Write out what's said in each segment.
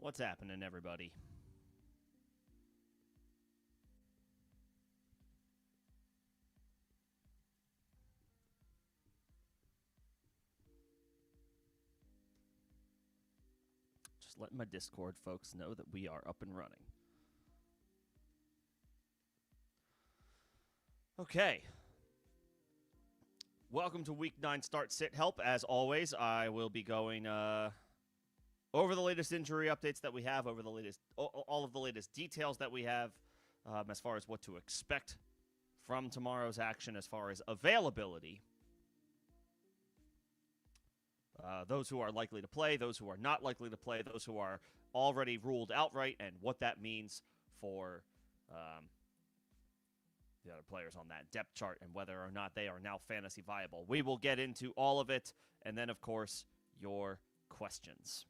What's happening, everybody? Just letting my Discord folks know that we are up and running. Okay. Welcome to Week 9 Start Sit Help. As always, I will be going over the latest injury updates that we have, over the latest, all of the latest details that we have, as far as what to expect from tomorrow's action, as far as availability. Those who are likely to play, those who are not likely to play, those who are already ruled outright, and what that means for the other players on that depth chart and whether or not they are now fantasy viable. We will get into all of it, and then, of course, your questions.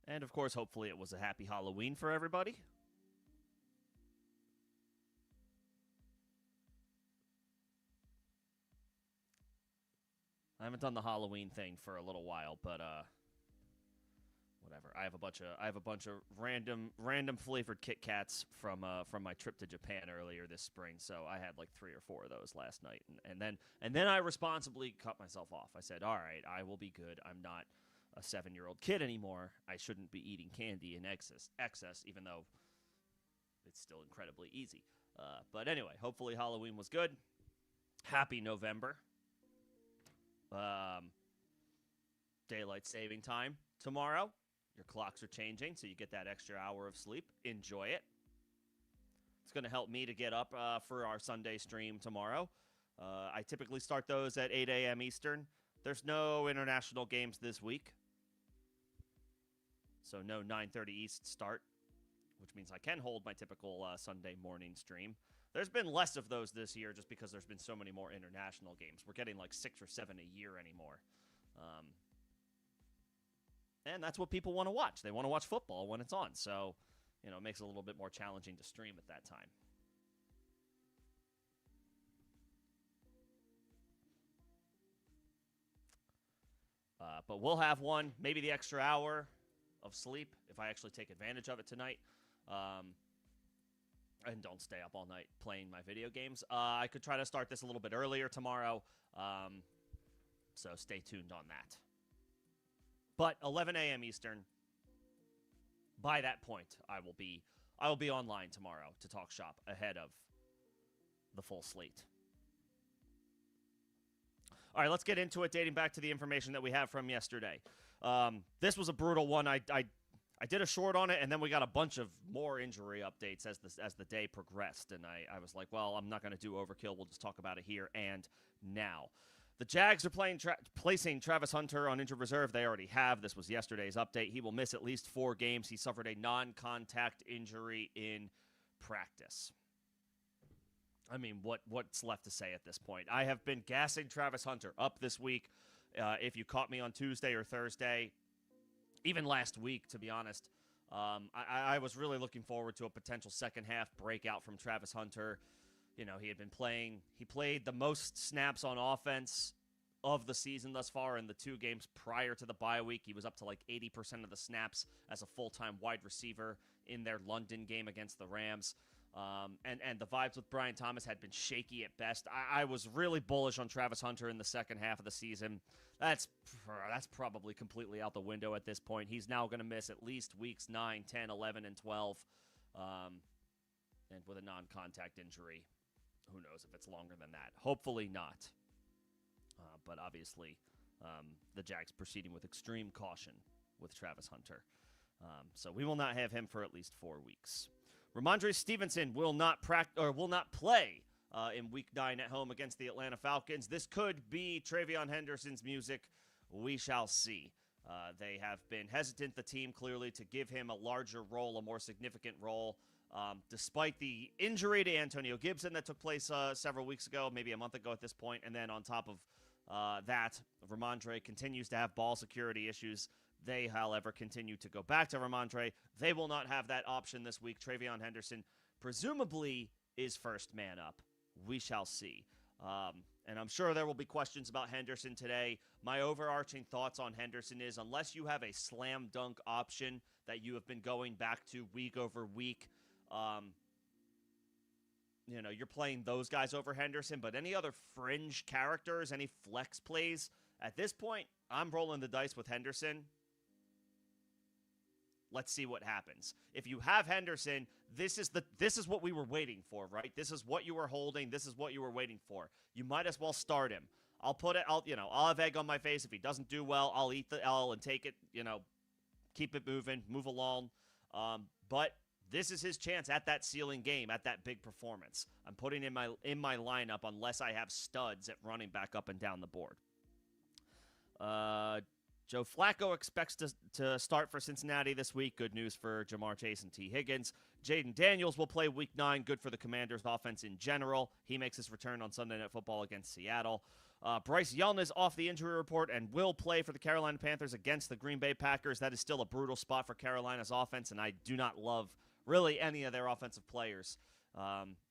And, of course, hopefully it was a happy Halloween for everybody. I haven't done the Halloween thing for a little while, but whatever. I have a bunch of random flavored Kit Kats from my trip to Japan earlier this spring. So I had like 3 or 4 of those last night, and then I responsibly cut myself off. I said, "All right, I will be good. I'm not a 7-year-old kid anymore. I shouldn't be eating candy in excess, even though it's still incredibly easy." But anyway, hopefully Halloween was good. Happy November. Daylight saving time tomorrow. Your clocks are changing, so you get that extra hour of sleep. Enjoy it. It's going to help me to get up for our Sunday stream tomorrow. I typically start those at 8 a.m. Eastern. There's no international games this week, so no 9:30 East start, which means I can hold my typical Sunday morning stream. There's been less of those this year just because there's been so many more international games. We're getting like 6 or 7 a year anymore. And that's what people want to watch. They want to watch football when it's on. So, it makes it a little bit more challenging to stream at that time. But we'll have one, maybe the extra hour of sleep if I actually take advantage of it tonight. And don't stay up all night playing my video games. I could try to start this a little bit earlier tomorrow, so stay tuned on that. But 11 a.m. Eastern, by that point, I will be online tomorrow to talk shop ahead of the full slate. All right, let's get into it, dating back to the information that we have from yesterday. This was a brutal one. I did a short on it, and then we got a bunch of more injury updates as the day progressed. And I was like, well, I'm not going to do overkill. We'll just talk about it here and now. The Jags are placing Travis Hunter on injured reserve. They already have. This was yesterday's update. He will miss at least 4 games. He suffered a non-contact injury in practice. I mean, what's left to say at this point? I have been gassing Travis Hunter up this week. If you caught me on Tuesday or Thursday, even last week, to be honest, I was really looking forward to a potential second half breakout from Travis Hunter. He had been playing. He played the most snaps on offense of the season thus far in the 2 games prior to the bye week. He was up to like 80% of the snaps as a full-time wide receiver in their London game against the Rams. And the vibes with Brian Thomas had been shaky at best. I was really bullish on Travis Hunter in the second half of the season. That's probably completely out the window at this point. He's now going to miss at least weeks 9, 10, 11, and 12. And with a non-contact injury, who knows if it's longer than that. Hopefully not. But obviously, the Jags proceeding with extreme caution with Travis Hunter. So we will not have him for at least 4 weeks. Ramondre Stevenson will not play in Week 9 at home against the Atlanta Falcons. This could be Travion Henderson's music. We shall see. They have been hesitant, the team, clearly, to give him a larger role, a more significant role, despite the injury to Antonio Gibson that took place several weeks ago, maybe a month ago at this point. And then on top of that, Ramondre continues to have ball security issues. They, however, continue to go back to Ramondre. They will not have that option this week. Travion Henderson presumably is first man up. We shall see. and I'm sure there will be questions about Henderson today. My overarching thoughts on Henderson is, unless you have a slam dunk option that you have been going back to week over week, you're playing those guys over Henderson, but any other fringe characters, any flex plays, at this point, I'm rolling the dice with Henderson. Let's see what happens. If you have Henderson, this is what we were waiting for, right? This is what you were holding. This is what you were waiting for. You might as well start him. I'll have egg on my face. If he doesn't do well, I'll eat the L and take it, keep it moving, move along. But this is his chance at that ceiling game, at that big performance. I'm putting in my lineup unless I have studs at running back up and down the board. Joe Flacco expects to start for Cincinnati this week. Good news for Jamar Chase and T. Higgins. Jaden Daniels will play Week 9. Good for the Commanders' offense in general. He makes his return on Sunday Night Football against Seattle. Bryce Young is off the injury report and will play for the Carolina Panthers against the Green Bay Packers. That is still a brutal spot for Carolina's offense, and I do not love really any of their offensive players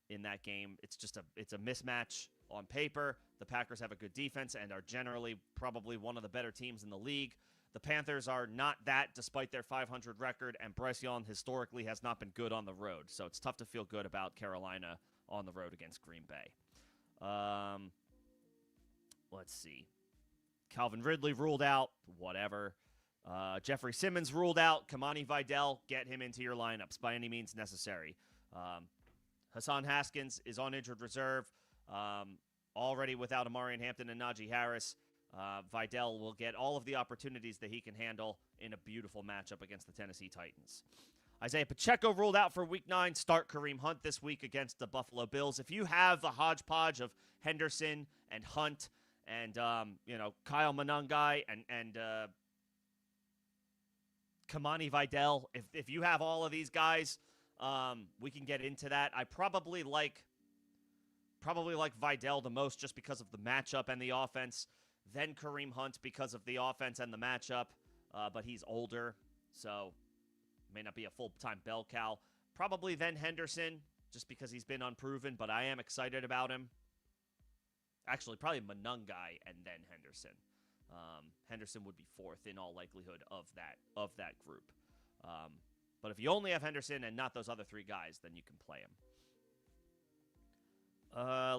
in that game. It's a mismatch on paper. The Packers have a good defense and are generally probably one of the better teams in the league. The Panthers are not that, despite their .500 record, and Bryce Young historically has not been good on the road, so it's tough to feel good about Carolina on the road against Green Bay. Let's see. Calvin Ridley ruled out. Whatever. Jeffrey Simmons ruled out. Kamani Vidal, get him into your lineups by any means necessary. Hassan Haskins is on injured reserve. Already without Amarian Hampton and Najee Harris. Vidal will get all of the opportunities that he can handle in a beautiful matchup against the Tennessee Titans. Isaiah Pacheco ruled out for Week 9. Start Kareem Hunt this week against the Buffalo Bills. If you have a hodgepodge of Henderson and Hunt and Kyle Monangai and Kamani Vidal, if you have all of these guys, we can get into that. I probably like Vidal the most just because of the matchup and the offense. Then Kareem Hunt because of the offense and the matchup, but he's older, so may not be a full-time bell cow. Probably then Henderson, just because he's been unproven, but I am excited about him. Actually, probably Monangai and then Henderson. Henderson would be fourth in all likelihood of that group. But if you only have Henderson and not those other three guys, then you can play him.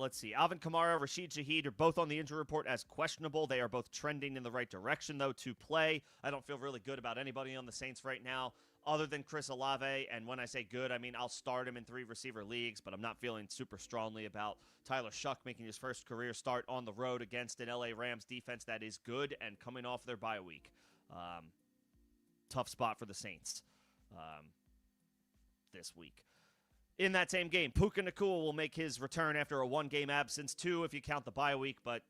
Let's see. Alvin Kamara, Rashid Shaheed are both on the injury report as questionable. They are both trending in the right direction, though, to play. I don't feel really good about anybody on the Saints right now other than Chris Olave. And when I say good, I mean I'll start him in 3 receiver leagues, but I'm not feeling super strongly about Tyler Shuck making his first career start on the road against an LA Rams defense that is good and coming off their bye week. Tough spot for the Saints this week. In that same game, Puka Nacua will make his return after a 1-game absence, 2 if you count the bye week, but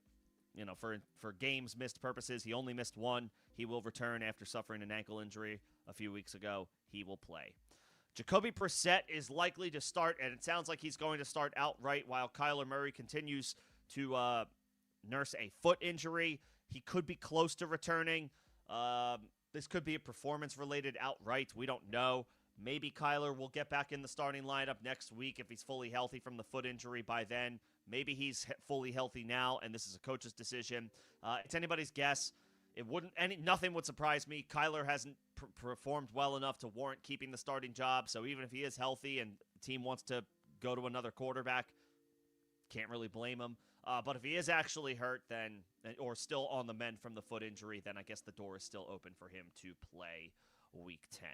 for games missed purposes, he only missed 1. He will return after suffering an ankle injury a few weeks ago. He will play. Jacoby Brissett is likely to start, and it sounds like he's going to start outright while Kyler Murray continues to nurse a foot injury. He could be close to returning. This could be a performance-related outright. We don't know. Maybe Kyler will get back in the starting lineup next week if he's fully healthy from the foot injury by then. Maybe he's fully healthy now, and this is a coach's decision. It's anybody's guess. Nothing would surprise me. Kyler hasn't performed well enough to warrant keeping the starting job, so even if he is healthy and the team wants to go to another quarterback, can't really blame him. But if he is actually hurt, or still on the mend from the foot injury, then I guess the door is still open for him to play Week 10.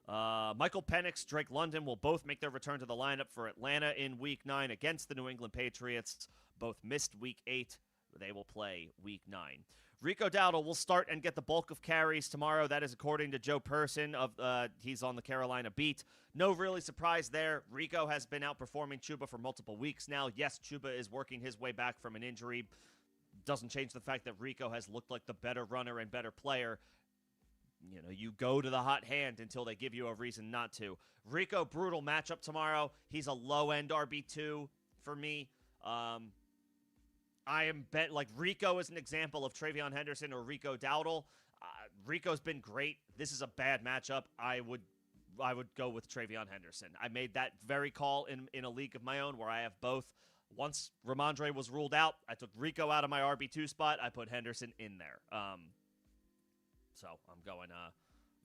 Michael Penix, Drake London will both make their return to the lineup for Atlanta in Week 9 against the New England Patriots. Both missed Week 8. They will play Week 9. Rico Dowdle will start and get the bulk of carries tomorrow. That is according to Joe Person. He's on the Carolina beat. No really surprise there. Rico has been outperforming Chuba for multiple weeks now. Yes, Chuba is working his way back from an injury. Doesn't change the fact that Rico has looked like the better runner and better player. You go to the hot hand until they give you a reason not to. Rico, brutal matchup tomorrow. He's a low-end RB2 for me. I am Rico is an example of Travion Henderson or Rico Dowdle. Rico's been great. This is a bad matchup. I would go with Travion Henderson. I made that very call in a league of my own where I have both once Ramondre was ruled out, I took Rico out of my RB2 spot. I put Henderson in there. So I'm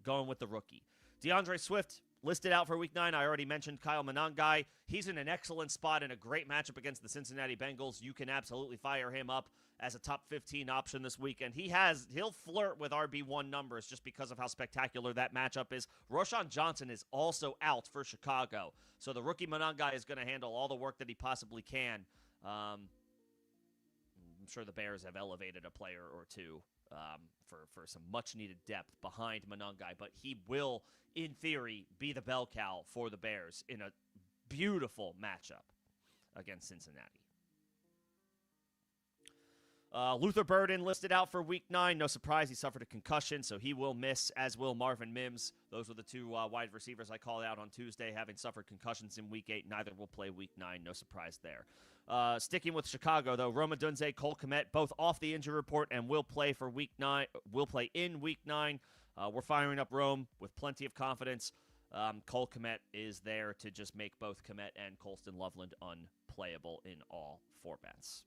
going with the rookie. DeAndre Swift listed out for Week 9. I already mentioned Kyle Monangai. He's in an excellent spot in a great matchup against the Cincinnati Bengals. You can absolutely fire him up as a top 15 option this week, and he'll flirt with RB1 numbers just because of how spectacular that matchup is. Roshan Johnson is also out for Chicago, so the rookie Monangai is going to handle all the work that he possibly can. I'm sure the Bears have elevated a player or two for some much-needed depth behind Monangai, but he will, in theory, be the bell cow for the Bears in a beautiful matchup against Cincinnati. Luther Burden listed out for Week 9. No surprise, he suffered a concussion, so he will miss, as will Marvin Mims. Those were the two wide receivers I called out on Tuesday, having suffered concussions in Week 8. Neither will play Week 9. No surprise there. Sticking with Chicago, though, Roma Dunze, Cole Kmet, both off the injury report and will play for Week 9. Will play in Week 9. We're firing up Rome with plenty of confidence. Cole Kmet is there to just make both Kmet and Colston Loveland unplayable in all formats.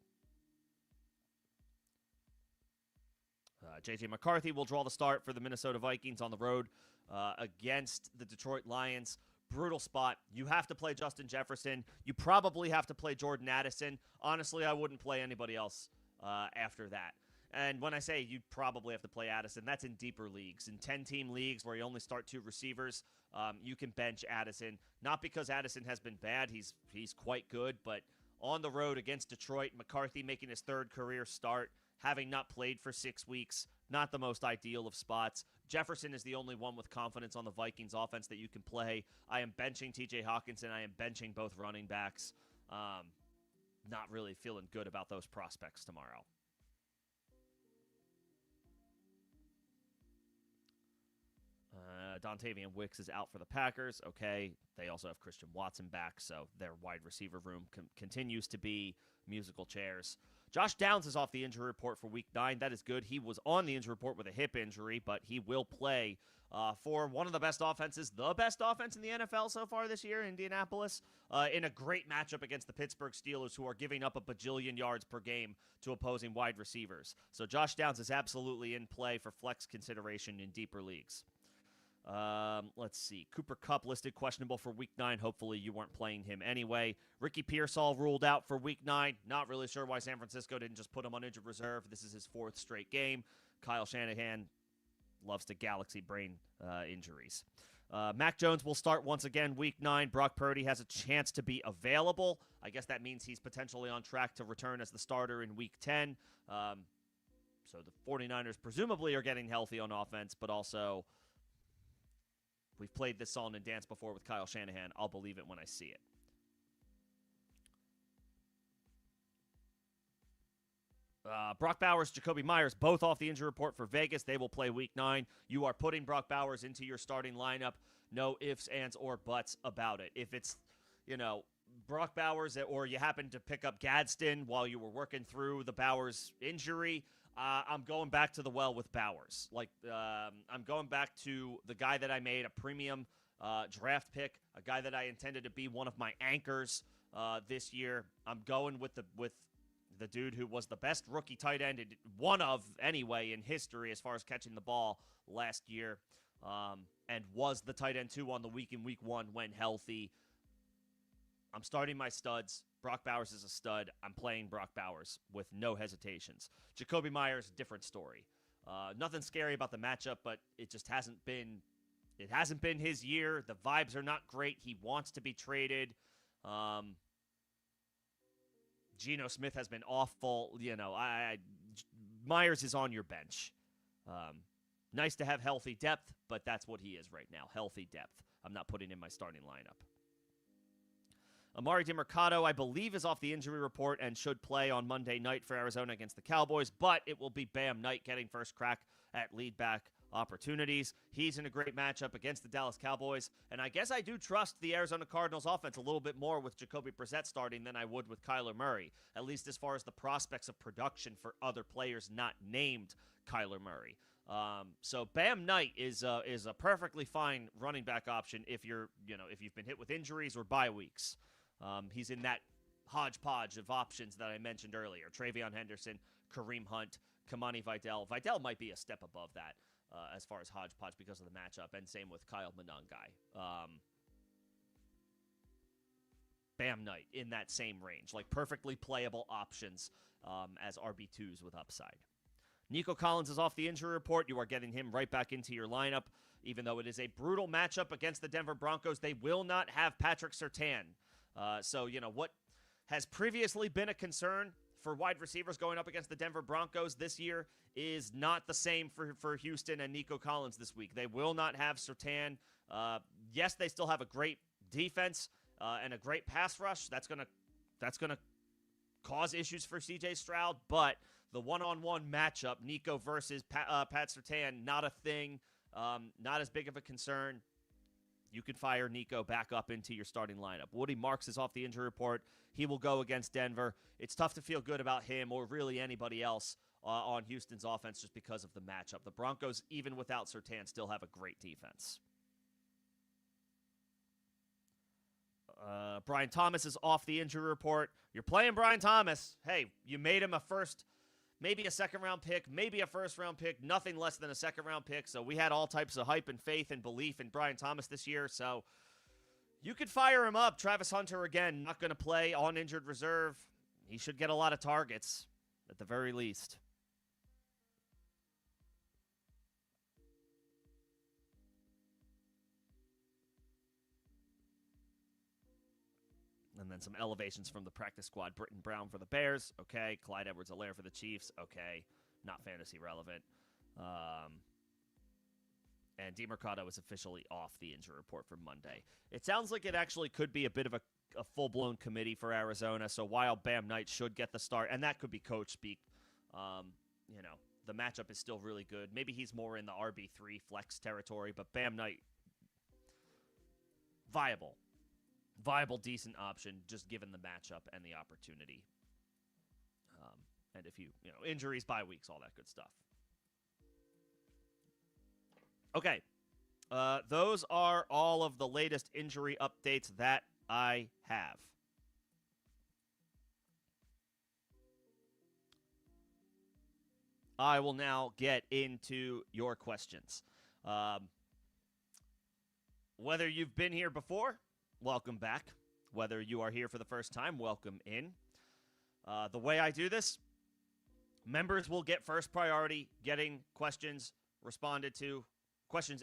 J.J. McCarthy will draw the start for the Minnesota Vikings on the road against the Detroit Lions. Brutal spot. You have to play Justin Jefferson. You probably have to play Jordan Addison. Honestly, I wouldn't play anybody else after that. And when I say you'd probably have to play Addison, that's in deeper leagues. In 10-team leagues where you only start 2 receivers, you can bench Addison. Not because Addison has been bad. He's quite good. But on the road against Detroit, McCarthy making his 3rd career start, having not played for 6 weeks, not the most ideal of spots. Jefferson is the only one with confidence on the Vikings offense that you can play. I am benching TJ Hawkinson. I am benching both running backs. Not really feeling good about those prospects tomorrow. Dontavian Wicks is out for the Packers. Okay, they also have Christian Watson back, so their wide receiver room continues to be musical chairs. Josh Downs is off the injury report for Week 9. That is good. He was on the injury report with a hip injury, but he will play for one of the best offenses, the best offense in the NFL so far this year, Indianapolis, in a great matchup against the Pittsburgh Steelers, who are giving up a bajillion yards per game to opposing wide receivers. So Josh Downs is absolutely in play for flex consideration in deeper leagues. Let's see. Cooper Kupp listed questionable for Week 9. Hopefully you weren't playing him anyway. Ricky Pearsall ruled out for Week 9. Not really sure why San Francisco didn't just put him on injured reserve. This is his 4th straight game. Kyle Shanahan loves to galaxy brain injuries. Mac Jones will start once again Week 9. Brock Purdy has a chance to be available. I guess that means he's potentially on track to return as the starter in Week 10. So the 49ers presumably are getting healthy on offense, but also we've played this song and dance before with Kyle Shanahan. I'll believe it when I see it. Brock Bowers, Jacoby Myers, both off the injury report for Vegas. They will play Week 9. You are putting Brock Bowers into your starting lineup. No ifs, ands, or buts about it. If it's, Brock Bowers, or you happen to pick up Gadsden while you were working through the Bowers injury, I'm going back to the well with Bowers. I'm going back to the guy that I made a premium draft pick, a guy that I intended to be one of my anchors this year. I'm going with the dude who was the best rookie tight end, one of anyway in history as far as catching the ball last year, and was the tight end 2 on the week in Week 1 when healthy. I'm starting my studs. Brock Bowers is a stud. I'm playing Brock Bowers with no hesitations. Jacoby Myers, different story. Nothing scary about the matchup, but it just hasn't been his year. The vibes are not great. He wants to be traded. Geno Smith has been awful. Myers is on your bench. Nice to have healthy depth, but that's what he is right now, healthy depth. I'm not putting in my starting lineup. Amari DiMercato, I believe, is off the injury report and should play on Monday night for Arizona against the Cowboys, but it will be Bam Knight getting first crack at lead back opportunities. He's in a great matchup against the Dallas Cowboys, and I guess I do trust the Arizona Cardinals offense a little bit more with Jacoby Brissett starting than I would with Kyler Murray, at least as far as the prospects of production for other players not named Kyler Murray. So Bam Knight is a perfectly fine running back option if you've been hit with injuries or bye weeks. He's in that hodgepodge of options that I mentioned earlier. Travion Henderson, Kareem Hunt, Kamani Vidal. Vidal might be a step above that as far as hodgepodge because of the matchup, and same with Kyle Monangai. Bam Knight in that same range, like perfectly playable options as RB2s with upside. Nico Collins is off the injury report. You are getting him right back into your lineup, even though it is a brutal matchup against the Denver Broncos. They will not have Patrick Surtain. So, what has previously been a concern for wide receivers going up against the Denver Broncos this year is not the same for Houston and Nico Collins this week. They will not have Surtain. Yes, they still have a great defense and a great pass rush. That's gonna cause issues for C.J. Stroud, but the one-on-one matchup, Nico versus Pat Surtain, not a thing, not as big of a concern. You can fire Nico back up into your starting lineup. Woody Marks is off the injury report. He will go against Denver. It's tough to feel good about him or really anybody else on Houston's offense just because of the matchup. The Broncos, even without Surtain, still have a great defense. Brian Thomas is off the injury report. You're playing Brian Thomas. Hey, you made him a first, maybe a second-round pick, maybe a first-round pick, nothing less than a second-round pick. So we had all types of hype and faith and belief in Brian Thomas this year. So you could fire him up. Travis Hunter, again, not going to play on injured reserve. He should get a lot of targets at the very least. And then some elevations from the practice squad. Britton Brown for the Bears. Okay. Clyde Edwards-Helaire for the Chiefs. Okay. Not fantasy relevant. And DeMercado is officially off the injury report for Monday. It sounds like it actually could be a bit of a full-blown committee for Arizona. So while Bam Knight should get the start, and that could be coach speak, the matchup is still really good. Maybe he's more in the RB3 flex territory, but Bam Knight, viable, decent option, just given the matchup and the opportunity. And if injuries, bye weeks, all that good stuff. Okay. Those are all of the latest injury updates that I have. I will now get into your questions. Whether you've been here before, welcome back. Whether you are here for the first time, welcome in. The way I do this, members will get first priority getting questions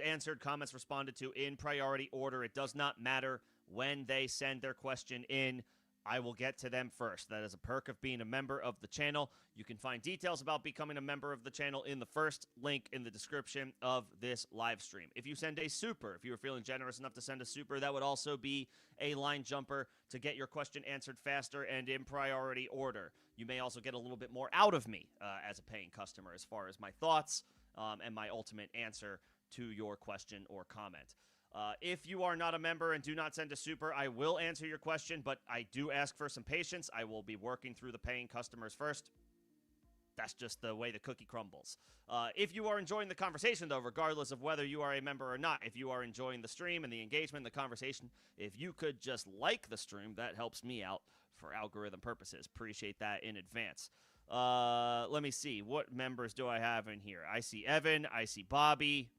answered, comments responded to in priority order. It does not matter when they send their question in. I will get to them first. That is a perk of being a member of the channel. You can find details about becoming a member of the channel in the first link in the description of this live stream. If you send a super, if you were feeling generous enough to send a super, that would also be a line jumper to get your question answered faster and in priority order. You may also get a little bit more out of me as a paying customer as far as my thoughts and my ultimate answer to your question or comment. If you are not a member and do not send a super, I will answer your question, but I do ask for some patience. I will be working through the paying customers first. That's just the way the cookie crumbles. If you are enjoying the conversation, though, regardless of whether you are a member or not, if you are enjoying the stream and the engagement, the conversation, if you could just like the stream, that helps me out for algorithm purposes. Appreciate that in advance. Let me see. What members do I have in here? I see Evan. I see Bobby.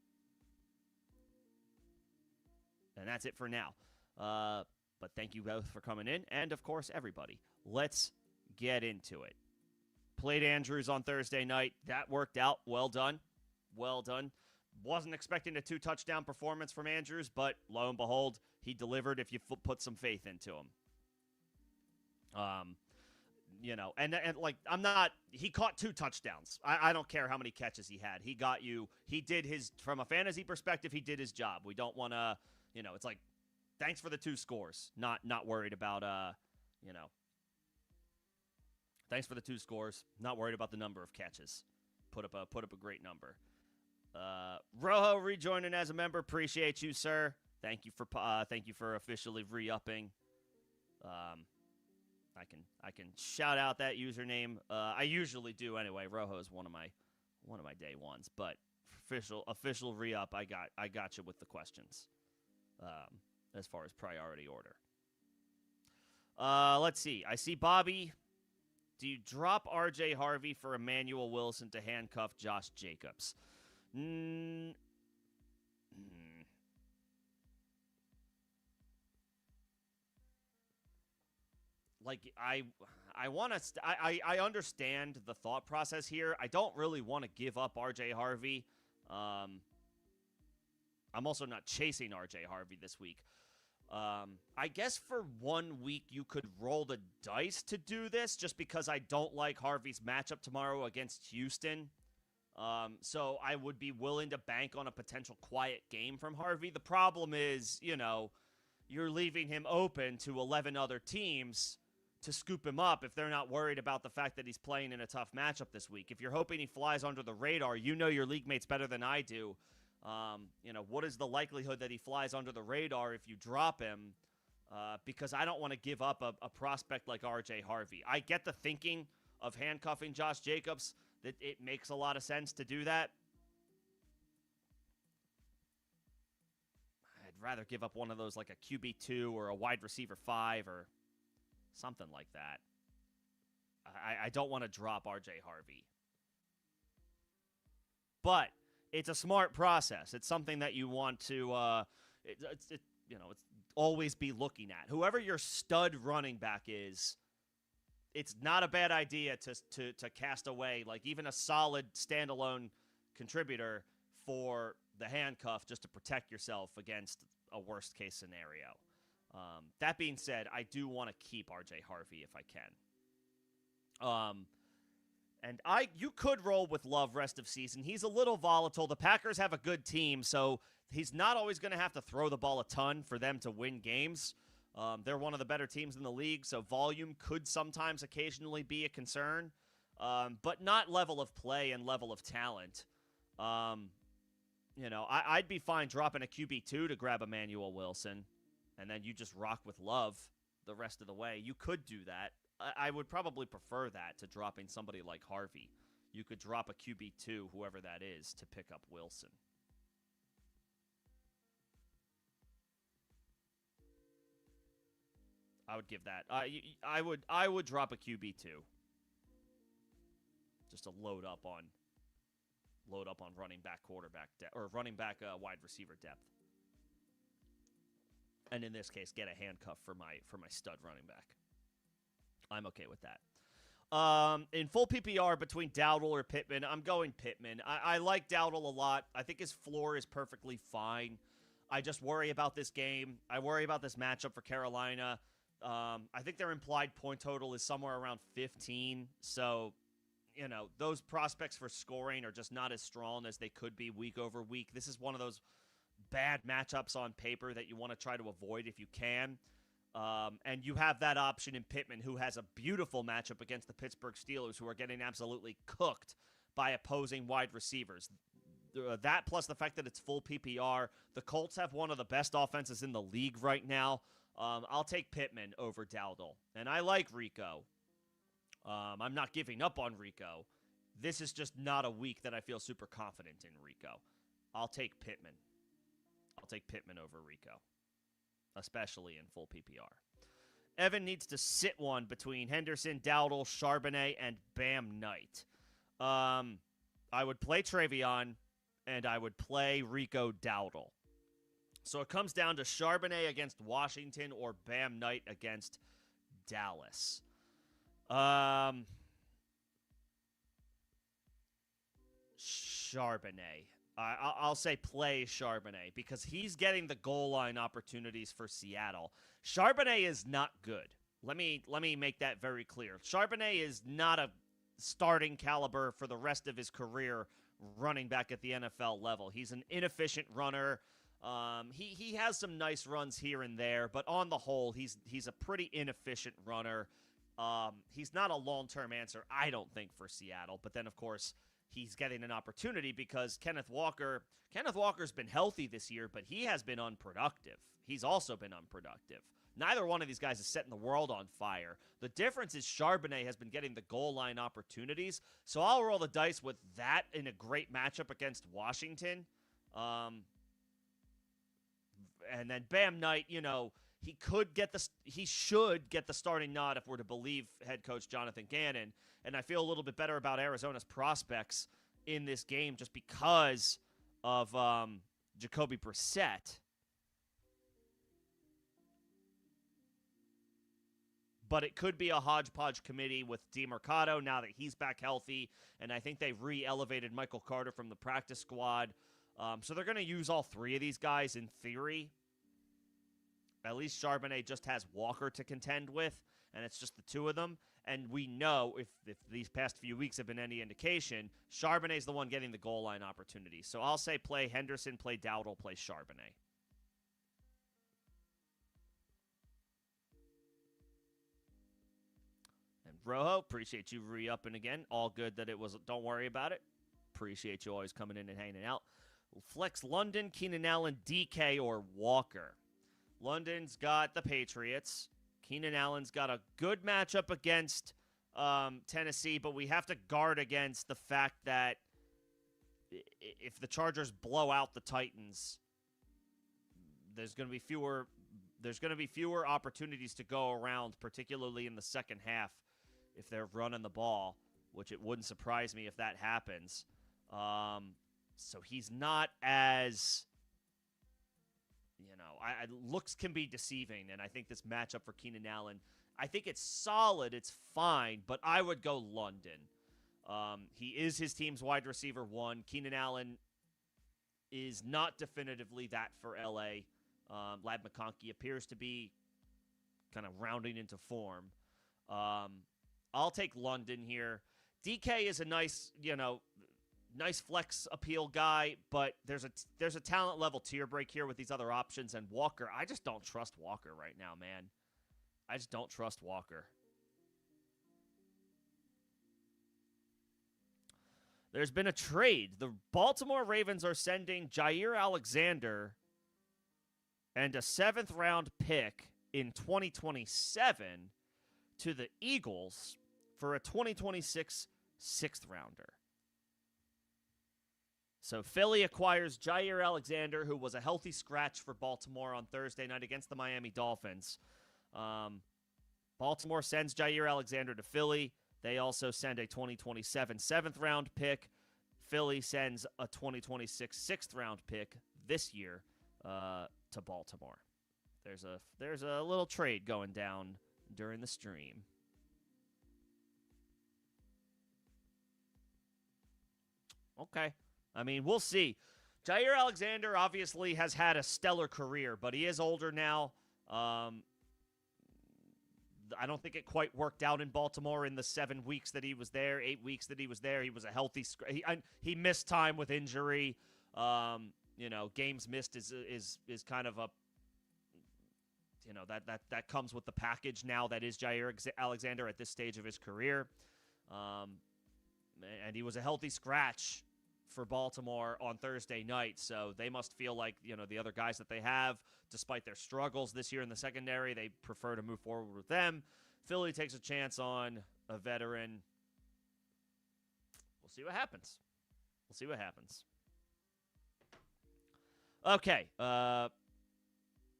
And that's it for now. But thank you both for coming in. And, of course, everybody. Let's get into it. Played Andrews on Thursday night. That worked out. Well done. Well done. Wasn't expecting a 2-touchdown performance from Andrews, but lo and behold, he delivered if you put some faith into him. He caught 2 touchdowns. I don't care how many catches he had. He got you. He did his, from a fantasy perspective, he did his job. We don't want to, it's like, thanks for the 2 scores. Not worried about, thanks for the 2 scores. Not worried about the number of catches. Put up a great number. Rojo rejoining as a member. Appreciate you, sir. Thank you for officially re-upping. I can shout out that username. I usually do anyway. Rojo is one of my day ones, but official re-up. I got you with the questions. As far as priority order. Let's see. I see Bobby. Do you drop R.J. Harvey for Emmanuel Wilson to handcuff Josh Jacobs? Mm, hmm. Like I want to. I understand the thought process here. I don't really want to give up R.J. Harvey. Um, I'm also not chasing R.J. Harvey this week. I guess for 1 week you could roll the dice to do this, just because I don't like Harvey's matchup tomorrow against Houston. So I would be willing to bank on a potential quiet game from Harvey. The problem is, you're leaving him open to 11 other teams to scoop him up if they're not worried about the fact that he's playing in a tough matchup this week. If you're hoping he flies under the radar, you know your league mates better than I do. What is the likelihood that he flies under the radar if you drop him? Because I don't want to give up a prospect like R.J. Harvey. I get the thinking of handcuffing Josh Jacobs, that it makes a lot of sense to do that. I'd rather give up one of those like a QB2 or a wide receiver 5 or something like that. I don't want to drop R.J. Harvey. But it's a smart process. It's something that you want to, it's always be looking at. Whoever your stud running back is, it's not a bad idea to cast away like even a solid standalone contributor for the handcuff just to protect yourself against a worst case scenario. That being said, I do want to keep R.J. Harvey if I can. And you could roll with Love rest of season. He's a little volatile. The Packers have a good team, so he's not always going to have to throw the ball a ton for them to win games. They're one of the better teams in the league, so volume could sometimes occasionally be a concern, but not level of play and level of talent. I'd be fine dropping a QB2 to grab Emmanuel Wilson, and then you just rock with Love the rest of the way. You could do that. I would probably prefer that to dropping somebody like Harvey. You could drop a QB2, whoever that is, to pick up Wilson. I would give that. I would drop a QB2 just to load up on running back quarterback or running back wide receiver depth. And in this case, get a handcuff for my stud running back. I'm okay with that. In full PPR between Dowdle or Pittman, I'm going Pittman. I like Dowdle a lot. I think his floor is perfectly fine. I just worry about this game. I worry about this matchup for Carolina. I think their implied point total is somewhere around 15. So, those prospects for scoring are just not as strong as they could be week over week. This is one of those bad matchups on paper that you want to try to avoid if you can. And you have that option in Pittman, who has a beautiful matchup against the Pittsburgh Steelers, who are getting absolutely cooked by opposing wide receivers. That plus the fact that it's full PPR. The Colts have one of the best offenses in the league right now. I'll take Pittman over Dowdle. And I like Rico. I'm not giving up on Rico. This is just not a week that I feel super confident in Rico. I'll take Pittman. I'll take Pittman over Rico, especially in full PPR. Evan needs to sit one between Henderson, Dowdle, Charbonnet, and Bam Knight. I would play Travion, and I would play Rico Dowdle. So it comes down to Charbonnet against Washington or Bam Knight against Dallas. Charbonnet. I'll say play Charbonnet because he's getting the goal line opportunities for Seattle. Charbonnet is not good. Let me make that very clear. Charbonnet is not a starting caliber for the rest of his career running back at the NFL level. He's an inefficient runner. He has some nice runs here and there, but on the whole, he's a pretty inefficient runner. He's not a long-term answer, I don't think, for Seattle. But then, of course, he's getting an opportunity because Kenneth Walker's been healthy this year, but he has been unproductive. He's also been unproductive. Neither one of these guys is setting the world on fire. The difference is Charbonnet has been getting the goal line opportunities, so I'll roll the dice with that in a great matchup against Washington. And then Bam Knight, he should get the starting nod if we're to believe head coach Jonathan Gannon. And I feel a little bit better about Arizona's prospects in this game just because of Jacoby Brissett. But it could be a hodgepodge committee with DeMercado now that he's back healthy, and I think they've re-elevated Michael Carter from the practice squad. So they're going to use all three of these guys in theory. At least Charbonnet just has Walker to contend with, and it's just the two of them. And we know, if these past few weeks have been any indication, Charbonnet's the one getting the goal line opportunity. So I'll say play Henderson, play Dowdle, play Charbonnet. And Rojo, appreciate you re-upping again. All good that it was, don't worry about it. Appreciate you always coming in and hanging out. We'll flex London, Keenan Allen, DK, or Walker. London's got the Patriots. Keenan Allen's got a good matchup against Tennessee, but we have to guard against the fact that if the Chargers blow out the Titans, there's going to be fewer opportunities to go around, particularly in the second half if they're running the ball, which it wouldn't surprise me if that happens. So he's not as, looks can be deceiving, and I think this matchup for Keenan Allen, I think it's solid, it's fine, but I would go London. He is his team's wide receiver one. Keenan Allen is not definitively that for LA. Lad McConkey appears to be kind of rounding into form. I'll take London here. DK is a nice flex appeal guy, but there's a talent level tier break here with these other options. And Walker, I just don't trust Walker right now, man. I just don't trust Walker. There's been a trade. The Baltimore Ravens are sending Jair Alexander and a 7th round pick in 2027 to the Eagles for a 2026 6th rounder. So Philly acquires Jair Alexander, who was a healthy scratch for Baltimore on Thursday night against the Miami Dolphins. Baltimore sends Jair Alexander to Philly. They also send a 2027 7th round pick. Philly sends a 2026 6th round pick this year to Baltimore. There's a little trade going down during the stream. Okay. I mean, we'll see. Jair Alexander obviously has had a stellar career, but he is older now. I don't think it quite worked out in Baltimore in the 7 weeks that he was there, 8 weeks that he was there. He was a healthy. He missed time with injury. Games missed is kind of a. That comes with the package now. That is Jair Alexander at this stage of his career, and he was a healthy scratch for Baltimore on Thursday night, so they must feel like, the other guys that they have, despite their struggles this year in the secondary, they prefer to move forward with them. Philly takes a chance on a veteran. We'll see what happens. Okay,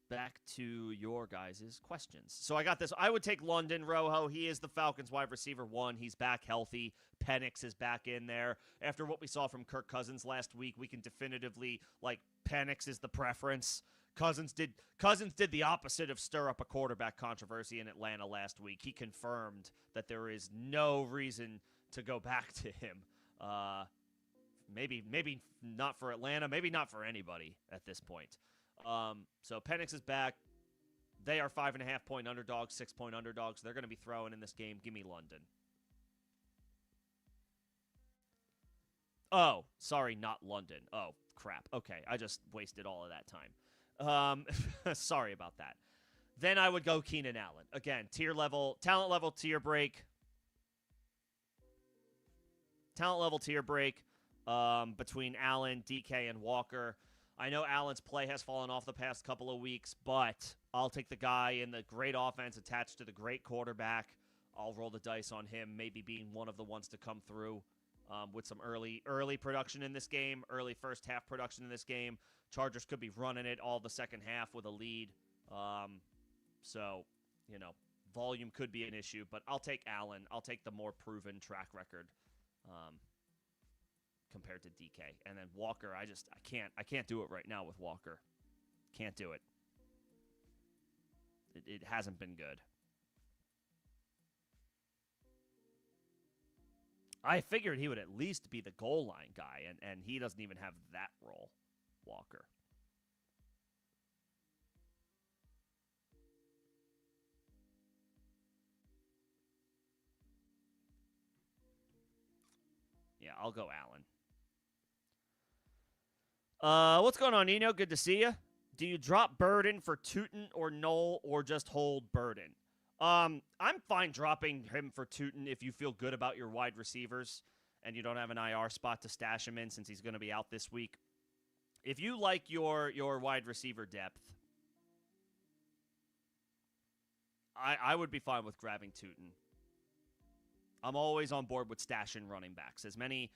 back to your guys' questions. So I got this. I would take London Rojo. He is the Falcons wide receiver one. He's back healthy. Penix is back in there. After what we saw from Kirk Cousins last week, we can definitively, Penix is the preference. Cousins did the opposite of stir up a quarterback controversy in Atlanta last week. He confirmed that there is no reason to go back to him. Maybe not for Atlanta, maybe not for anybody at this point. So Penix is back. They are 5.5-point underdogs, 6-point underdogs. They're going to be throwing in this game. Give me London. Oh, sorry, not London. Oh, crap. Okay, I just wasted all of that time. Sorry about that. Then I would go Keenan Allen. Again, talent level tier break. Talent level tier break between Allen, DK, and Walker. I know Allen's play has fallen off the past couple of weeks, but I'll take the guy in the great offense attached to the great quarterback. I'll roll the dice on him, maybe being one of the ones to come through with some early production in this game, early first half production in this game. Chargers could be running it all the second half with a lead. So, volume could be an issue, but I'll take Allen. I'll take the more proven track record compared to DK. And then Walker, I can't do it right now with Walker. Can't do it. It hasn't been good. I figured he would at least be the goal line guy, and he doesn't even have that role, Walker. Yeah, I'll go Allen. What's going on, Nino? Good to see you. Do you drop Burden for Tootin or Knoll, or just hold Burden? I'm fine dropping him for Tootin if you feel good about your wide receivers and you don't have an IR spot to stash him in since he's going to be out this week. If you like your wide receiver depth, I would be fine with grabbing Tootin. I'm always on board with stashing running backs. As many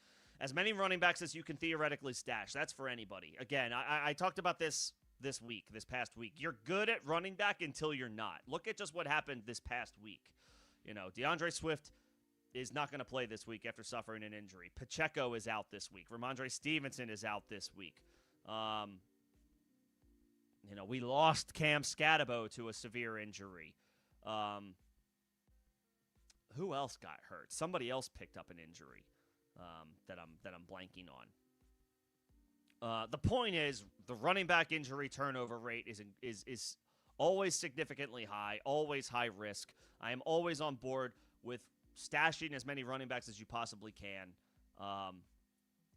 running backs as you can theoretically stash. That's for anybody. Again, I talked about this past week. You're good at running back until you're not. Look at just what happened this past week. DeAndre Swift is not going to play this week after suffering an injury. Pacheco is out this week. Ramondre Stevenson is out this week. We lost Cam Scatabo to a severe injury. Who else got hurt? Somebody else picked up an injury that I'm blanking on. The point is, the running back injury turnover rate is always significantly high, always high risk. I am always on board with stashing as many running backs as you possibly can.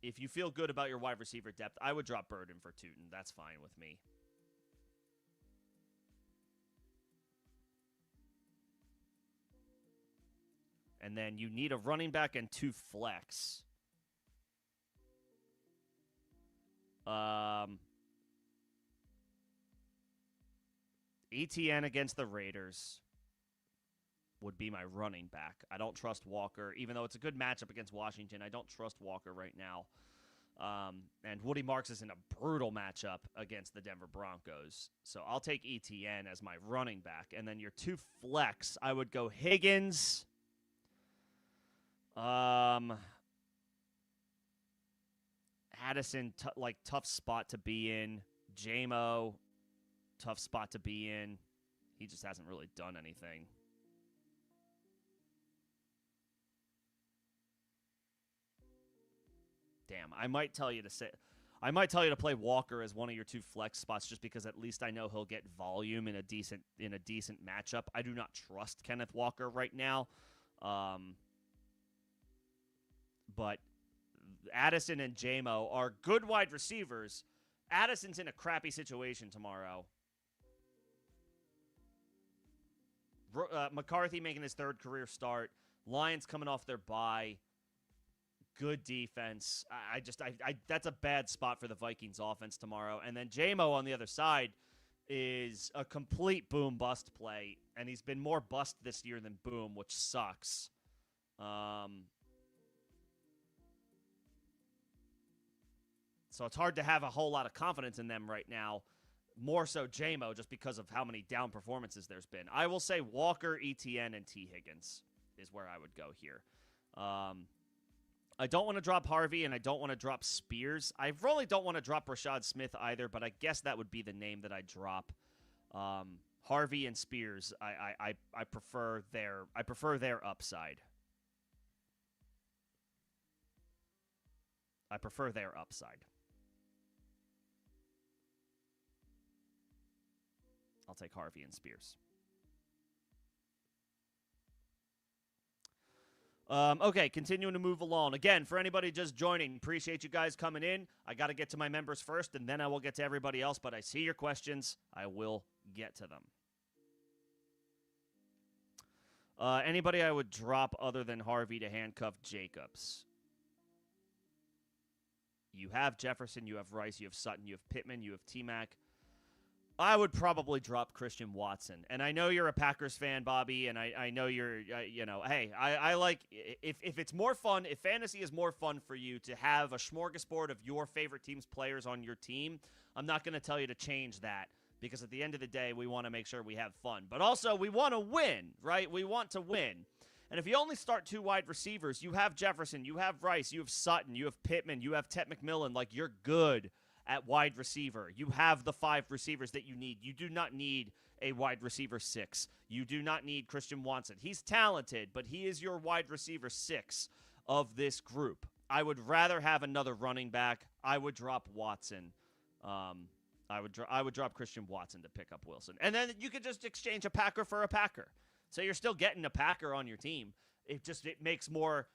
If you feel good about your wide receiver depth, I would drop Burden for Tootin. That's fine with me. And then you need a running back and 2 flex. ETN against the Raiders would be my running back. I don't trust Walker. Even though it's a good matchup against Washington, I don't trust Walker right now. And Woody Marks is in a brutal matchup against the Denver Broncos. So I'll take ETN as my running back. And then your 2 flex, I would go Higgins. Addison, tough spot to be in. JMO, tough spot to be in. He just hasn't really done anything. Damn, I might tell you to play Walker as one of your 2 flex spots just because at least I know he'll get volume in a decent matchup. I do not trust Kenneth Walker right now. But Addison and JMO are good wide receivers. Addison's in a crappy situation tomorrow. McCarthy making his 3rd career start. Lions coming off their bye. Good defense. That's a bad spot for the Vikings offense tomorrow. And then JMO on the other side is a complete boom-bust play. And he's been more bust this year than boom, which sucks. So it's hard to have a whole lot of confidence in them right now. More so JMO, just because of how many down performances there's been. I will say Walker, ETN, and T. Higgins is where I would go here. I don't want to drop Harvey, and I don't want to drop Spears. I really don't want to drop Rashad Smith either, but I guess that would be the name that I drop. Harvey and Spears, I prefer their upside. I prefer their upside. I'll take Harvey and Spears. Okay, continuing to move along. Again, for anybody just joining, appreciate you guys coming in. I got to get to my members first, and then I will get to everybody else, but I see your questions. I will get to them. Anybody I would drop other than Harvey to handcuff Jacobs? You have Jefferson, you have Rice, you have Sutton, you have Pittman, you have T-Mac. I would probably drop Christian Watson. And I know you're a Packers fan, Bobby, and I know you're, hey, I like, if it's more fun, if fantasy is more fun for you to have a smorgasbord of your favorite team's players on your team, I'm not going to tell you to change that because at the end of the day, we want to make sure we have fun. But also, we want to win, right? We want to win. And if you only start 2 wide receivers, you have Jefferson, you have Rice, you have Sutton, you have Pittman, you have Tet McMillan. Like, you're good at wide receiver. You have the 5 receivers that you need. You do not need a wide receiver 6. You do not need Christian Watson. He's talented, but he is your wide receiver 6 of this group. I would rather have another running back. I would drop Watson. I would drop Christian Watson to pick up Wilson. And then you could just exchange a Packer for a Packer. So you're still getting a Packer on your team. It makes more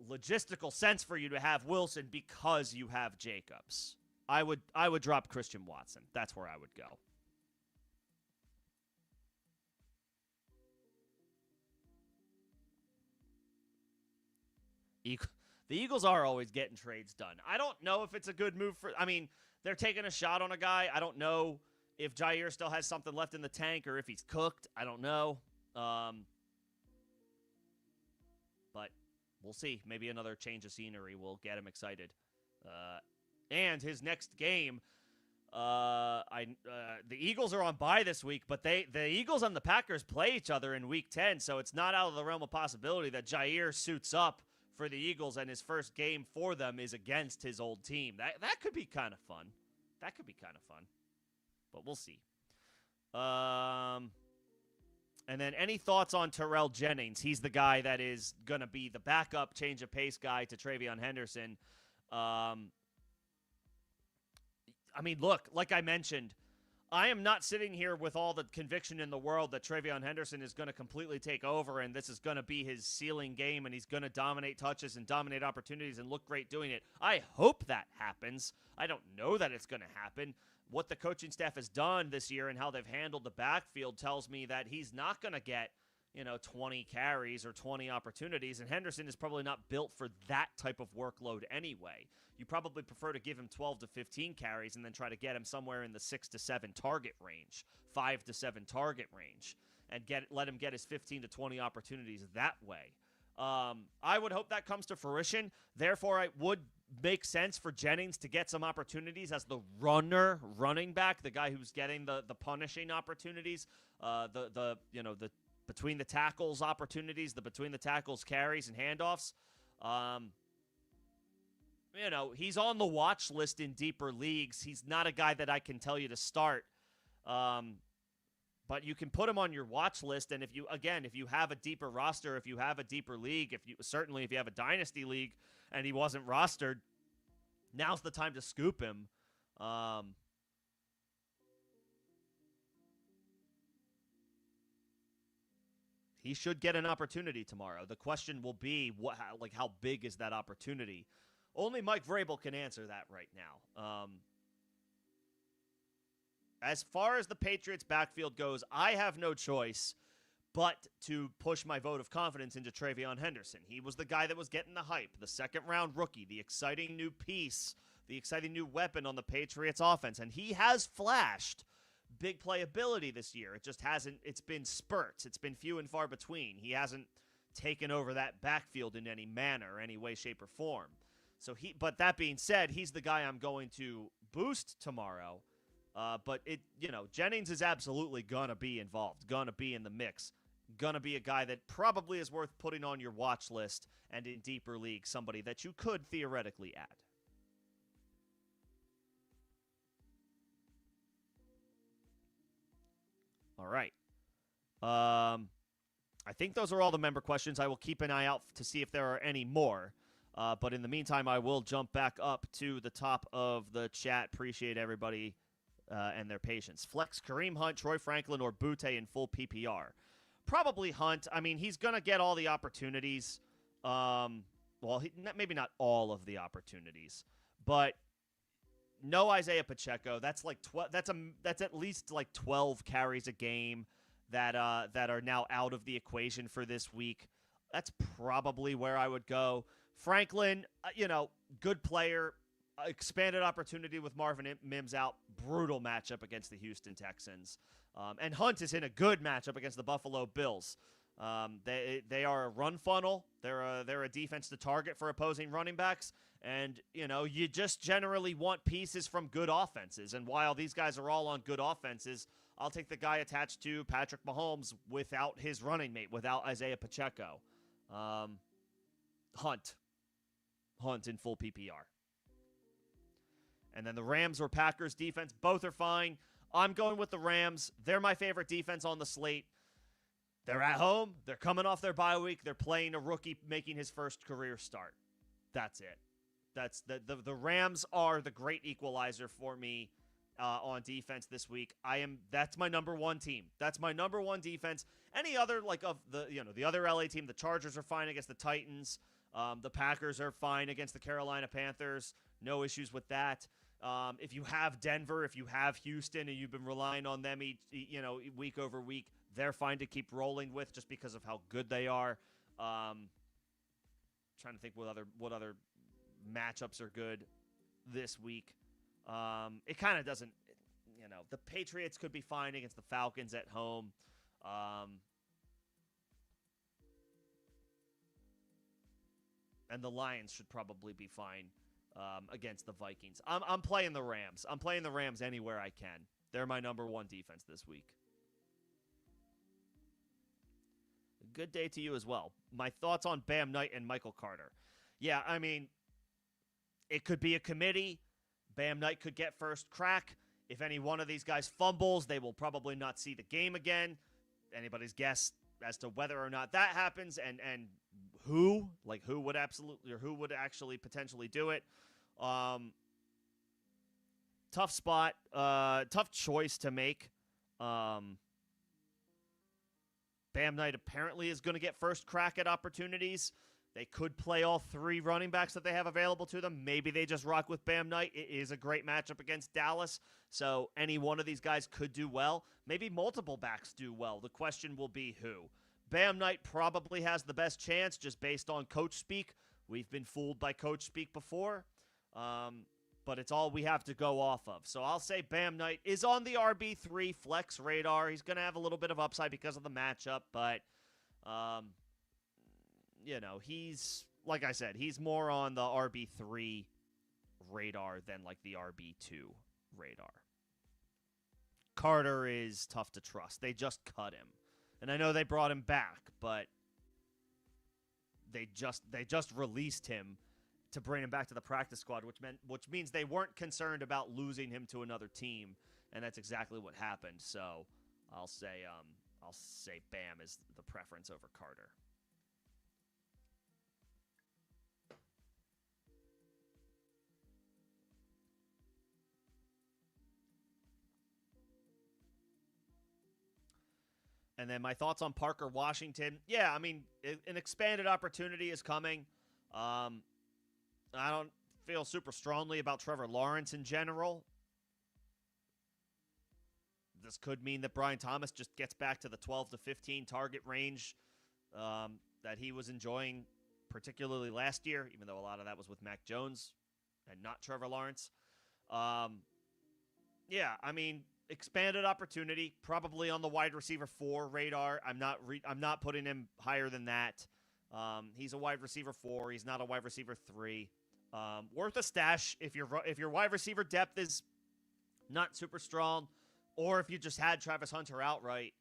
logistical sense for you to have Wilson because you have Jacobs. I would drop Christian Watson. That's where I would go. The Eagles are always getting trades done. I don't know if it's a good move for... I mean, they're taking a shot on a guy. I don't know if Jair still has something left in the tank or if he's cooked. I don't know. But we'll see. Maybe another change of scenery will get him excited. And his next game, the Eagles are on bye this week, but the Eagles and the Packers play each other in Week 10, so it's not out of the realm of possibility that Jair suits up for the Eagles and his first game for them is against his old team. That could be kind of fun. That could be kind of fun. But we'll see. And then any thoughts on Terrell Jennings? He's the guy that is going to be the backup change of pace guy to TreVeyon Henderson. I mean, look, like I mentioned, I am not sitting here with all the conviction in the world that TreVeyon Henderson is going to completely take over and this is going to be his ceiling game and he's going to dominate touches and dominate opportunities and look great doing it. I hope that happens. I don't know that it's going to happen. What the coaching staff has done this year and how they've handled the backfield tells me that he's not going to get, 20 carries or 20 opportunities, and Henderson is probably not built for that type of workload anyway. You probably prefer to give him 12 to 15 carries and then try to get him somewhere in the 6 to 7 target range, 5 to 7 target range, and let him get his 15 to 20 opportunities that way. I would hope that comes to fruition. Therefore, it would make sense for Jennings to get some opportunities as the running back, the guy who's getting the punishing opportunities, the between the tackles opportunities, the between the tackles carries and handoffs. He's on the watch list in deeper leagues. He's not a guy that I can tell you to start. But you can put him on your watch list, and if you have a deeper roster, if you have a deeper league, if you have a dynasty league and he wasn't rostered, now's the time to scoop him. He should get an opportunity tomorrow. The question will be, how big is that opportunity? Only Mike Vrabel can answer that right now. As far as the Patriots' backfield goes, I have no choice but to push my vote of confidence into TreVeyon Henderson. He was the guy that was getting the hype, the second-round rookie, the exciting new piece, the exciting new weapon on the Patriots' offense, and he has flashed big playability this year. It just hasn't, it's been spurts. It's been few and far between. He hasn't taken over that backfield in any manner, any way, shape, or form. But that being said, he's the guy I'm going to boost tomorrow. But Jennings is absolutely gonna be involved, gonna be in the mix, gonna be a guy that probably is worth putting on your watch list, and in deeper leagues, somebody that you could theoretically add. All right. I think those are all the member questions. I will keep an eye out to see if there are any more. But in the meantime, I will jump back up to the top of the chat. Appreciate everybody and their patience. Flex Kareem Hunt, Troy Franklin, or Butte in full PPR. Probably Hunt. I mean, he's going to get all the opportunities. Maybe not all of the opportunities, but no Isaiah Pacheco. That's like that's at least like 12 carries a game that are now out of the equation for this week. That's probably where I would go. Franklin, good player, expanded opportunity with Marvin Mims out. Brutal matchup against the Houston Texans. And Hunt is in a good matchup against the Buffalo Bills. They are a run funnel. They're a defense to target for opposing running backs, and you just generally want pieces from good offenses. And while these guys are all on good offenses, I'll take the guy attached to Patrick Mahomes without his running mate, without Isaiah Pacheco. Hunt in full PPR. And then the Rams or Packers defense, both are fine. I'm going with the Rams. They're my favorite defense on the slate. They're at home. They're coming off their bye week. They're playing a rookie making his first career start. That's it. That's the Rams are the great equalizer for me on defense this week. That's my number one team. That's my number one defense. Any other of the other LA team, the Chargers are fine against the Titans. The Packers are fine against the Carolina Panthers. No issues with that. If you have Denver, if you have Houston, and you've been relying on them week over week, they're fine to keep rolling with just because of how good they are. Trying to think what other matchups are good this week. It kind of doesn't. The Patriots could be fine against the Falcons at home. And the Lions should probably be fine against the Vikings. I'm playing the Rams. I'm playing the Rams anywhere I can. They're my number one defense this week. Good day to you as well. My thoughts on Bam Knight and Michael Carter. Yeah, I mean, it could be a committee. Bam Knight could get first crack. If any one of these guys fumbles, they will probably not see the game again. Anybody's guess as to whether or not that happens and who would actually potentially do it. Tough spot, tough choice to make. Bam Knight apparently is going to get first crack at opportunities. They could play all three running backs that they have available to them. Maybe they just rock with Bam Knight. It is a great matchup against Dallas, so any one of these guys could do well. Maybe multiple backs do well. The question will be who. Bam Knight probably has the best chance just based on coach speak. We've been fooled by coach speak before, but it's all we have to go off of. So I'll say Bam Knight is on the RB3 flex radar. He's going to have a little bit of upside because of the matchup, but he's, like I said, he's more on the RB3 radar than like the RB2 radar. Carter is tough to trust. They just cut him. And I know they brought him back, but they just released him to bring him back to the practice squad, which means they weren't concerned about losing him to another team, and that's exactly what happened. So I'll say Bam is the preference over Carter. And then my thoughts on Parker Washington. Yeah, I mean, an expanded opportunity is coming. I don't feel super strongly about Trevor Lawrence in general. This could mean that Brian Thomas just gets back to the 12 to 15 target range that he was enjoying, particularly last year, even though a lot of that was with Mac Jones and not Trevor Lawrence. Yeah, I mean, expanded opportunity, probably on the wide receiver 4 radar. I'm not putting him higher than that. He's a wide receiver 4. He's not a wide receiver 3. Worth a stash if your wide receiver depth is not super strong, or if you just had Travis Hunter outright.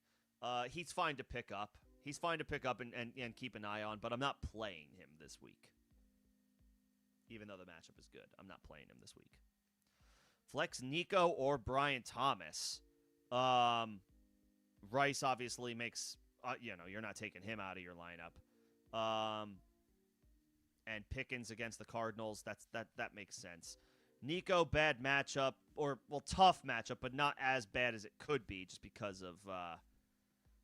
He's fine to pick up. He's fine to pick up and keep an eye on, but I'm not playing him this week. Even though the matchup is good, I'm not playing him this week. Flex Nico or Brian Thomas. Rice obviously makes, you're not taking him out of your lineup. And Pickens against the Cardinals, that makes sense. Nico, bad matchup, tough matchup, but not as bad as it could be just because of,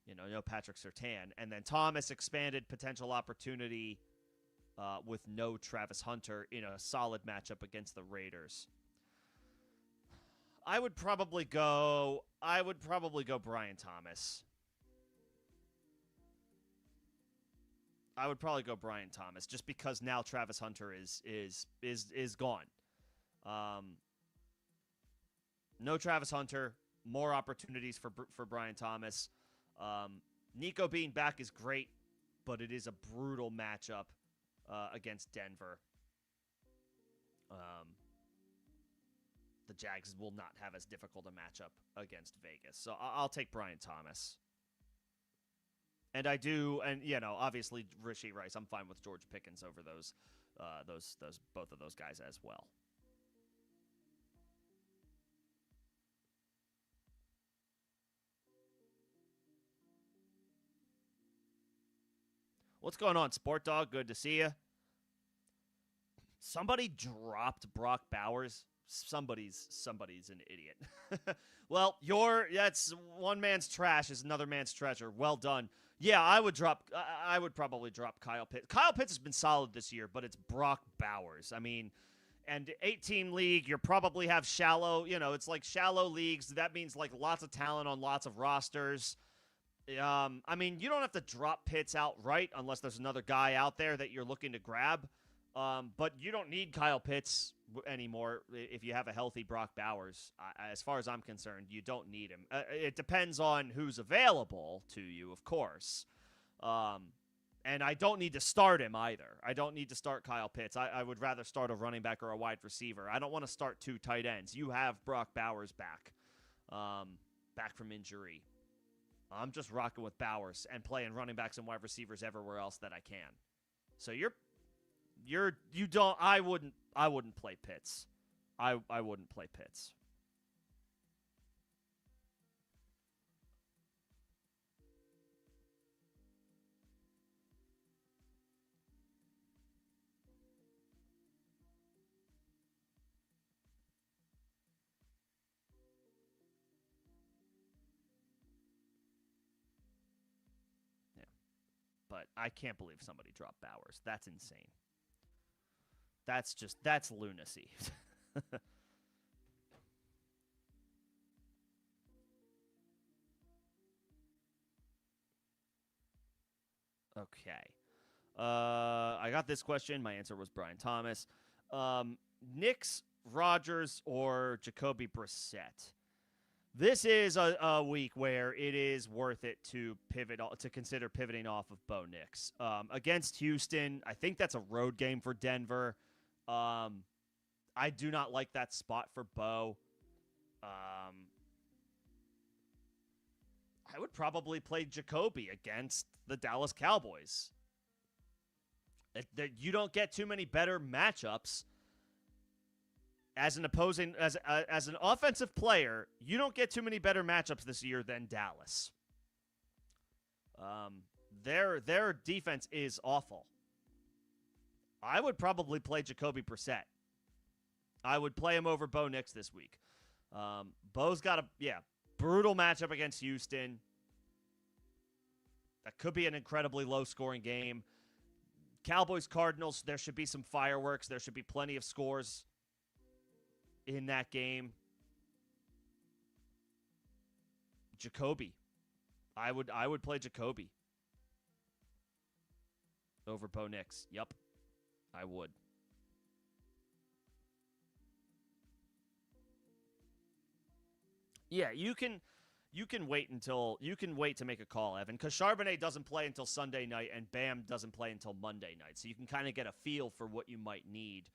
no Patrick Surtain. And then Thomas, expanded potential opportunity with no Travis Hunter in a solid matchup against the Raiders. I would probably go Brian Thomas. I would probably go Brian Thomas just because now Travis Hunter is gone. No Travis Hunter, more opportunities for Brian Thomas. Nico being back is great, but it is a brutal matchup against Denver. The Jags will not have as difficult a matchup against Vegas. So I'll take Brian Thomas. And I do, and obviously Rashee Rice. I'm fine with George Pickens over those both of those guys as well. What's going on, Sport Dog? Good to see you. Somebody dropped Brock Bowers. Somebody's an idiot. Well, that's one man's trash is another man's treasure. Well done. Yeah, I would probably drop Kyle Pitts. Kyle Pitts has been solid this year, but it's Brock Bowers. I mean, and 18 league, you probably have shallow, it's like shallow leagues. That means like lots of talent on lots of rosters. I mean, you don't have to drop Pitts outright unless there's another guy out there that you're looking to grab. But you don't need Kyle Pitts anymore if you have a healthy Brock Bowers. As far as I'm concerned, you don't need him. It depends on who's available to you, of course. And I don't need to start him either. I don't need to start Kyle Pitts. I would rather start a running back or a wide receiver. I don't want to start 2 tight ends. You have Brock Bowers back from injury. I'm just rocking with Bowers and playing running backs and wide receivers everywhere else that I can. So I wouldn't play Pitts. I wouldn't play Pitts. Yeah. But I can't believe somebody dropped Bowers. That's insane. That's lunacy. Okay. I got this question. My answer was Brian Thomas. Knicks, Rodgers, or Jacoby Brissett? This is a week where it is worth it to consider pivoting off of Bo Nix. Against Houston, I think that's a road game for Denver. I do not like that spot for Bo. I would probably play Jacoby against the Dallas Cowboys. You don't get too many better matchups as an offensive player. You don't get too many better matchups this year than Dallas. Their defense is awful. I would probably play Jacoby Brissett. I would play him over Bo Nix this week. Bo's got a brutal matchup against Houston. That could be an incredibly low-scoring game. Cowboys-Cardinals, there should be some fireworks. There should be plenty of scores in that game. Jacoby. I would play Jacoby over Bo Nix. Yep. I would. Yeah, you can wait to make a call, Evan, because Charbonnet doesn't play until Sunday night and Bam doesn't play until Monday night. So you can kind of get a feel for what you might need,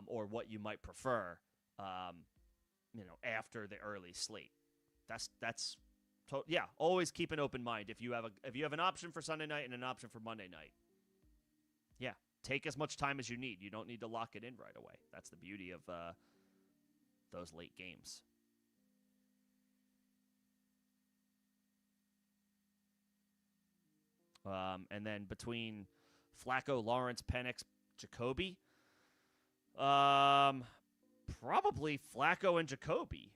or what you might prefer, after the early slate. Always keep an open mind if you have an option for Sunday night and an option for Monday night. Yeah, take as much time as you need. You don't need to lock it in right away. That's the beauty of those late games. And then between Flacco, Lawrence, Penix, Jacoby, probably Flacco and Jacoby.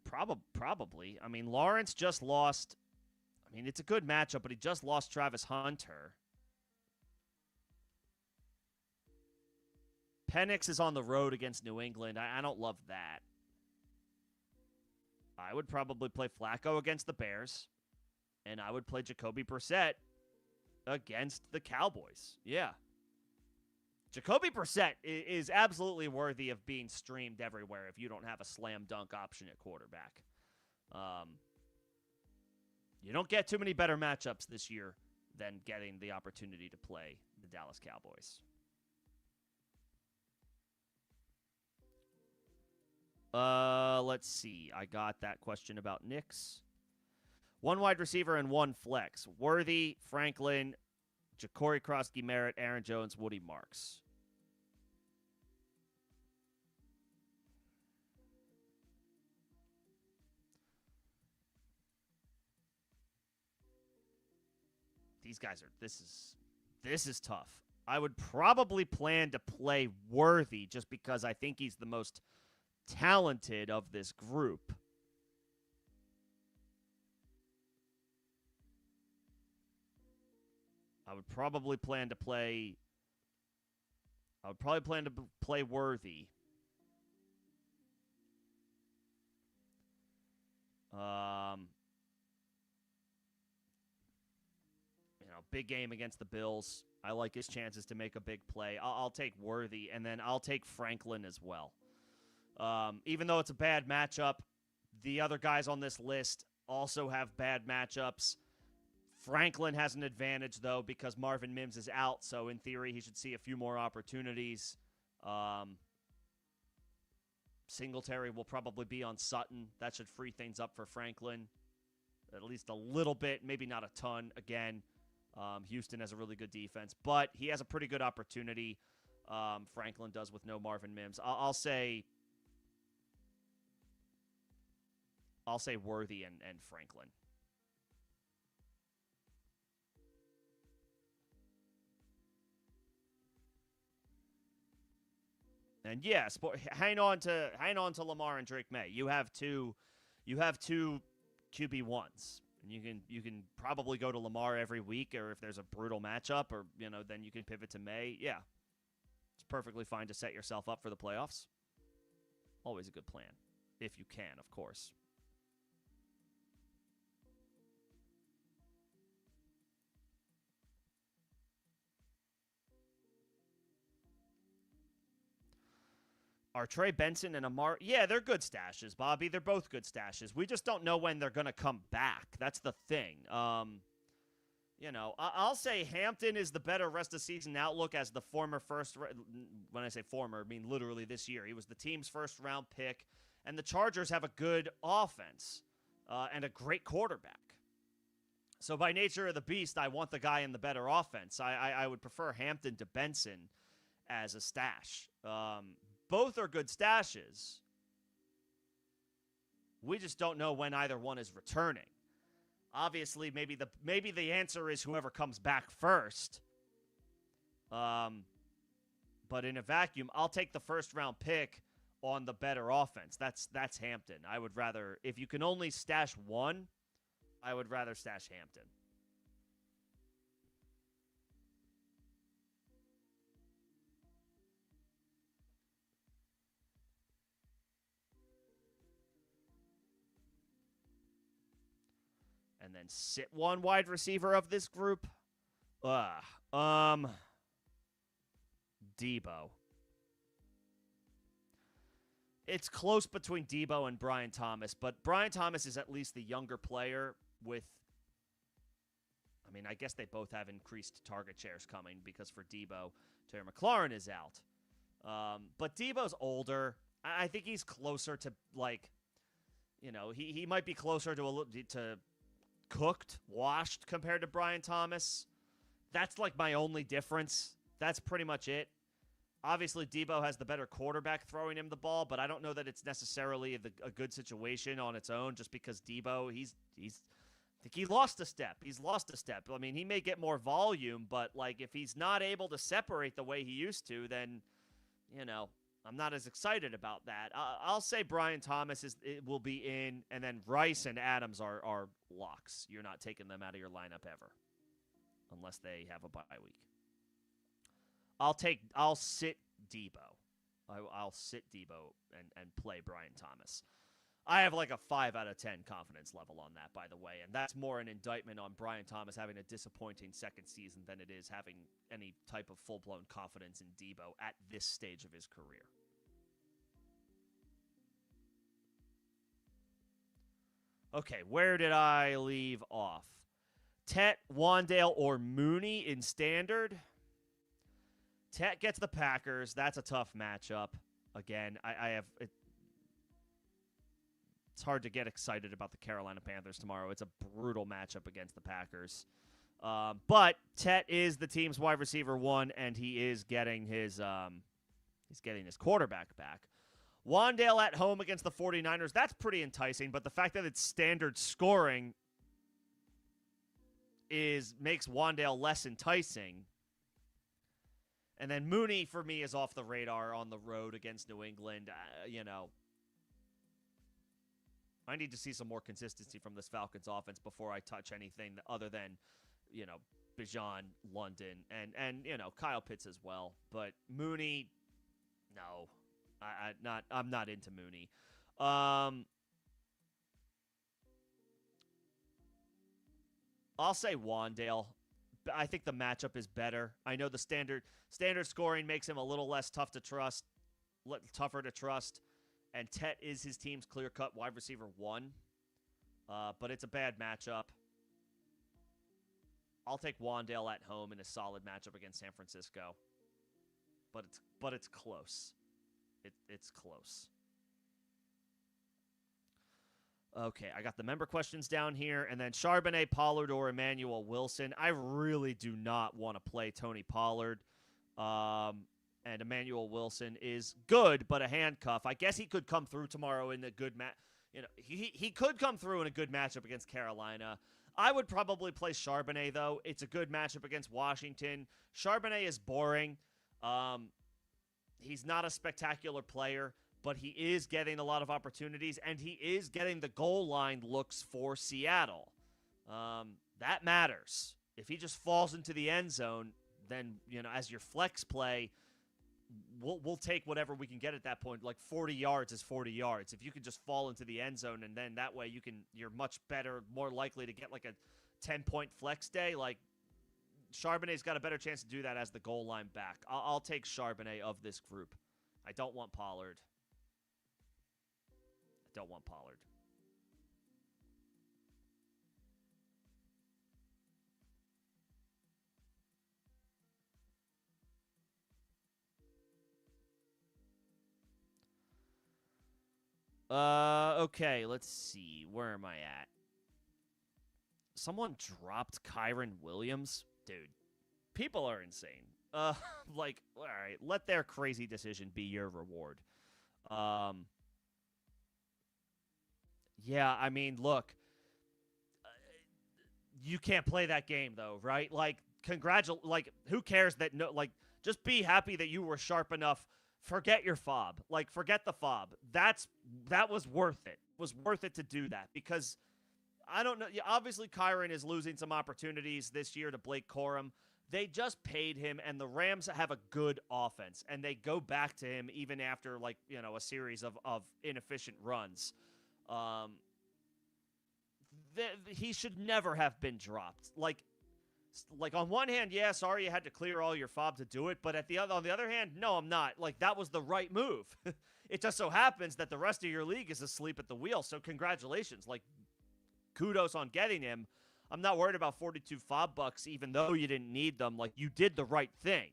Probably. I mean, Lawrence just lost. I mean, it's a good matchup, but he just lost Travis Hunter. Penix is on the road against New England. I don't love that. I would probably play Flacco against the Bears, and I would play Jacoby Brissett against the Cowboys. Yeah. Jacoby Brissett is absolutely worthy of being streamed everywhere if you don't have a slam dunk option at quarterback. You don't get too many better matchups this year than getting the opportunity to play the Dallas Cowboys. Let's see. I got that question about Knicks. One wide receiver and one flex. Worthy, Franklin, Ja'Cory Krosky, Merritt, Aaron Jones, Woody Marks. These guys are this is tough. I would probably plan to play Worthy just because I think he's the most talented of this group. I would probably plan to play Worthy. Big game against the Bills. I like his chances to make a big play. I'll take Worthy, and then I'll take Franklin as well. Even though it's a bad matchup, the other guys on this list also have bad matchups. Franklin has an advantage, though, because Marvin Mims is out, so in theory he should see a few more opportunities. Singletary will probably be on Sutton. That should free things up for Franklin at least a little bit, maybe not a ton. Again, Houston has a really good defense, but he has a pretty good opportunity. Franklin does with no Marvin Mims. I'll say Worthy and Franklin. And yes, hang on to Lamar and Drake May. You have two QB1s. And you can probably go to Lamar every week, or if there's a brutal matchup, or then you can pivot to May. Yeah. It's perfectly fine to set yourself up for the playoffs. Always a good plan. If you can, of course. Are Trey Benson and Amar? Yeah, they're good stashes, Bobby. They're both good stashes. We just don't know when they're going to come back. That's the thing. I'll say Hampton is the better rest of season outlook as the former first. When I say former, I mean literally this year. He was the team's first round pick, and the Chargers have a good offense and a great quarterback. So by nature of the beast, I want the guy in the better offense. I would prefer Hampton to Benson as a stash. Both are good stashes. We just don't know when either one is returning. Obviously, maybe the answer is whoever comes back first. But in a vacuum, I'll take the first round pick on the better offense. That's Hampton. I would rather, if you can only stash one, I would rather stash Hampton. And then sit one wide receiver of this group. Debo. It's close between Debo and Brian Thomas, but Brian Thomas is at least the younger player with, I guess they both have increased target shares coming because for Debo, Terry McLaurin is out. But Debo's older. I think he's closer to, he might be closer to cooked, washed compared to Brian Thomas. That's my only difference. That's pretty much it. Obviously, Debo has the better quarterback throwing him the ball, but I don't know that it's necessarily a good situation on its own just because Debo, I think he lost a step. He's lost a step. He may get more volume, but if he's not able to separate the way he used to, then, I'm not as excited about that. I'll say Brian Thomas will be in, and then Rice and Adams are locks. You're not taking them out of your lineup ever, unless they have a bye week. I'll sit Debo. I'll sit Debo and play Brian Thomas. I have like a 5 out of 10 confidence level on that, by the way, and that's more an indictment on Brian Thomas having a disappointing second season than it is having any type of full-blown confidence in Debo at this stage of his career. Okay, where did I leave off? Tet, Wandale, or Mooney in standard? Tet gets the Packers. That's a tough matchup. Again, I have... It's hard to get excited about the Carolina Panthers tomorrow. It's a brutal matchup against the Packers. But Tet is the team's wide receiver 1, and he is getting his quarterback back. Wandale at home against the 49ers, that's pretty enticing, but the fact that it's standard scoring makes Wandale less enticing. And then Mooney, for me, is off the radar on the road against New England. I need to see some more consistency from this Falcons offense before I touch anything other than, Bijan, London, and Kyle Pitts as well. But Mooney, no. I'm not into Mooney. I'll say Wandale. I think the matchup is better. I know the standard scoring makes him a little less tougher to trust, and Tet is his team's clear-cut wide receiver 1. But it's a bad matchup. I'll take Wandale at home in a solid matchup against San Francisco. But it's close. It's close. Okay, I got the member questions down here, and then Charbonnet, Pollard, or Emmanuel Wilson. I really do not want to play Tony Pollard. And Emmanuel Wilson is good, but a handcuff. I guess he could come through tomorrow in a good match. He could come through in a good matchup against Carolina. I would probably play Charbonnet, though. It's a good matchup against Washington. Charbonnet is boring. He's not a spectacular player, but he is getting a lot of opportunities, and he is getting the goal line looks for Seattle. That matters. If he just falls into the end zone, then, as your flex play, we'll take whatever we can get at that point. Like 40 yards is 40 yards. If you can just fall into the end zone, and then that way you're much better, more likely to get like a 10-point flex day. Like Charbonnet's got a better chance to do that as the goal line back. I'll take Charbonnet of this group. I don't want Pollard. Okay, let's see. Where am I at? Someone dropped Kyron Williams? Dude, people are insane. All right, let their crazy decision be your reward. Yeah, I mean, look, you can't play that game though, right? Who cares that just be happy that you were sharp enough. Forget your fob. Forget the fob. That was worth it. It was worth it to do that because I don't know. Obviously, Kyron is losing some opportunities this year to Blake Corum. They just paid him, and the Rams have a good offense, and they go back to him even after a series of inefficient runs. He should never have been dropped. On one hand, yeah, sorry you had to clear all your fob to do it, but on the other hand, no, I'm not. That was the right move. It just so happens that the rest of your league is asleep at the wheel, so congratulations. Kudos on getting him. I'm not worried about 42 fob bucks, even though you didn't need them. You did the right thing.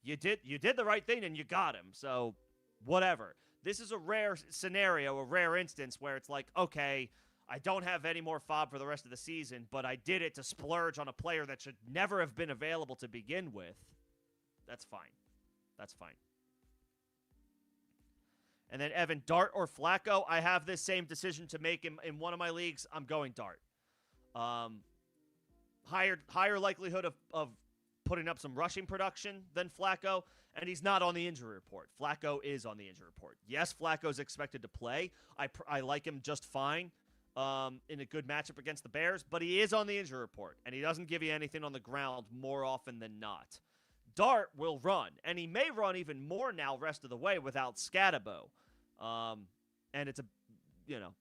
You did the right thing, and you got him, so whatever. This is a rare scenario, a rare instance where it's okay, I don't have any more fob for the rest of the season, but I did it to splurge on a player that should never have been available to begin with. That's fine. And then Evan, Dart or Flacco? I have this same decision to make in one of my leagues. I'm going Dart. Higher likelihood of putting up some rushing production than Flacco, and he's not on the injury report. Flacco is on the injury report. Yes, Flacco's expected to play. I like him just fine. In a good matchup against the Bears, but he is on the injury report, and he doesn't give you anything on the ground more often than not. Dart will run, and he may run even more now rest of the way without Scatabo. And it's you know,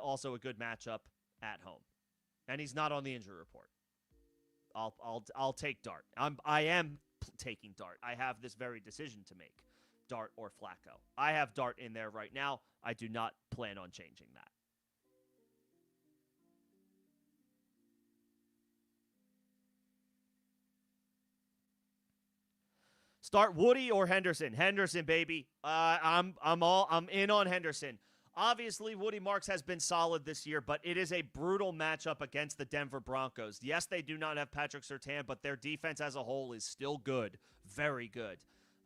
also a good matchup at home, and he's not on the injury report. I'll take Dart. I am taking Dart. I have this very decision to make, Dart or Flacco. I have Dart in there right now. I do not plan on changing that. Start Woody or Henderson. Henderson, baby. I'm in on Henderson. Obviously, Woody Marks has been solid this year, but it is a brutal matchup against the Denver Broncos. Yes, they do not have Patrick Surtain, but their defense as a whole is still good. Very good.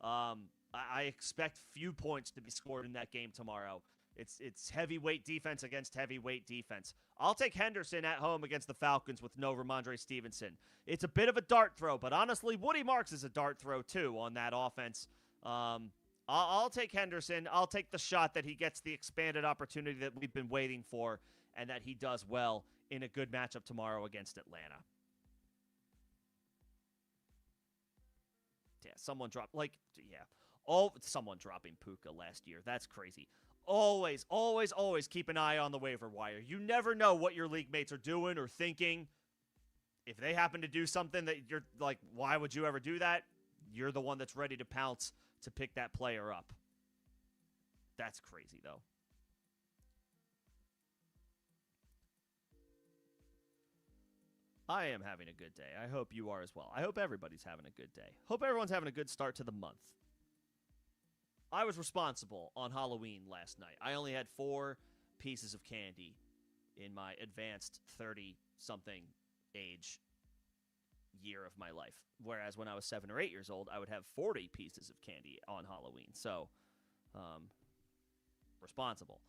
I expect few points to be scored in that game tomorrow. It's heavyweight defense against heavyweight defense. I'll take Henderson at home against the Falcons with no Ramondre Stevenson. It's a bit of a dart throw, but honestly, Woody Marks is a dart throw too on that offense. I'll take Henderson. I'll take the shot that he gets the expanded opportunity that we've been waiting for and that he does well in a good matchup tomorrow against Atlanta. Yeah, someone dropping Puka last year. That's crazy. Always keep an eye on the waiver wire. You never know what your league mates are doing or thinking. If they happen to do something that you're like, why would you ever do that? You're the one that's ready to pounce to pick that player up. That's crazy, though. I am having a good day. I hope you are as well. I hope everybody's having a good day. Hope everyone's having a good start to the month. I was responsible on Halloween last night. I only had 4 pieces of candy in my advanced 30-something age year of my life. Whereas when I was 7 or 8 years old, I would have 40 pieces of candy on Halloween. So, responsible.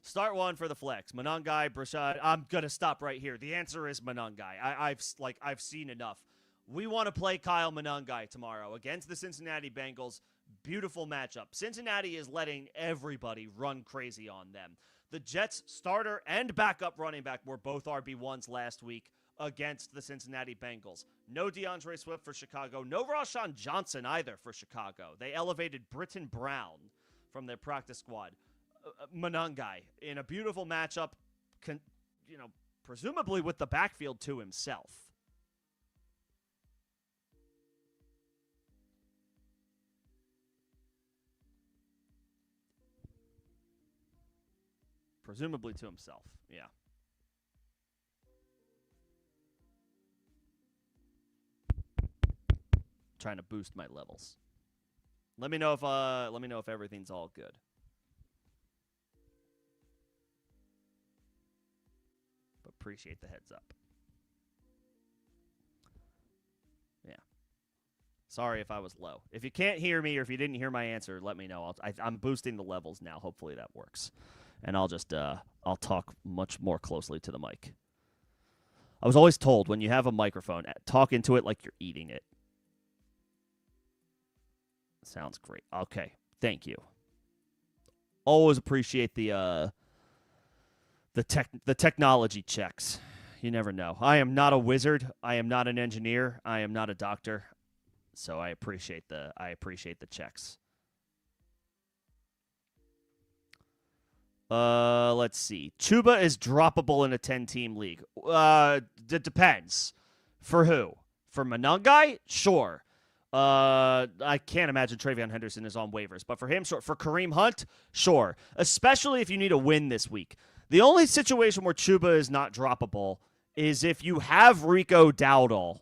Start one for the flex. Monangai, Brashad. I'm going to stop right here. The answer is Monangai. I've seen enough. We want to play Kyle Monangai tomorrow against the Cincinnati Bengals. Beautiful matchup. Cincinnati is letting everybody run crazy on them. The Jets' starter and backup running back were both RB1s last week against the Cincinnati Bengals. No DeAndre Swift for Chicago. No Rashawn Johnson either for Chicago. They elevated Britton Brown from their practice squad. Monangai in a beautiful matchup, presumably with the backfield to himself. Presumably to himself, yeah. Trying to boost my levels. Let me know if everything's all good. But appreciate the heads up. Yeah. Sorry if I was low. If you can't hear me or if you didn't hear my answer, let me know. I'm boosting the levels now. Hopefully that works. And I'll just I'll talk much more closely to the mic. I was always told when you have a microphone, talk into it like you're eating it. Sounds great. Okay, thank you. Always appreciate the technology checks. You never know. I am not a wizard. I am not an engineer. I am not a doctor. So I appreciate the checks. Let's see. Chuba is droppable in a 10-team league. It depends. For who? For Monangai? Sure. I can't imagine Travion Henderson is on waivers, but for him, sure. For Kareem Hunt, sure. Especially if you need a win this week. The only situation where Chuba is not droppable is if you have Rico Dowdle.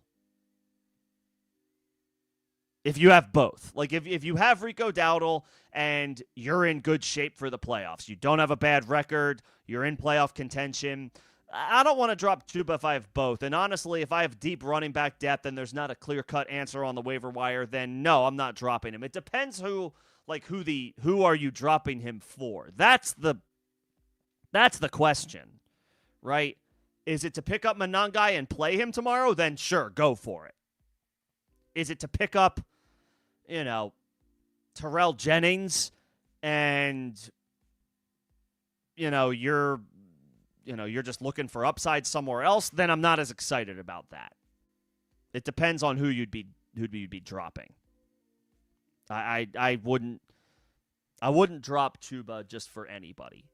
If you have both. Like, if you have Rico Dowdle and you're in good shape for the playoffs, you don't have a bad record, you're in playoff contention, I don't want to drop Chuba if I have both. And honestly, if I have deep running back depth and there's not a clear-cut answer on the waiver wire, then no, I'm not dropping him. It depends who are you dropping him for? That's the question, right? Is it to pick up Monangai and play him tomorrow? Then sure, go for it. Is it to pick up, Terrell Jennings and, you're just looking for upside somewhere else? Then I'm not as excited about that. It depends on who you'd be dropping. I wouldn't I wouldn't drop Chuba just for anybody.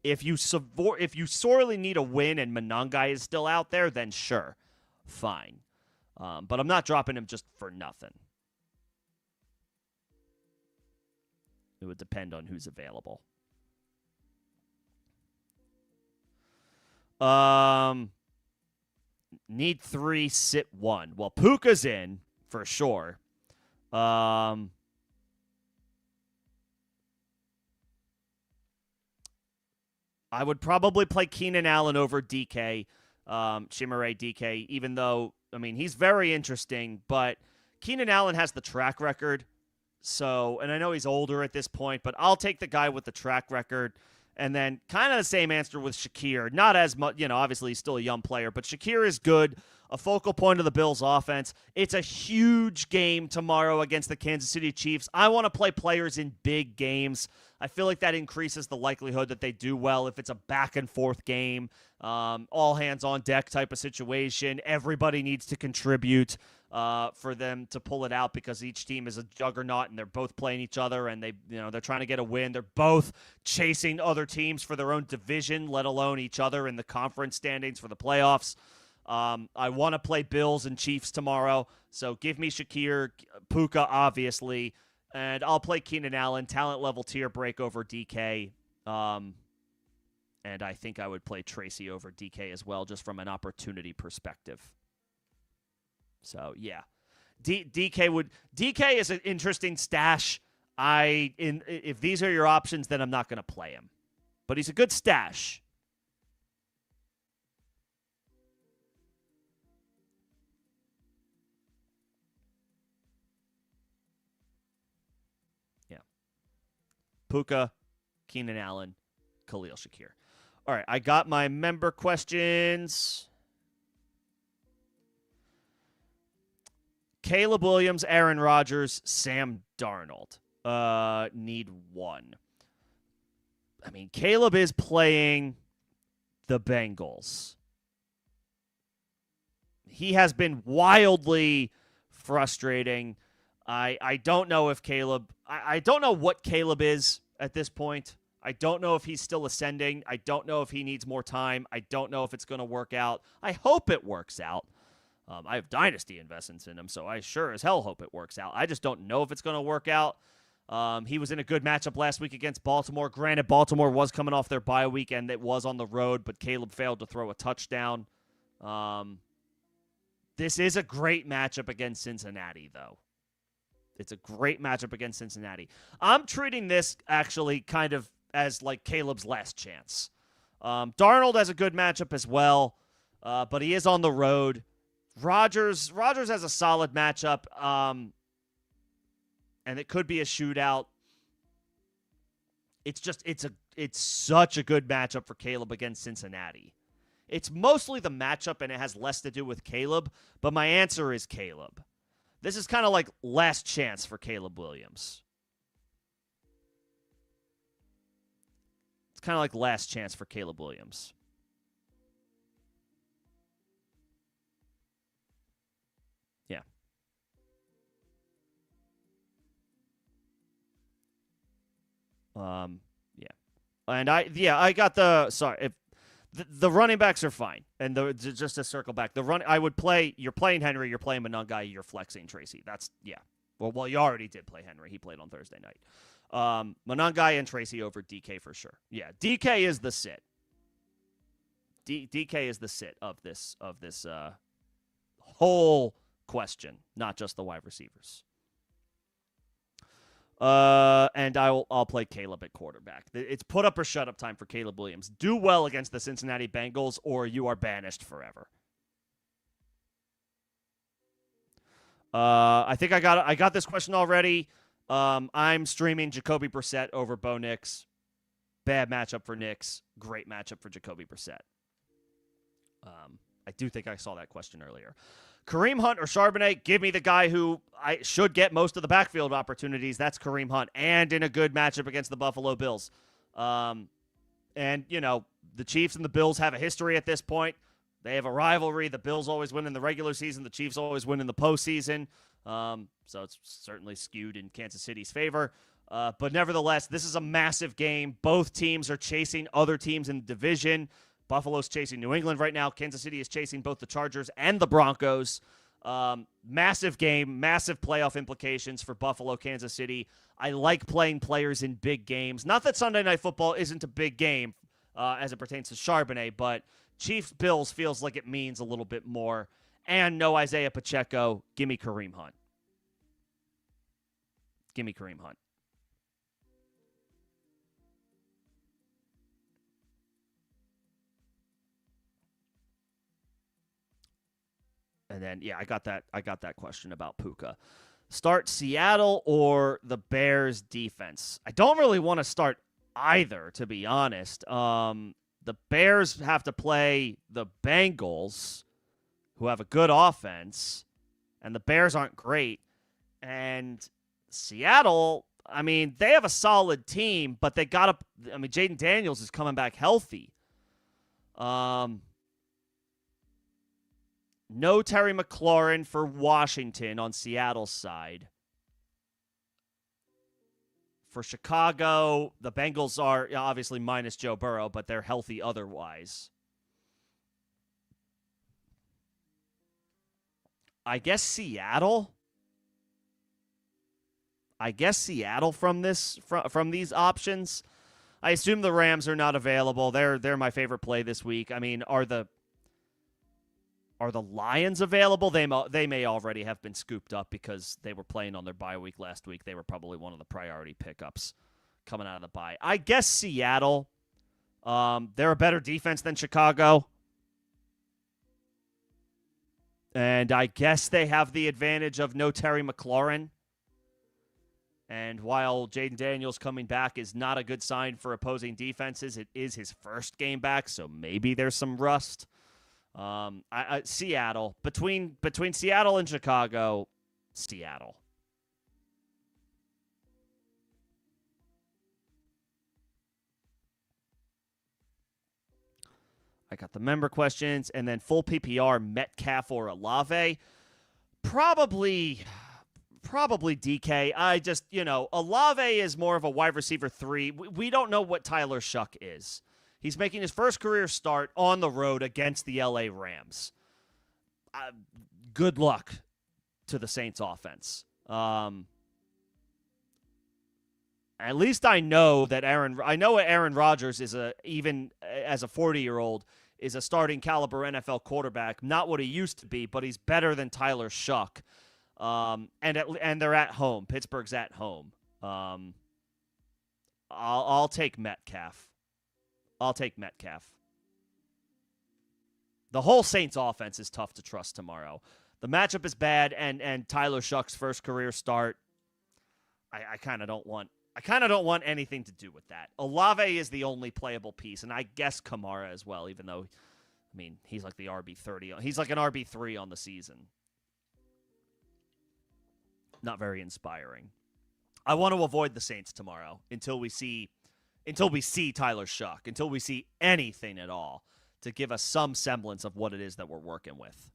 If you sorely need a win and Monangai is still out there, then sure, fine. But I'm not dropping him just for nothing. It would depend on who's available. Need 3, sit 1. Well, Puka's in for sure. I would probably play Keenan Allen over DK, Chimere DK, even though, I mean, he's very interesting, but Keenan Allen has the track record. So, and I know he's older at this point, but I'll take the guy with the track record. And then kind of the same answer with Shakir. Not as much, obviously he's still a young player, but Shakir is good, a focal point of the Bills' offense. It's a huge game tomorrow against the Kansas City Chiefs. I want to play players in big games. I feel like that increases the likelihood that they do well if it's a back-and-forth game, all hands on deck type of situation. Everybody needs to contribute for them to pull it out because each team is a juggernaut and they're both playing each other and they're trying to get a win. They're both chasing other teams for their own division, let alone each other in the conference standings for the playoffs. I want to play Bills and Chiefs tomorrow, so give me Shakir, Puka, obviously, and I'll play Keenan Allen, talent level tier break over DK, and I think I would play Tracy over DK as well, just from an opportunity perspective. So, yeah. DK is an interesting stash. If these are your options, then I'm not going to play him. But he's a good stash. Yeah. Puka, Keenan Allen, Khalil Shakir. All right, I got my member questions. Caleb Williams, Aaron Rodgers, Sam Darnold. Need one. I mean, Caleb is playing the Bengals. He has been wildly frustrating. I don't know if Caleb... I don't know what Caleb is at this point. I don't know if he's still ascending. I don't know if he needs more time. I don't know if it's going to work out. I hope it works out. I have dynasty investments in him, so I sure as hell hope it works out. I just don't know if it's going to work out. He was in a good matchup last week against Baltimore. Granted, Baltimore was coming off their bye week, and it was on the road, but Caleb failed to throw a touchdown. This is a great matchup against Cincinnati, though. It's a great matchup against Cincinnati. I'm treating this actually kind of as like Caleb's last chance. Darnold has a good matchup as well, but he is on the road. Rodgers has a solid matchup, and it could be a shootout. It's such a good matchup for Caleb against Cincinnati. It's mostly the matchup, and it has less to do with Caleb, but my answer is Caleb. This is kind of like last chance for Caleb Williams. It's kind of like last chance for Caleb Williams. Yeah. Yeah. And I got the running backs are fine. And just to circle back, you're playing Henry, you're playing Monangai, you're flexing Tracy. That's, yeah. Well, you already did play Henry. He played on Thursday night. Monangai and Tracy over DK for sure. Yeah, DK is the sit. DK is the sit of this whole question, not just the wide receivers. And I'll play Caleb at quarterback. It's put up or shut up time for Caleb Williams. Do well against the Cincinnati Bengals, or you are banished forever. I think I got this question already. I'm streaming Jacoby Brissett over Bo Nix. Bad matchup for Nix. Great matchup for Jacoby Brissett. I do think I saw that question earlier. Kareem Hunt or Charbonnet, give me the guy who I should get most of the backfield opportunities. That's Kareem Hunt, and in a good matchup against the Buffalo Bills. And, the Chiefs and the Bills have a history at this point. They have a rivalry. The Bills always win in the regular season. The Chiefs always win in the postseason. So it's certainly skewed in Kansas City's favor. But nevertheless, this is a massive game. Both teams are chasing other teams in the division. Buffalo's chasing New England right now. Kansas City is chasing both the Chargers and the Broncos. Massive game, massive playoff implications for Buffalo, Kansas City. I like playing players in big games. Not that Sunday Night Football isn't a big game as it pertains to Charbonnet, but Chiefs-Bills feels like it means a little bit more. And no Isaiah Pacheco. Give me Kareem Hunt. Give me Kareem Hunt. And then, I got that question about Puka. Start Seattle or the Bears defense? I don't really want to start either, to be honest. The Bears have to play the Bengals, who have a good offense, and the Bears aren't great. And Seattle, I mean, they have a solid team, but they got to, Jaden Daniels is coming back healthy. No Terry McLaurin for Washington on Seattle's side. For Chicago, the Bengals are obviously minus Joe Burrow, but they're healthy otherwise. I guess Seattle from these options. I assume the Rams are not available. They're my favorite play this week. I mean, are the Lions available? They may already have been scooped up because they were playing on their bye week last week. They were probably one of the priority pickups coming out of the bye. I guess Seattle. They're a better defense than Chicago. And I guess they have the advantage of no Terry McLaurin. And while Jaden Daniels coming back is not a good sign for opposing defenses, it is his first game back, so maybe there's some rust. Seattle. Between Seattle and Chicago, Seattle. I got the member questions, and then full PPR, Metcalf or Olave. Probably DK. I just, Olave is more of a wide receiver 3. We don't know what Tyler Shuck is. He's making his first career start on the road against the LA Rams. Good luck to the Saints offense. At least I know that Aaron Rodgers is even as a 40-year-old is a starting caliber NFL quarterback. Not what he used to be, but he's better than Tyler Shuck. And they're at home. Pittsburgh's at home. I'll take Metcalf. The whole Saints offense is tough to trust tomorrow. The matchup is bad, and Tyler Shuck's first career start, I kind of don't want anything to do with that. Olave is the only playable piece, and I guess Kamara as well, even though, he's like the RB30. He's like an RB3 on the season. Not very inspiring. I want to avoid the Saints tomorrow until we see Tyler Shuck, until we see anything at all to give us some semblance of what it is that we're working with.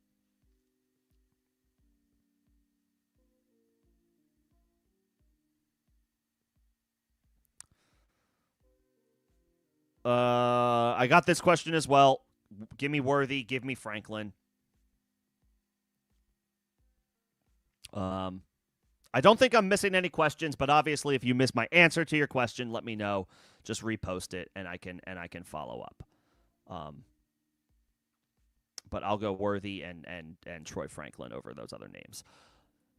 I got this question as well. Give me Worthy, give me Franklin. I don't think I'm missing any questions, but obviously if you miss my answer to your question, let me know. Just repost it and I can follow up. But I'll go Worthy and Troy Franklin over those other names.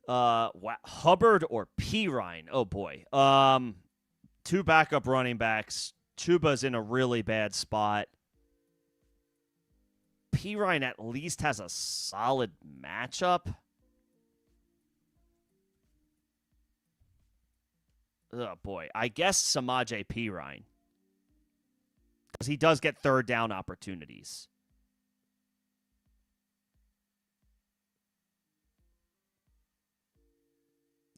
Hubbard or Pirine? Oh boy. Two backup running backs. Chuba's in a really bad spot. Pirine at least has a solid matchup. Oh, boy. I guess Samaje Pirine. Because he does get third down opportunities.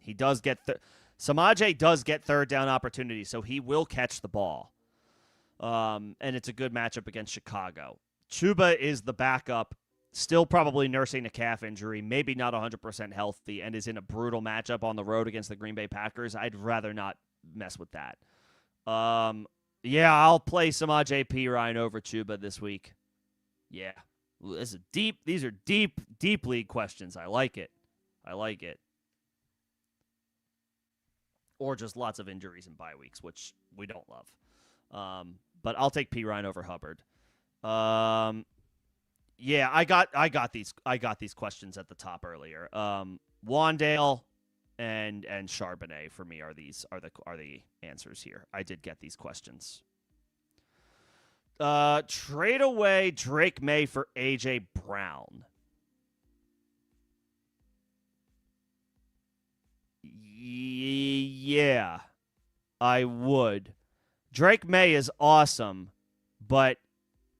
Samaje does get third down opportunities, so he will catch the ball. And it's a good matchup against Chicago. Chuba is the backup, still probably nursing a calf injury, maybe not 100% healthy, and is in a brutal matchup on the road against the Green Bay Packers. I'd rather not mess with that. Yeah, I'll play Samaj P. Ryan over Chuba this week. Yeah. These are deep league questions. I like it. Or just lots of injuries and bye weeks, which we don't love. But I'll take P. Ryan over Hubbard. Yeah, I got these questions at the top earlier. Wandale and Charbonnet for me are the answers here. I did get these questions. Trade away Drake May for AJ Brown. Yeah, I would. Drake May is awesome, but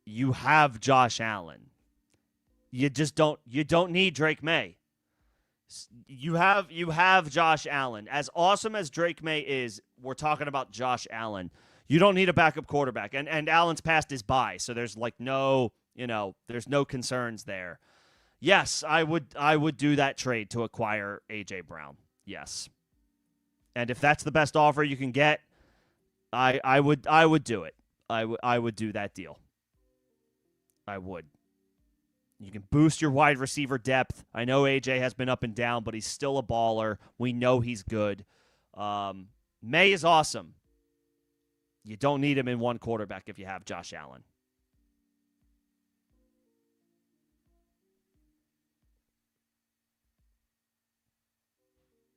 you have Josh Allen. You don't need Drake May. You have Josh Allen. As awesome as Drake May is, we're talking about Josh Allen. You don't need a backup quarterback. And Allen's past his bye, so there's there's no concerns there. Yes, I would do that trade to acquire AJ Brown. Yes. And if that's the best offer you can get, I would do it. I would do that deal. I would. You can boost your wide receiver depth. I know AJ has been up and down, but he's still a baller. We know he's good. May is awesome. You don't need him in one quarterback if you have Josh Allen.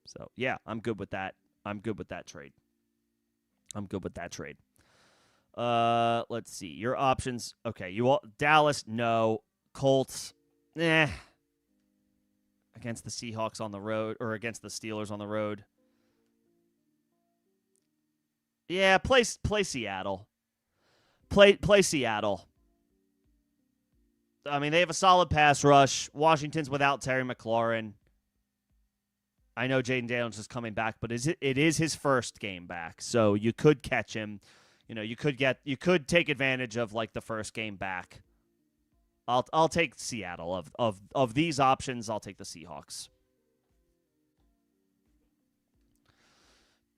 So, yeah, I'm good with that. I'm good with that trade. Let's see. Your options. Okay, Dallas, no. Colts, against the Seahawks on the road, or against the Steelers on the road. Yeah, play Seattle. Play Seattle. I mean, they have a solid pass rush. Washington's without Terry McLaurin. I know Jaden Daniels is coming back, but it is his first game back, so you could catch him. You could take advantage of like the first game back. I'll take Seattle. Of these options, I'll take the Seahawks.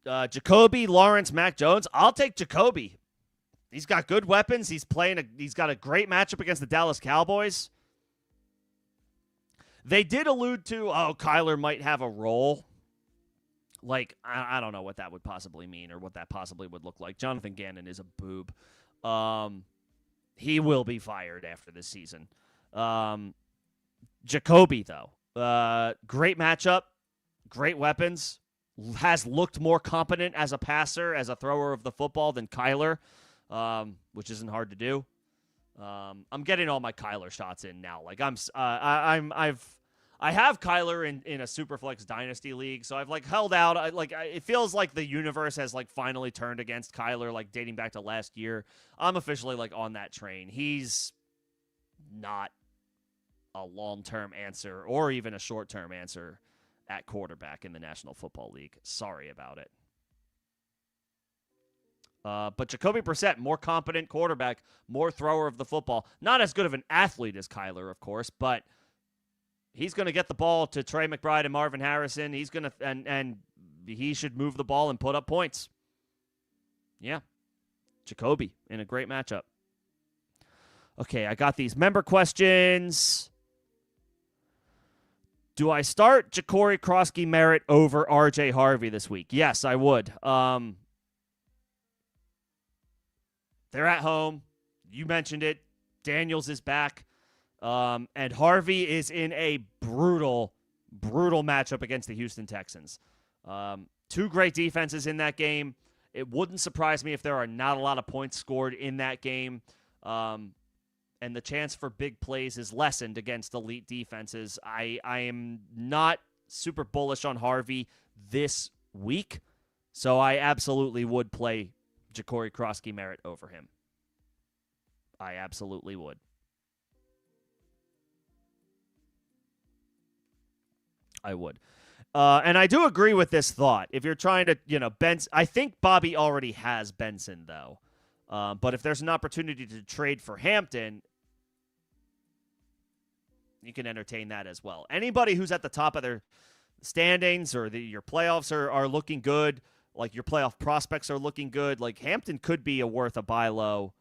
Jacoby, Lawrence, Mac Jones. I'll take Jacoby. He's got good weapons. He's got a great matchup against the Dallas Cowboys. They did allude to, Kyler might have a role. Like, I don't know what that would possibly mean or what that possibly would look like. Jonathan Gannon is a boob. He will be fired after this season. Jacoby, though. Great matchup. Great weapons. Has looked more competent as a passer, as a thrower of the football than Kyler, which isn't hard to do. I'm getting all my Kyler shots in now. Like I have Kyler in a Superflex Dynasty League, so I've like held out. It feels like the universe has like finally turned against Kyler, like dating back to last year. I'm officially like on that train. He's not a long-term answer or even a short-term answer at quarterback in the National Football League. Sorry about it. But Jacoby Brissett, more competent quarterback, more thrower of the football. Not as good of an athlete as Kyler, of course, but he's going to get the ball to Trey McBride and Marvin Harrison. He's going to and he should move the ball and put up points. Yeah. Jacoby in a great matchup. Okay, I got these member questions. Do I start Ja'Cory Krosky Merritt over RJ Harvey this week? Yes, I would. They're at home. You mentioned it. Daniels is back. And Harvey is in a brutal matchup against the Houston Texans. Two great defenses in that game. It wouldn't surprise me if there are not a lot of points scored in that game. And the chance for big plays is lessened against elite defenses. I am not super bullish on Harvey this week, so I absolutely would play Ja'Cory Krosky Merritt over him. I absolutely would. I would. And I do agree with this thought. If you're trying to, Benson, I think Bobby already has Benson, though. But if there's an opportunity to trade for Hampton, you can entertain that as well. Anybody who's at the top of their standings or your playoffs are looking good, Like, your playoff prospects are looking good. Like, Hampton could be worth a buy low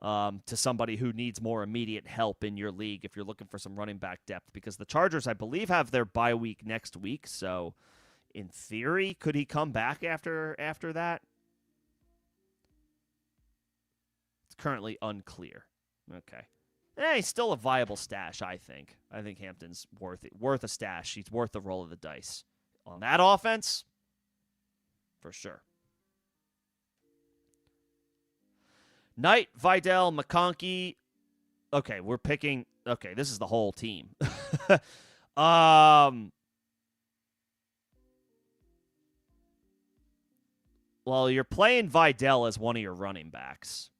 to somebody who needs more immediate help in your league if you're looking for some running back depth, because the Chargers, I believe, have their bye week next week. So, in theory, could he come back after that? It's currently unclear. Okay. He's still a viable stash, I think. I think Hampton's worth a stash. He's worth the roll of the dice. On that offense, for sure. Knight, Vidal, McConkey. Okay, we're picking. Okay, this is the whole team. Well, you're playing Vidal as one of your running backs.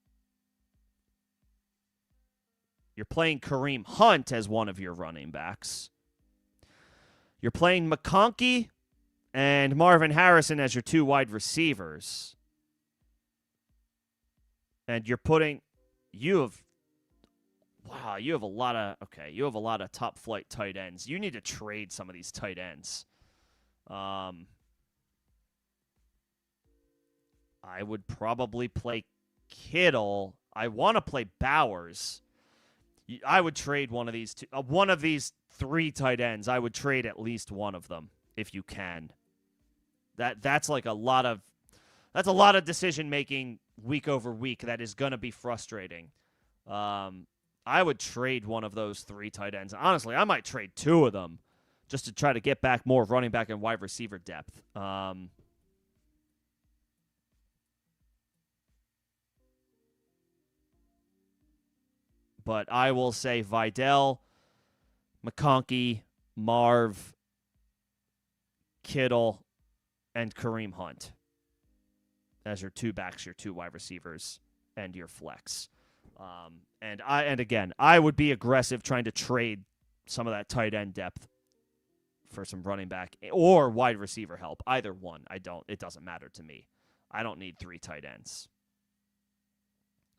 You're playing Kareem Hunt as one of your running backs. You're playing McConkey and Marvin Harrison as your two wide receivers. And you have a lot of top flight tight ends. You need to trade some of these tight ends. I would probably play Kittle. I want to play Bowers. I would trade one of these three tight ends. I would trade at least one of them if you can. That's a lot of decision making week over week that is going to be frustrating. I would trade one of those three tight ends. Honestly, I might trade two of them just to try to get back more running back and wide receiver depth. But I will say Vidal, McConkey, Marv, Kittle, and Kareem Hunt as your two backs, your two wide receivers, and your flex. And again, I would be aggressive trying to trade some of that tight end depth for some running back or wide receiver help. Either one. It doesn't matter to me. I don't need three tight ends.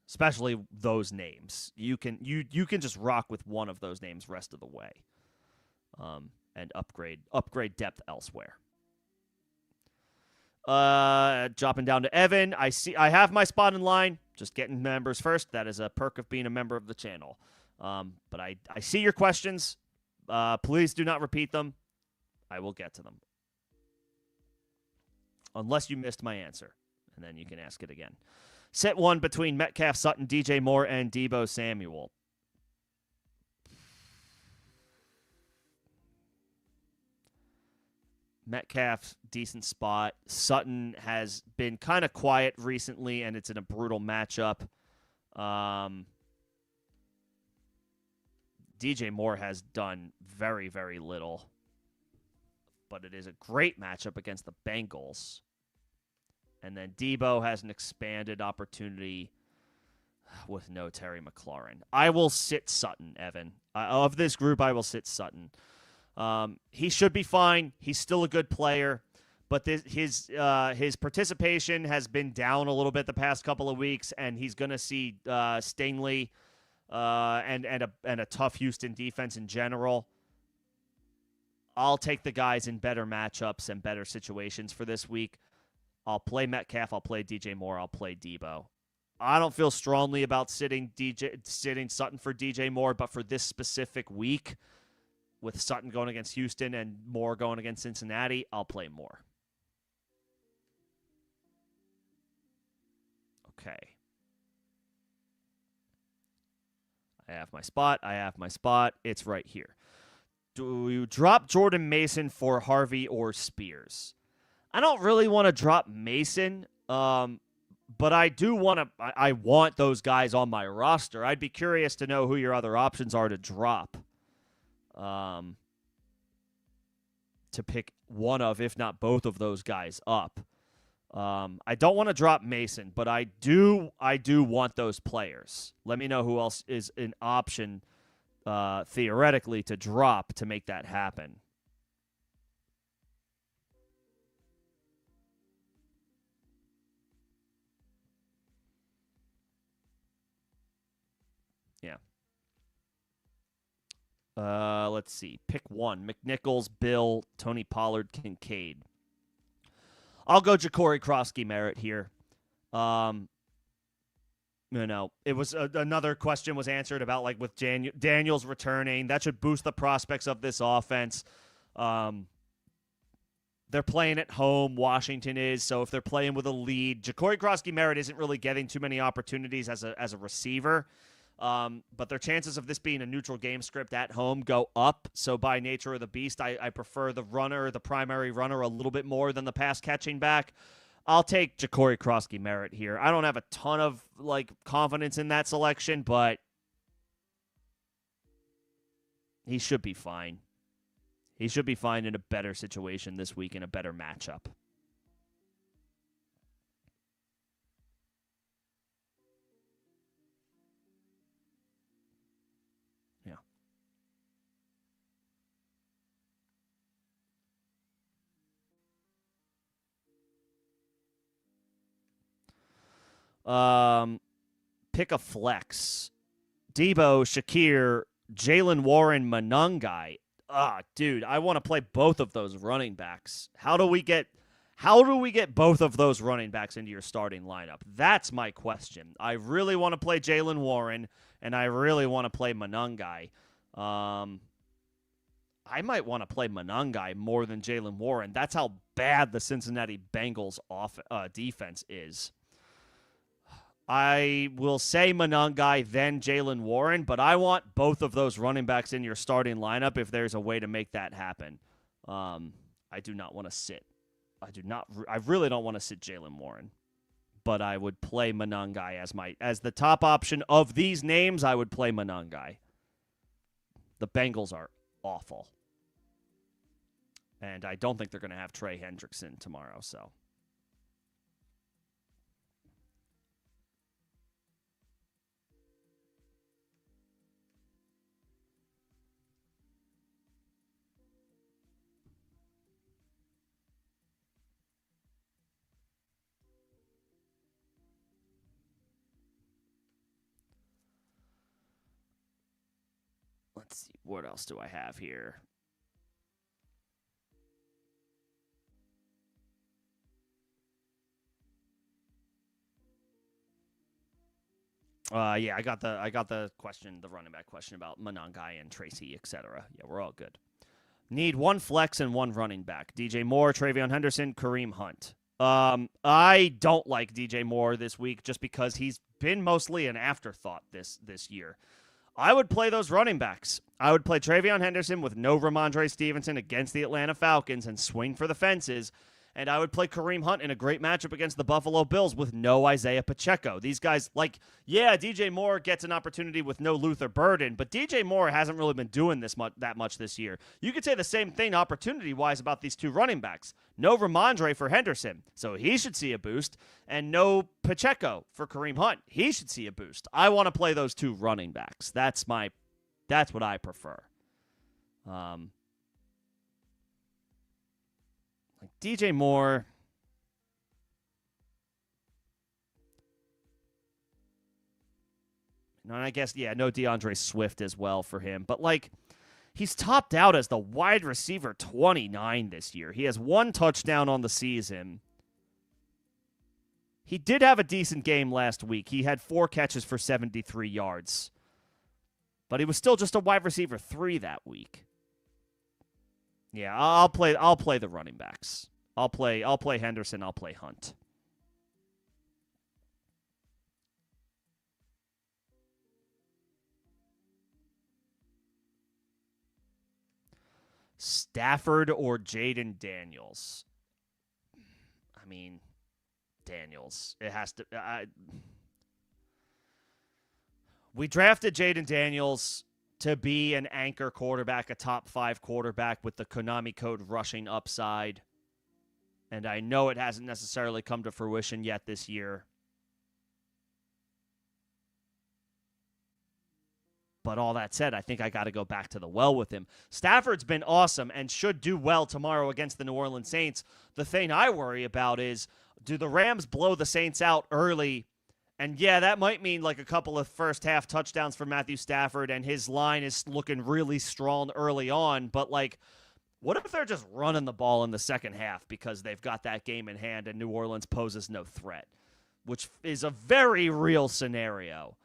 Especially those names. You can just rock with one of those names rest of the way. And upgrade depth elsewhere. Dropping down to Evan. I have my spot in line. Just getting members first. That is a perk of being a member of the channel. But I see your questions. Please do not repeat them. I will get to them. Unless you missed my answer. And then you can ask it again. Set one between Metcalf, Sutton, DJ Moore, and Deebo Samuel. Metcalf, decent spot. Sutton has been kind of quiet recently, and it's in a brutal matchup. DJ Moore has done very, very little. But it is a great matchup against the Bengals. And then Deebo has an expanded opportunity with no Terry McLaurin. I will sit Sutton, Evan. Of this group, I will sit Sutton. He should be fine. He's still a good player. But his participation has been down a little bit the past couple of weeks, and he's going to see Stingley and a tough Houston defense in general. I'll take the guys in better matchups and better situations for this week. I'll play Metcalf. I'll play DJ Moore. I'll play Deebo. I don't feel strongly about sitting Sutton for DJ Moore, but for this specific week, with Sutton going against Houston and Moore going against Cincinnati, I'll play Moore. Okay. I have my spot. It's right here. Do you drop Jordan Mason for Harvey or Spears? I don't really want to drop Mason, but I do want to. I want those guys on my roster. I'd be curious to know who your other options are to drop, to pick one of, if not both of those guys up. I don't want to drop Mason, but I do want those players. Let me know who else is an option, theoretically, to drop to make that happen. Yeah. Let's see. Pick one. McNichols, Bill, Tony Pollard, Kincaid. I'll go Ja'Cory Krosky-Merritt here. It was another question was answered about like with Daniels returning. That should boost the prospects of this offense. They're playing at home. Washington is. So if they're playing with a lead, Ja'Cory Krosky-Merritt isn't really getting too many opportunities as a receiver. But their chances of this being a neutral game script at home go up. So by nature of the beast, I prefer the primary runner, a little bit more than the pass catching back. I'll take Ja'Cory Krosky-Merritt here. I don't have a ton of confidence in that selection, but he should be fine. He should be fine in a better situation this week in a better matchup. Pick a flex. Debo, Shakir, Jalen Warren, Monangai. Dude, I want to play both of those running backs. How do we get both of those running backs into your starting lineup? That's my question. I really want to play Jalen Warren, and I really want to play Monangai. I might want to play Monangai more than Jalen Warren. That's how bad the Cincinnati Bengals defense is. I will say Monangai, then Jalen Warren, but I want both of those running backs in your starting lineup if there's a way to make that happen. I do not want to sit. I really don't want to sit Jalen Warren, but I would play Monangai as the top option of these names. I would play Monangai. The Bengals are awful, and I don't think they're going to have Trey Hendrickson tomorrow, so. Let's see, what else do I have here? I got the question, the running back question about Monangai and Tracy, etc. Yeah, we're all good. Need one flex and one running back. DJ Moore, Travion Henderson, Kareem Hunt. I don't like DJ Moore this week just because he's been mostly an afterthought this year. I would play those running backs. I would play Travion Henderson with no Ramondre Stevenson against the Atlanta Falcons and swing for the fences. And I would play Kareem Hunt in a great matchup against the Buffalo Bills with no Isaiah Pacheco. These guys, DJ Moore gets an opportunity with no Luther Burden, but DJ Moore hasn't really been doing that much this year. You could say the same thing opportunity-wise about these two running backs. No Ramondre for Henderson, so he should see a boost, and no Pacheco for Kareem Hunt. He should see a boost. I want to play those two running backs. That's what I prefer. DJ Moore, and I guess, no DeAndre Swift as well for him. But, he's topped out as the wide receiver 29 this year. He has one touchdown on the season. He did have a decent game last week. He had 4 catches for 73 yards. But he was still just a wide receiver 3 that week. Yeah, I'll play the running backs. I'll play Henderson, I'll play Hunt. Stafford or Jaden Daniels? I mean, Daniels. It has to. We drafted Jaden Daniels to be an anchor quarterback, a top 5 quarterback with the Konami code rushing upside. And I know it hasn't necessarily come to fruition yet this year. But all that said, I think I got to go back to the well with him. Stafford's been awesome and should do well tomorrow against the New Orleans Saints. The thing I worry about is, do the Rams blow the Saints out early? And yeah, that might mean a couple of first half touchdowns for Matthew Stafford, and his line is looking really strong early on. But What if they're just running the ball in the second half because they've got that game in hand and New Orleans poses no threat, which is a very real scenario.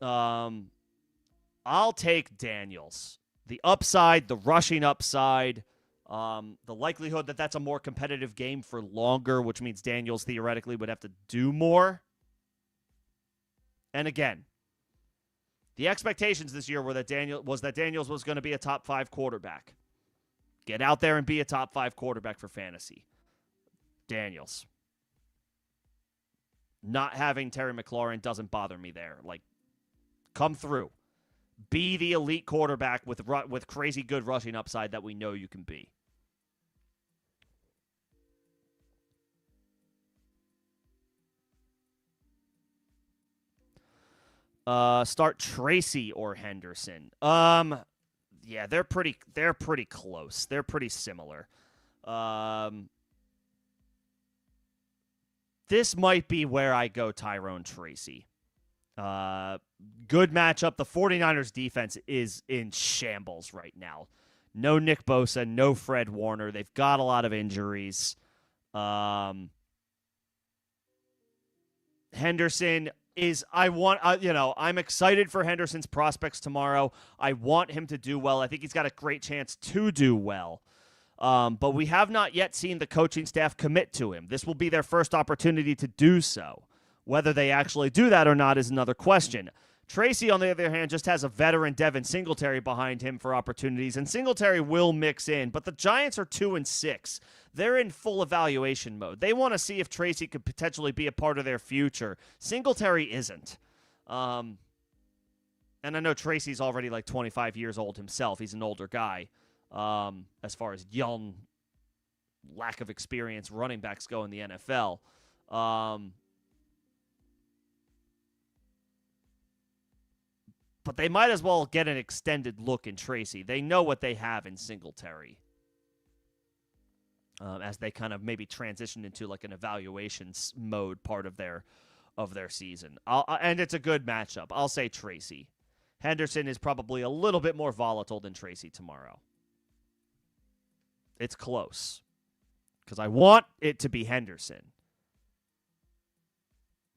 I'll take Daniels. The upside, the rushing upside, the likelihood that that's a more competitive game for longer, which means Daniels theoretically would have to do more. And again, the expectations this year were that Daniels was going to be a top 5 quarterback. Get out there and be a top 5 quarterback for fantasy. Daniels. Not having Terry McLaurin doesn't bother me there. Like, come through. Be the elite quarterback with crazy good rushing upside that we know you can be. Start Tracy or Henderson. Yeah, they're pretty close. They're pretty similar. This might be where I go Tyrone Tracy. Good matchup. The 49ers defense is in shambles right now. No Nick Bosa, no Fred Warner. They've got a lot of injuries. Henderson I'm excited for Henderson's prospects tomorrow. I want him to do well. I think he's got a great chance to do well. But we have not yet seen the coaching staff commit to him. This will be their first opportunity to do so. Whether they actually do that or not is another question. Tracy, on the other hand, just has a veteran Devin Singletary behind him for opportunities, and Singletary will mix in, but the Giants are 2-6. They're in full evaluation mode. They want to see if Tracy could potentially be a part of their future. Singletary isn't. And I know Tracy's already like 25 years old himself. He's an older guy as far as young, lack of experience running backs go in the NFL. But they might as well get an extended look in Tracy. They know what they have in Singletary. As they kind of maybe transition into like an evaluation mode part of their season. And it's a good matchup. I'll say Tracy. Henderson is probably a little bit more volatile than Tracy tomorrow. It's close. Because I want it to be Henderson.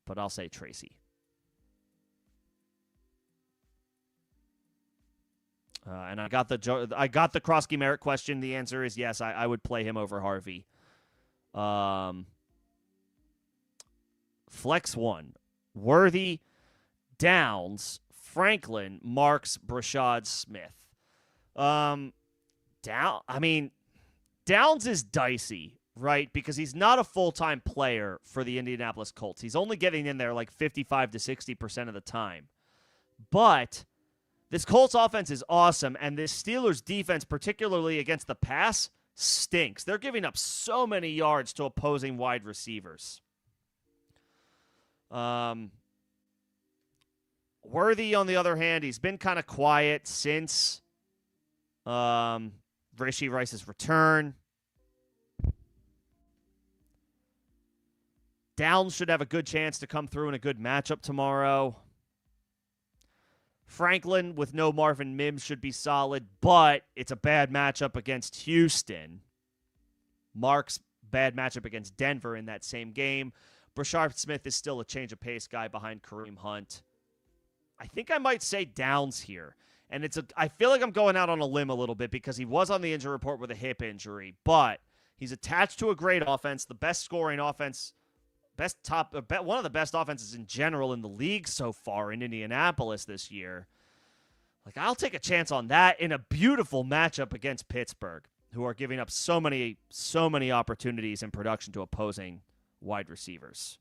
But I'll say Tracy. And I got the Krosky Merritt question. The answer is yes. I would play him over Harvey. Flex 1. Worthy, Downs, Franklin, Marks, Brashad, Smith. Downs is dicey, right? Because he's not a full-time player for the Indianapolis Colts. He's only getting in there like 55 to 60% of the time. But this Colts offense is awesome, and this Steelers defense, particularly against the pass, stinks. They're giving up so many yards to opposing wide receivers. Worthy, on the other hand, he's been kind of quiet since Rashee Rice's return. Downs should have a good chance to come through in a good matchup tomorrow. Franklin with no Marvin Mims should be solid, but it's a bad matchup against Houston. Mark's bad matchup against Denver in that same game. Brashard Smith is still a change of pace guy behind Kareem Hunt. I think I might say Downs here. And I feel like I'm going out on a limb a little bit because he was on the injury report with a hip injury, but he's attached to a great offense, the best scoring offense, one of the best offenses in general in the league so far in Indianapolis this year. Like, I'll take a chance on that in a beautiful matchup against Pittsburgh, who are giving up so many opportunities in production to opposing wide receivers.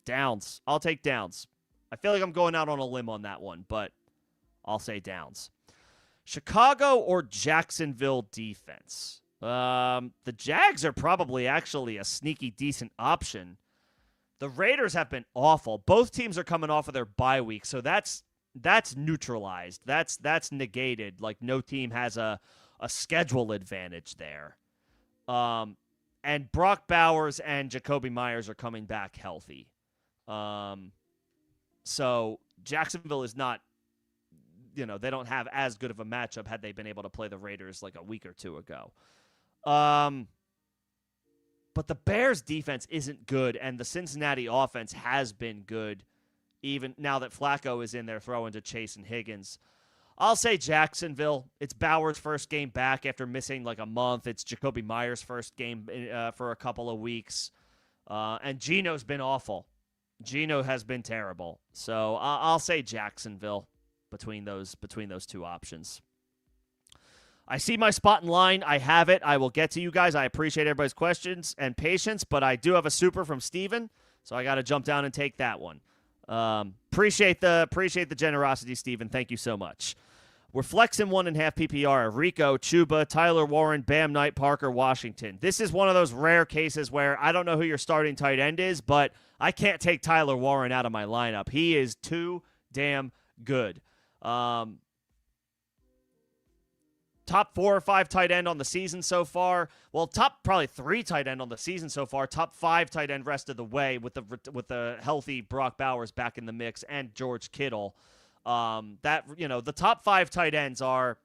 Downs. I'll take Downs. I feel like I'm going out on a limb on that one, but I'll say Downs. Chicago or Jacksonville defense? The Jags are probably actually a sneaky decent option. The Raiders have been awful. Both teams are coming off of their bye week, so that's neutralized. That's negated. Like, no team has a schedule advantage there. And Brock Bowers and Jacoby Myers are coming back healthy. So Jacksonville is not, they don't have as good of a matchup had they been able to play the Raiders like a week or two ago. But the Bears' defense isn't good, and the Cincinnati offense has been good, even now that Flacco is in there throwing to Chase and Higgins. I'll say Jacksonville. It's Bauer's first game back after missing like a month. It's Jacoby Myers' first game for a couple of weeks. And Geno's been awful. Geno has been terrible. So I'll say Jacksonville between those two options. I see my spot in line. I have it. I will get to you guys. I appreciate everybody's questions and patience, but I do have a super from Steven, so I got to jump down and take that one. Appreciate the generosity, Steven. Thank you so much. We're flexing 1.5 PPR. Rico, Chuba, Tyler Warren, Bam Knight, Parker, Washington. This is one of those rare cases where I don't know who your starting tight end is, but I can't take Tyler Warren out of my lineup. He is too damn good. Top 4 or 5 tight end on the season so far. Well, top probably 3 tight end on the season so far. Top 5 tight end rest of the way with the healthy Brock Bowers back in the mix and George Kittle. The top 5 tight ends are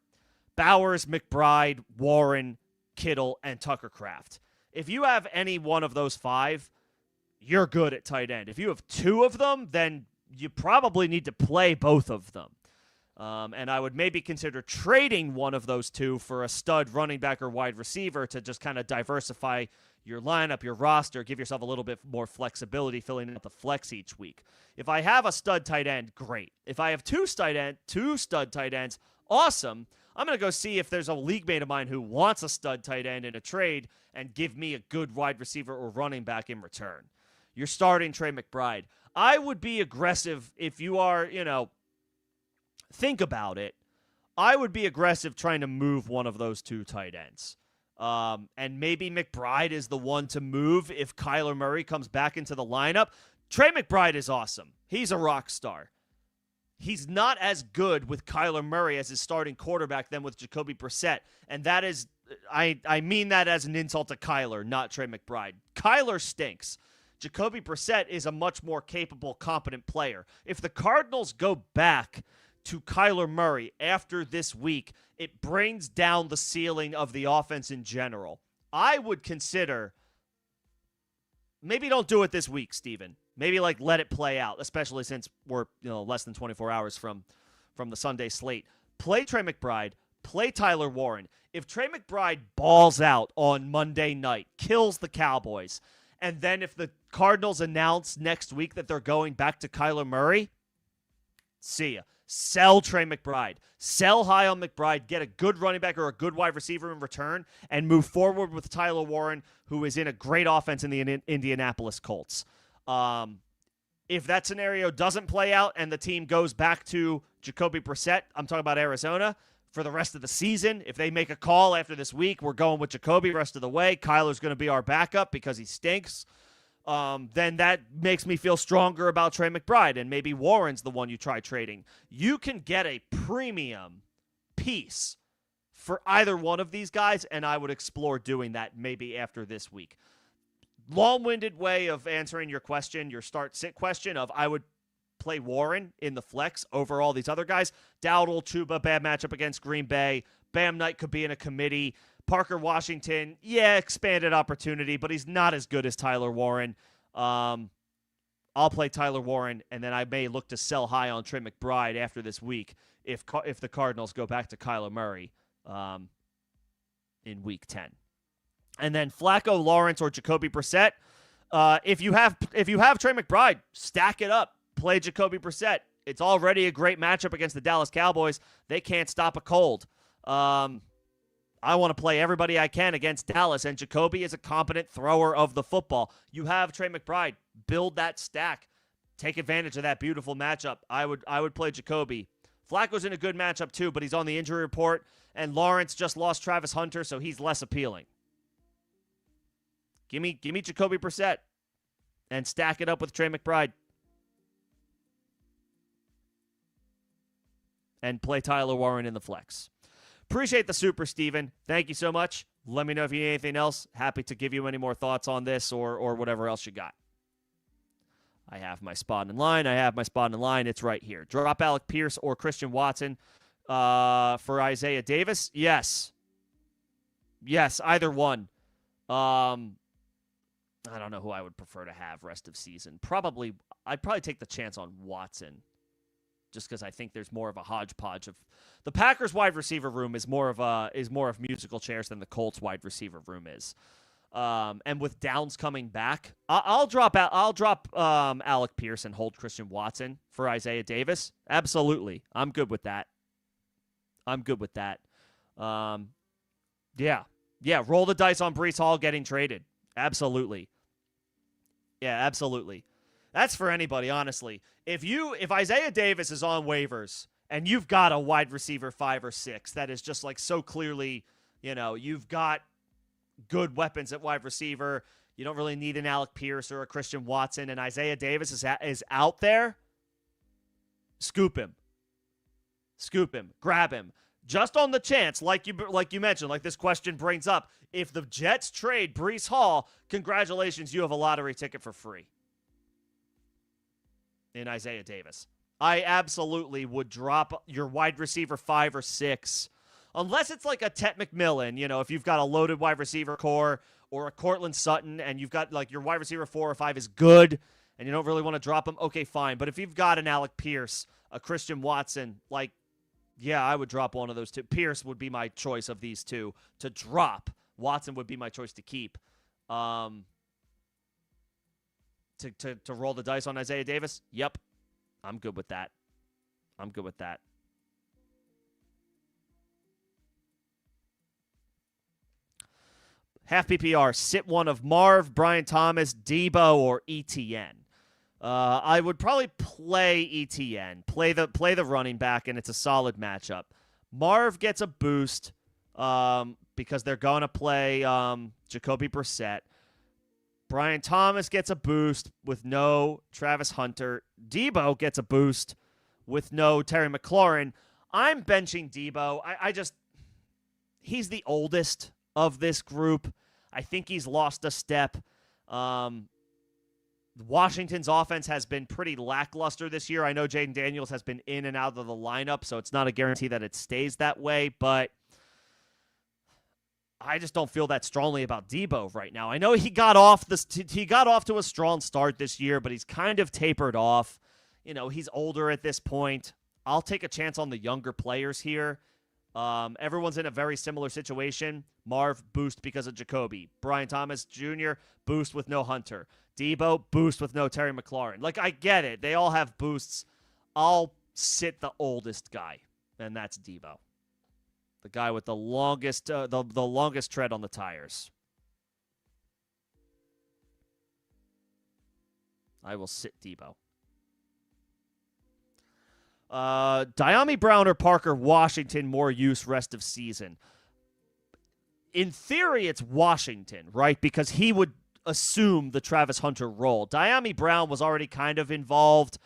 Bowers, McBride, Warren, Kittle, and Tucker Kraft. If you have any one of those 5, you're good at tight end. If you have 2 of them, then you probably need to play both of them. And I would maybe consider trading one of those 2 for a stud running back or wide receiver to just kind of diversify your lineup, your roster, give yourself a little bit more flexibility filling out the flex each week. If I have a stud tight end, great. If I have 2 stud tight ends, awesome. I'm going to go see if there's a league mate of mine who wants a stud tight end in a trade and give me a good wide receiver or running back in return. You're starting Trey McBride. I would be aggressive if you are, think about it. I would be aggressive trying to move one of those 2 tight ends. And maybe McBride is the one to move if Kyler Murray comes back into the lineup. Trey McBride is awesome. He's a rock star. He's not as good with Kyler Murray as his starting quarterback than with Jacoby Brissett. And that is, I mean that as an insult to Kyler, not Trey McBride. Kyler stinks. Jacoby Brissett is a much more capable, competent player. If the Cardinals go back to Kyler Murray after this week, it brings down the ceiling of the offense in general. I would consider, maybe don't do it this week, Steven. Maybe let it play out, especially since we're less than 24 hours from the Sunday slate. Play Trey McBride, play Tyler Warren. If Trey McBride balls out on Monday night, kills the Cowboys, and then if the Cardinals announce next week that they're going back to Kyler Murray, see ya. Sell Trey McBride. Sell high on McBride. Get a good running back or a good wide receiver in return and move forward with Tyler Warren, who is in a great offense in the Indianapolis Colts. If that scenario doesn't play out and the team goes back to Jacoby Brissett, I'm talking about Arizona, for the rest of the season, if they make a call after this week, we're going with Jacoby the rest of the way. Kyler's going to be our backup because he stinks. Then that makes me feel stronger about Trey McBride, and maybe Warren's the one you try trading. You can get a premium piece for either one of these guys, and I would explore doing that maybe after this week. Long-winded way of answering your question, your start-sit question of I would play Warren in the flex over all these other guys. Dowdle, Chuba, bad matchup against Green Bay. Bam Knight could be in a committee. Parker Washington, expanded opportunity, but he's not as good as Tyler Warren. I'll play Tyler Warren, and then I may look to sell high on Trey McBride after this week if the Cardinals go back to Kyler Murray in Week 10. And then Flacco, Lawrence, or Jacoby Brissett. If you have Trey McBride, stack it up. Play Jacoby Brissett. It's already a great matchup against the Dallas Cowboys. They can't stop a cold. I want to play everybody I can against Dallas, and Jacoby is a competent thrower of the football. You have Trey McBride. Build that stack. Take advantage of that beautiful matchup. I would play Jacoby. Flacco's in a good matchup too, but he's on the injury report, and Lawrence just lost Travis Hunter, so he's less appealing. Give me Jacoby Brissett and stack it up with Trey McBride. And play Tyler Warren in the flex. Appreciate the super, Steven. Thank you so much. Let me know if you need anything else. Happy to give you any more thoughts on this or whatever else you got. I have my spot in line. It's right here. Drop Alec Pierce or Christian Watson for Isaiah Davis. Yes, either one. I don't know who I would prefer to have rest of season. I'd probably take the chance on Watson, just because I think there's more of a hodgepodge of the Packers wide receiver room is more of musical chairs than the Colts wide receiver room is. And with Downs coming back, I'll drop Alec Pierce and hold Christian Watson for Isaiah Davis. Absolutely, I'm good with that. Yeah. Roll the dice on Breece Hall getting traded. Absolutely. Yeah, absolutely. That's for anybody, honestly. If Isaiah Davis is on waivers and you've got a wide receiver 5 or 6 that is just like so clearly, you've got good weapons at wide receiver, you don't really need an Alec Pierce or a Christian Watson, and Isaiah Davis is out there, scoop him, grab him. Just on the chance, like you mentioned, like this question brings up, if the Jets trade Breece Hall, congratulations, you have a lottery ticket for free in Isaiah Davis. I absolutely would drop your wide receiver 5 or 6, unless it's like a Tet McMillan, if you've got a loaded wide receiver core, or a Cortland Sutton, and you've got like your wide receiver 4 or 5 is good, and you don't really want to drop him, okay, fine. But if you've got an Alec Pierce, a Christian Watson, yeah, I would drop one of those two. Pierce would be my choice of these two to drop. Watson would be my choice to keep. To roll the dice on Isaiah Davis? Yep. I'm good with that. Half PPR, sit one of Marv, Brian Thomas, Debo, or ETN. I would probably play ETN, play the running back, and it's a solid matchup. Marv gets a boost because they're going to play Jacoby Brissett. Brian Thomas gets a boost with no Travis Hunter. Debo gets a boost with no Terry McLaurin. I'm benching Debo. He's the oldest of this group. I think he's lost a step. Washington's offense has been pretty lackluster this year. I know Jaden Daniels has been in and out of the lineup, so it's not a guarantee that it stays that way, but I just don't feel that strongly about Debo right now. I know he got off to a strong start this year, but he's kind of tapered off. He's older at this point. I'll take a chance on the younger players here. Everyone's in a very similar situation. Marv, boost because of Jacoby. Brian Thomas Jr., boost with no Hunter. Debo, boost with no Terry McLaurin. I get it. They all have boosts. I'll sit the oldest guy, and that's Debo. The guy with the longest longest tread on the tires. I will sit Debo. Diami Brown or Parker Washington, more use rest of season. In theory, it's Washington, right? Because he would assume the Travis Hunter role. Diami Brown was already kind of involved,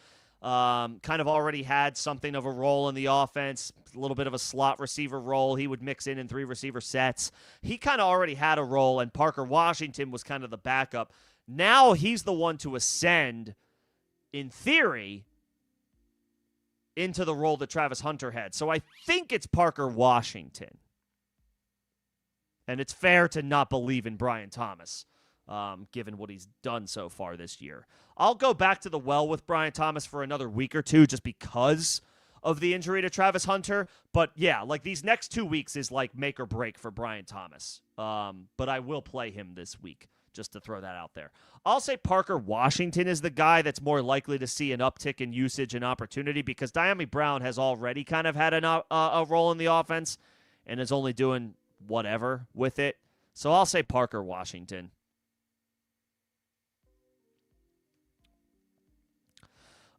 kind of already had something of a role in the offense, a little bit of a slot receiver role. He would mix in 3 receiver sets. He kind of already had a role, and Parker Washington was kind of the backup. Now he's the one to ascend, in theory, into the role that Travis Hunter had. So I think it's Parker Washington. And it's fair to not believe in Brian Thomas, given what he's done so far this year. I'll go back to the well with Brian Thomas for another week or two just because of the injury to Travis Hunter. But yeah, these next 2 weeks is make or break for Brian Thomas. But I will play him this week, just to throw that out there. I'll say Parker Washington is the guy that's more likely to see an uptick in usage and opportunity because Diami Brown has already kind of had a role in the offense and is only doing whatever with it. So I'll say Parker Washington.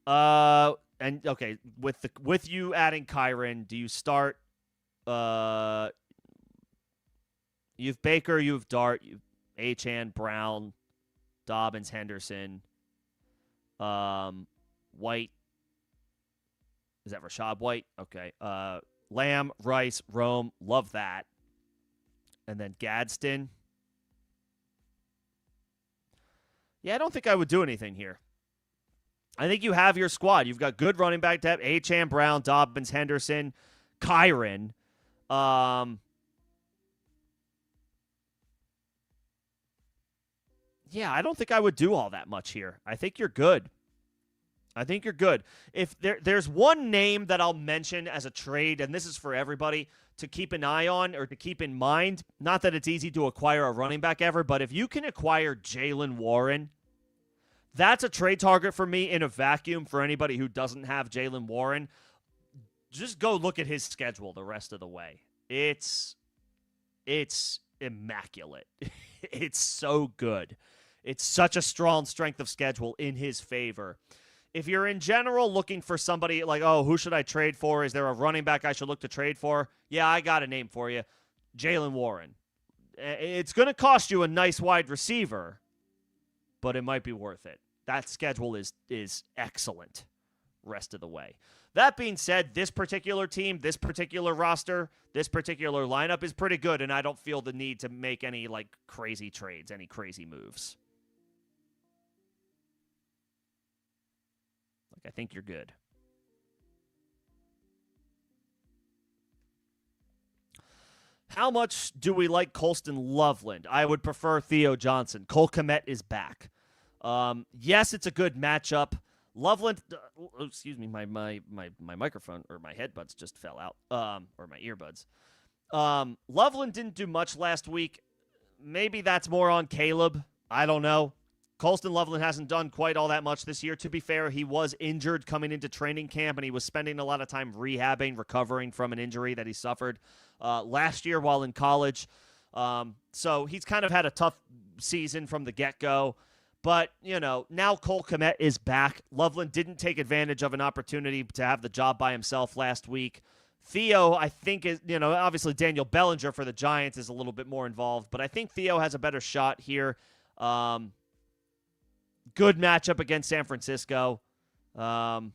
And okay, with you adding Kyren, do you start? You've Baker, you've Dart, you've Achane, Brown, Dobbins, Henderson, White. Is that Rashad White? Okay. Lamb, Rice, Rome. Love that. And then Gadsden. Yeah, I don't think I would do anything here. I think you have your squad. You've got good running back depth: Achane, Brown, Dobbins, Henderson, Kyron. Yeah, I don't think I would do all that much here. I think you're good. I think you're good. If there's one name that I'll mention as a trade, and this is for everybody to keep an eye on or to keep in mind, not that it's easy to acquire a running back ever, but if you can acquire Jaylen Warren, that's a trade target for me in a vacuum for anybody who doesn't have Jaylen Warren. Just go look at his schedule the rest of the way. It's immaculate. It's so good. It's such a strong strength of schedule in his favor. If you're in general looking for somebody like, oh, who should I trade for? Is there a running back I should look to trade for? Yeah, I got a name for you. Jaylen Warren. It's going to cost you a nice wide receiver, but it might be worth it. That schedule is excellent rest of the way. That being said, this particular team, this particular roster, this particular lineup is pretty good, and I don't feel the need to make any like crazy trades, any crazy moves. Like, I think you're good. How much do we like Colston Loveland? I would prefer Theo Johnson. Cole Kmet is back. Yes, it's a good matchup. Loveland, excuse me, my microphone or my headbuds just fell out, or my earbuds. Loveland didn't do much last week. Maybe that's more on Caleb. I don't know. Colston Loveland hasn't done quite all that much this year. To be fair, he was injured coming into training camp, and he was spending a lot of time rehabbing, recovering from an injury that he suffered last year while in college. So he's kind of had a tough season from the get-go. But, you know, now Cole Kmet is back. Loveland didn't take advantage of an opportunity to have the job by himself last week. Theo, I think, is, you know, obviously Daniel Bellinger for the Giants is a little bit more involved, but I think Theo has a better shot here. Good matchup against San Francisco. You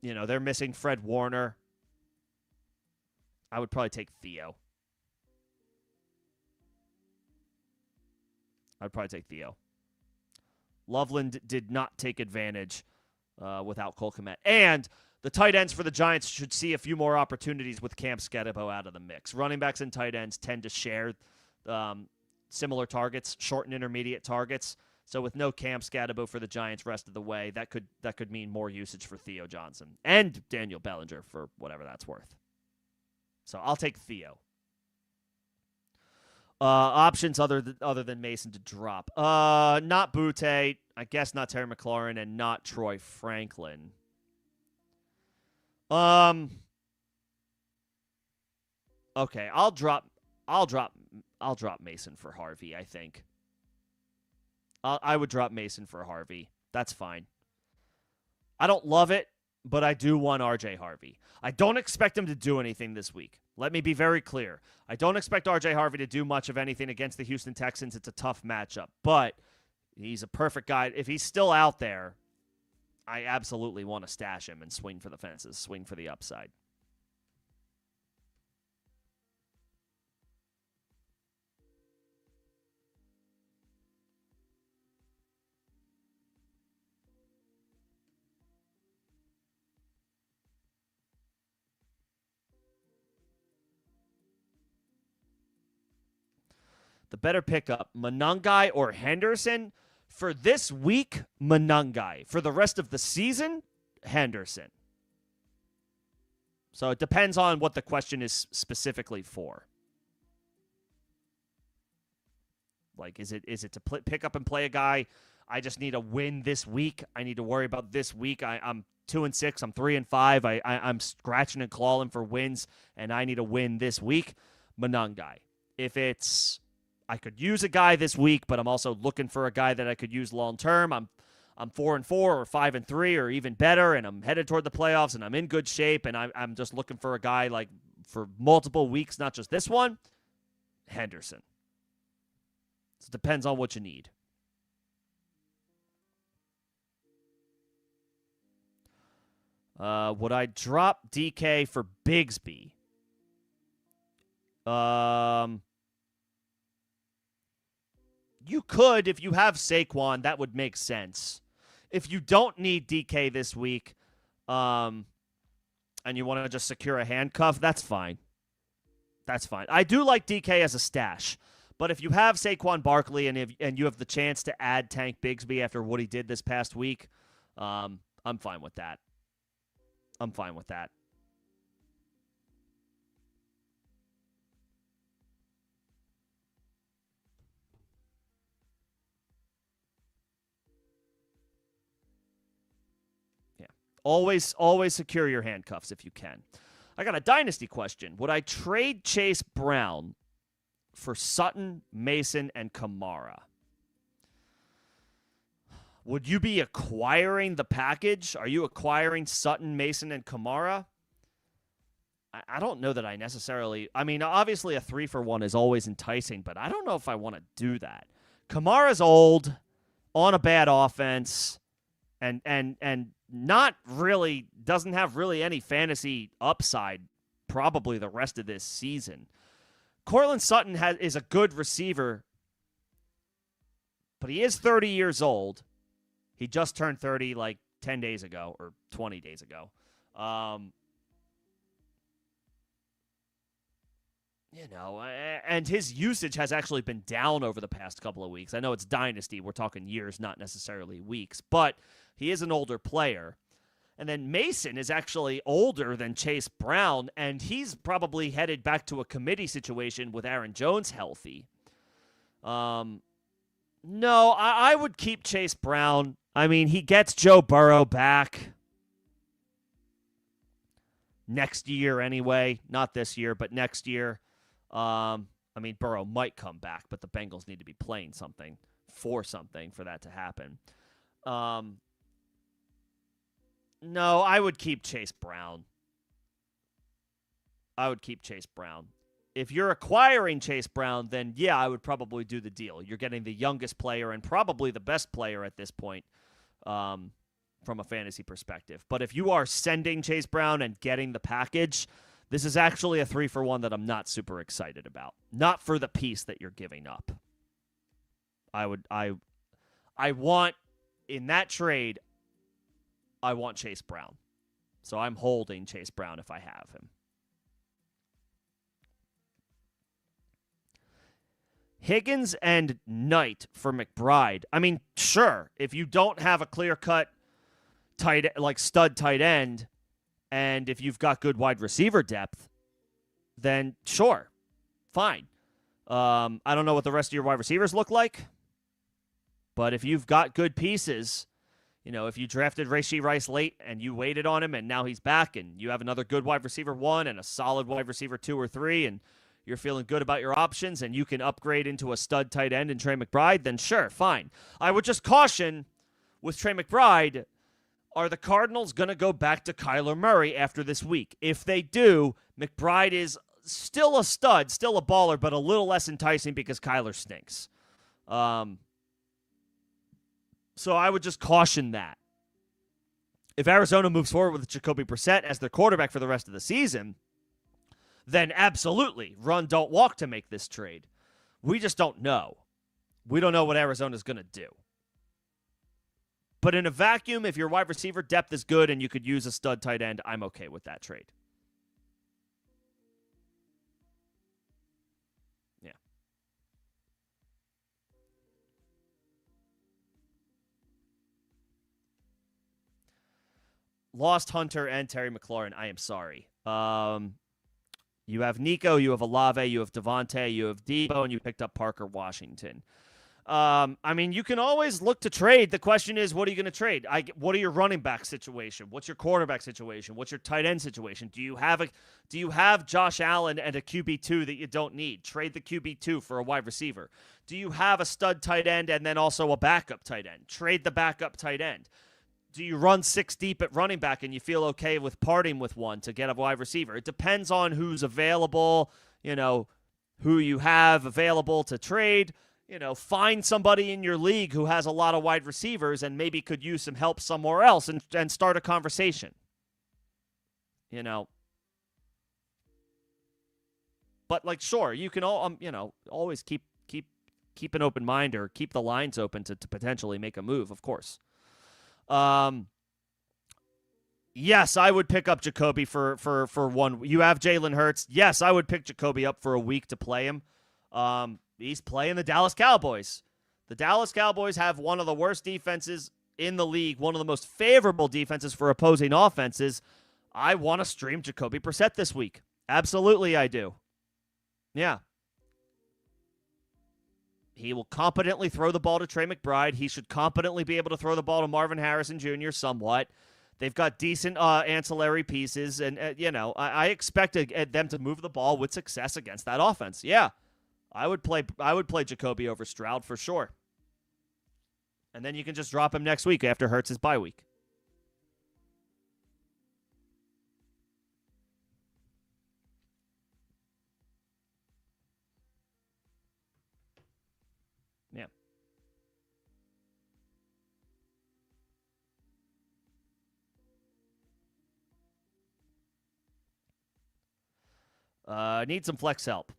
know, they're missing Fred Warner. I would probably take Theo. I'd probably take Theo. Loveland did not take advantage without Cole Kmet. And the tight ends for the Giants should see a few more opportunities with Cam Skedibo out of the mix. Running backs and tight ends tend to share similar targets, short and intermediate targets. So with no Cam Skedibo for the Giants rest of the way, that could mean more usage for Theo Johnson and Daniel Bellinger for whatever that's worth. So I'll take Theo. Options other than Mason to drop. Not Butte, I guess not Terry McLaurin, and not Troy Franklin. Okay, I'll drop Mason for Harvey, I think. I would drop Mason for Harvey. That's fine. I don't love it, but I do want RJ Harvey. I don't expect him to do anything this week. Let me be very clear. I don't expect RJ Harvey to do much of anything against the Houston Texans. It's a tough matchup, but he's a perfect guy. If he's still out there, I absolutely want to stash him and swing for the fences, swing for the upside. The better pickup, Monangai or Henderson? For this week, Monangai. For the rest of the season, Henderson. So it depends on what the question is specifically for. Like, is it to pick up and play a guy? I just need a win this week. I need to worry about this week. I'm 2-6. I'm 3-5. I'm scratching and clawing for wins, and I need a win this week. Monangai. If it's I could use a guy this week, but I'm also looking for a guy that I could use long term. I'm 4-4 or 5-3 or even better, and I'm headed toward the playoffs, and I'm in good shape, and I'm just looking for a guy like for multiple weeks, not just this one. Henderson. So it depends on what you need. Would I drop DK for Bigsby? You could if you have Saquon. That would make sense. If you don't need DK this week, and you want to just secure a handcuff, that's fine. That's fine. I do like DK as a stash. But if you have Saquon Barkley and you have the chance to add Tank Bigsby after what he did this past week, I'm fine with that. I'm fine with that. Yeah. Always secure your handcuffs if you can. I got a dynasty question. Would I trade Chase Brown for Sutton, Mason, and Kamara? Would you be acquiring the package? Are you acquiring Sutton, Mason, and Kamara? I don't know that I necessarily... I mean, obviously a 3-for-1 is always enticing, but I don't know if I want to do that. Kamara's old, on a bad offense, and not really... doesn't have really any fantasy upside probably the rest of this season. Courtland Sutton is a good receiver, but he is 30 years old. He just turned 30 like 10 days ago or 20 days ago. And his usage has actually been down over the past couple of weeks. I know it's dynasty. We're talking years, not necessarily weeks, but he is an older player. And then Mason is actually older than Chase Brown, and he's probably headed back to a committee situation with Aaron Jones healthy. No, I would keep Chase Brown. I mean, he gets Joe Burrow back next year anyway. Not this year, but next year. I mean, Burrow might come back, but the Bengals need to be playing something for that to happen. No, I would keep Chase Brown. If you're acquiring Chase Brown, then yeah, I would probably do the deal. You're getting the youngest player and probably the best player at this point from a fantasy perspective. But if you are sending Chase Brown and getting the package, this is actually a 3-for-1 that I'm not super excited about. Not for the piece that you're giving up. I want, in that trade, I want Chase Brown. So I'm holding Chase Brown if I have him. Higgins and Knight for McBride. I mean, sure, if you don't have a clear-cut stud tight end, and if you've got good wide receiver depth, then sure, fine. I don't know what the rest of your wide receivers look like, but if you've got good pieces... if you drafted Rashee Rice late and you waited on him and now he's back and you have another good wide receiver 1 and a solid wide receiver 2 or 3 and you're feeling good about your options and you can upgrade into a stud tight end and Trey McBride, then sure, fine. I would just caution with Trey McBride, are the Cardinals going to go back to Kyler Murray after this week? If they do, McBride is still a stud, still a baller, but a little less enticing because Kyler stinks. So I would just caution that. If Arizona moves forward with Jacoby Brissett as their quarterback for the rest of the season, then absolutely run, don't walk to make this trade. We just don't know. We don't know what Arizona's going to do. But in a vacuum, if your wide receiver depth is good and you could use a stud tight end, I'm okay with that trade. Yeah. Lost Hunter and Terry McLaurin. I am sorry. You have Nico, you have Olave, you have Devontae, you have Debo, and you picked up Parker Washington. I mean, you can always look to trade. The question is, what are you going to trade? What are your running back situation? What's your quarterback situation? What's your tight end situation? Do you have Josh Allen and a QB2 that you don't need? Trade the QB2 for a wide receiver. Do you have a stud tight end and then also a backup tight end? Trade the backup tight end. Do you run 6 deep at running back and you feel okay with parting with one to get a wide receiver? It depends on who's available, who you have available to trade. Find somebody in your league who has a lot of wide receivers and maybe could use some help somewhere else and start a conversation. But sure, you can always keep an open mind or keep the lines open to potentially make a move, of course. Um, yes, I would pick up Jacoby for one. You have Jalen Hurts. Yes, I would pick Jacoby up for a week to play him. He's playing the Dallas Cowboys. The Dallas Cowboys have one of the worst defenses in the league, one of the most favorable defenses for opposing offenses. I want to stream Jacoby Brissett this week. Absolutely, I do. Yeah. He will competently throw the ball to Trey McBride. He should competently be able to throw the ball to Marvin Harrison Jr. somewhat. They've got decent ancillary pieces, and I expect them to move the ball with success against that offense. Yeah, I would play Jacoby over Stroud for sure. And then you can just drop him next week after Hurts' bye week. Yeah. Need some flex help.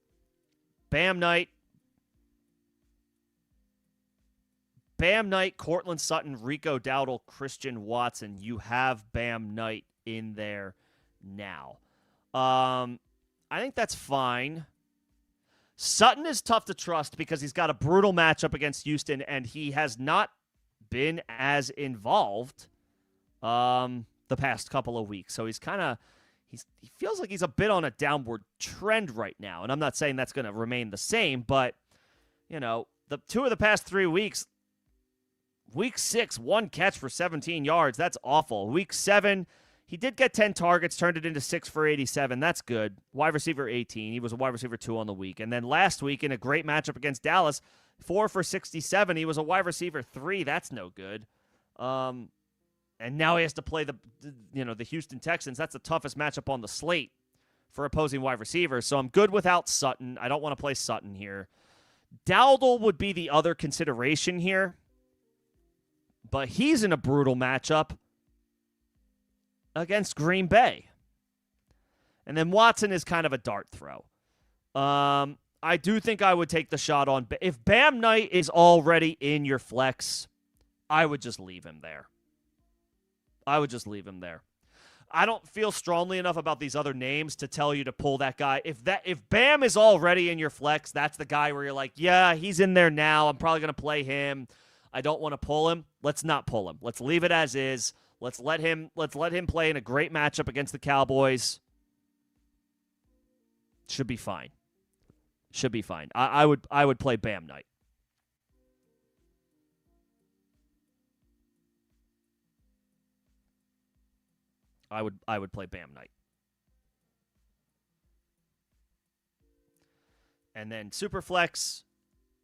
Bam Knight, Cortland Sutton, Rico Dowdle, Christian Watson. You have Bam Knight in there now. I think that's fine. Sutton is tough to trust because he's got a brutal matchup against Houston, and he has not been as involved the past couple of weeks. So he feels like he's a bit on a downward trend right now. And I'm not saying that's going to remain the same, but, the 2 of the past 3 weeks, Week 6, 1 catch for 17 yards. That's awful. Week 7, he did get 10 targets, turned it into 6 for 87. That's good. Wide receiver 18. He was a wide receiver 2 on the week. And then last week, in a great matchup against Dallas, 4 for 67. He was a wide receiver 3. That's no good. And now he has to play the Houston Texans. That's the toughest matchup on the slate for opposing wide receivers. So I'm good without Sutton. I don't want to play Sutton here. Dowdle would be the other consideration here. But he's in a brutal matchup against Green Bay. And then Watson is kind of a dart throw. I do think I would take the shot on. If Bam Knight is already in your flex, I would just leave him there. I don't feel strongly enough about these other names to tell you to pull that guy. If Bam is already in your flex, that's the guy where you're like, yeah, he's in there now. I'm probably going to play him. I don't want to pull him. Let's not pull him. Let's leave it as is. Let's let him play in a great matchup against the Cowboys. Should be fine. I would play Bam Knight. I would play Bam Knight. And then Superflex.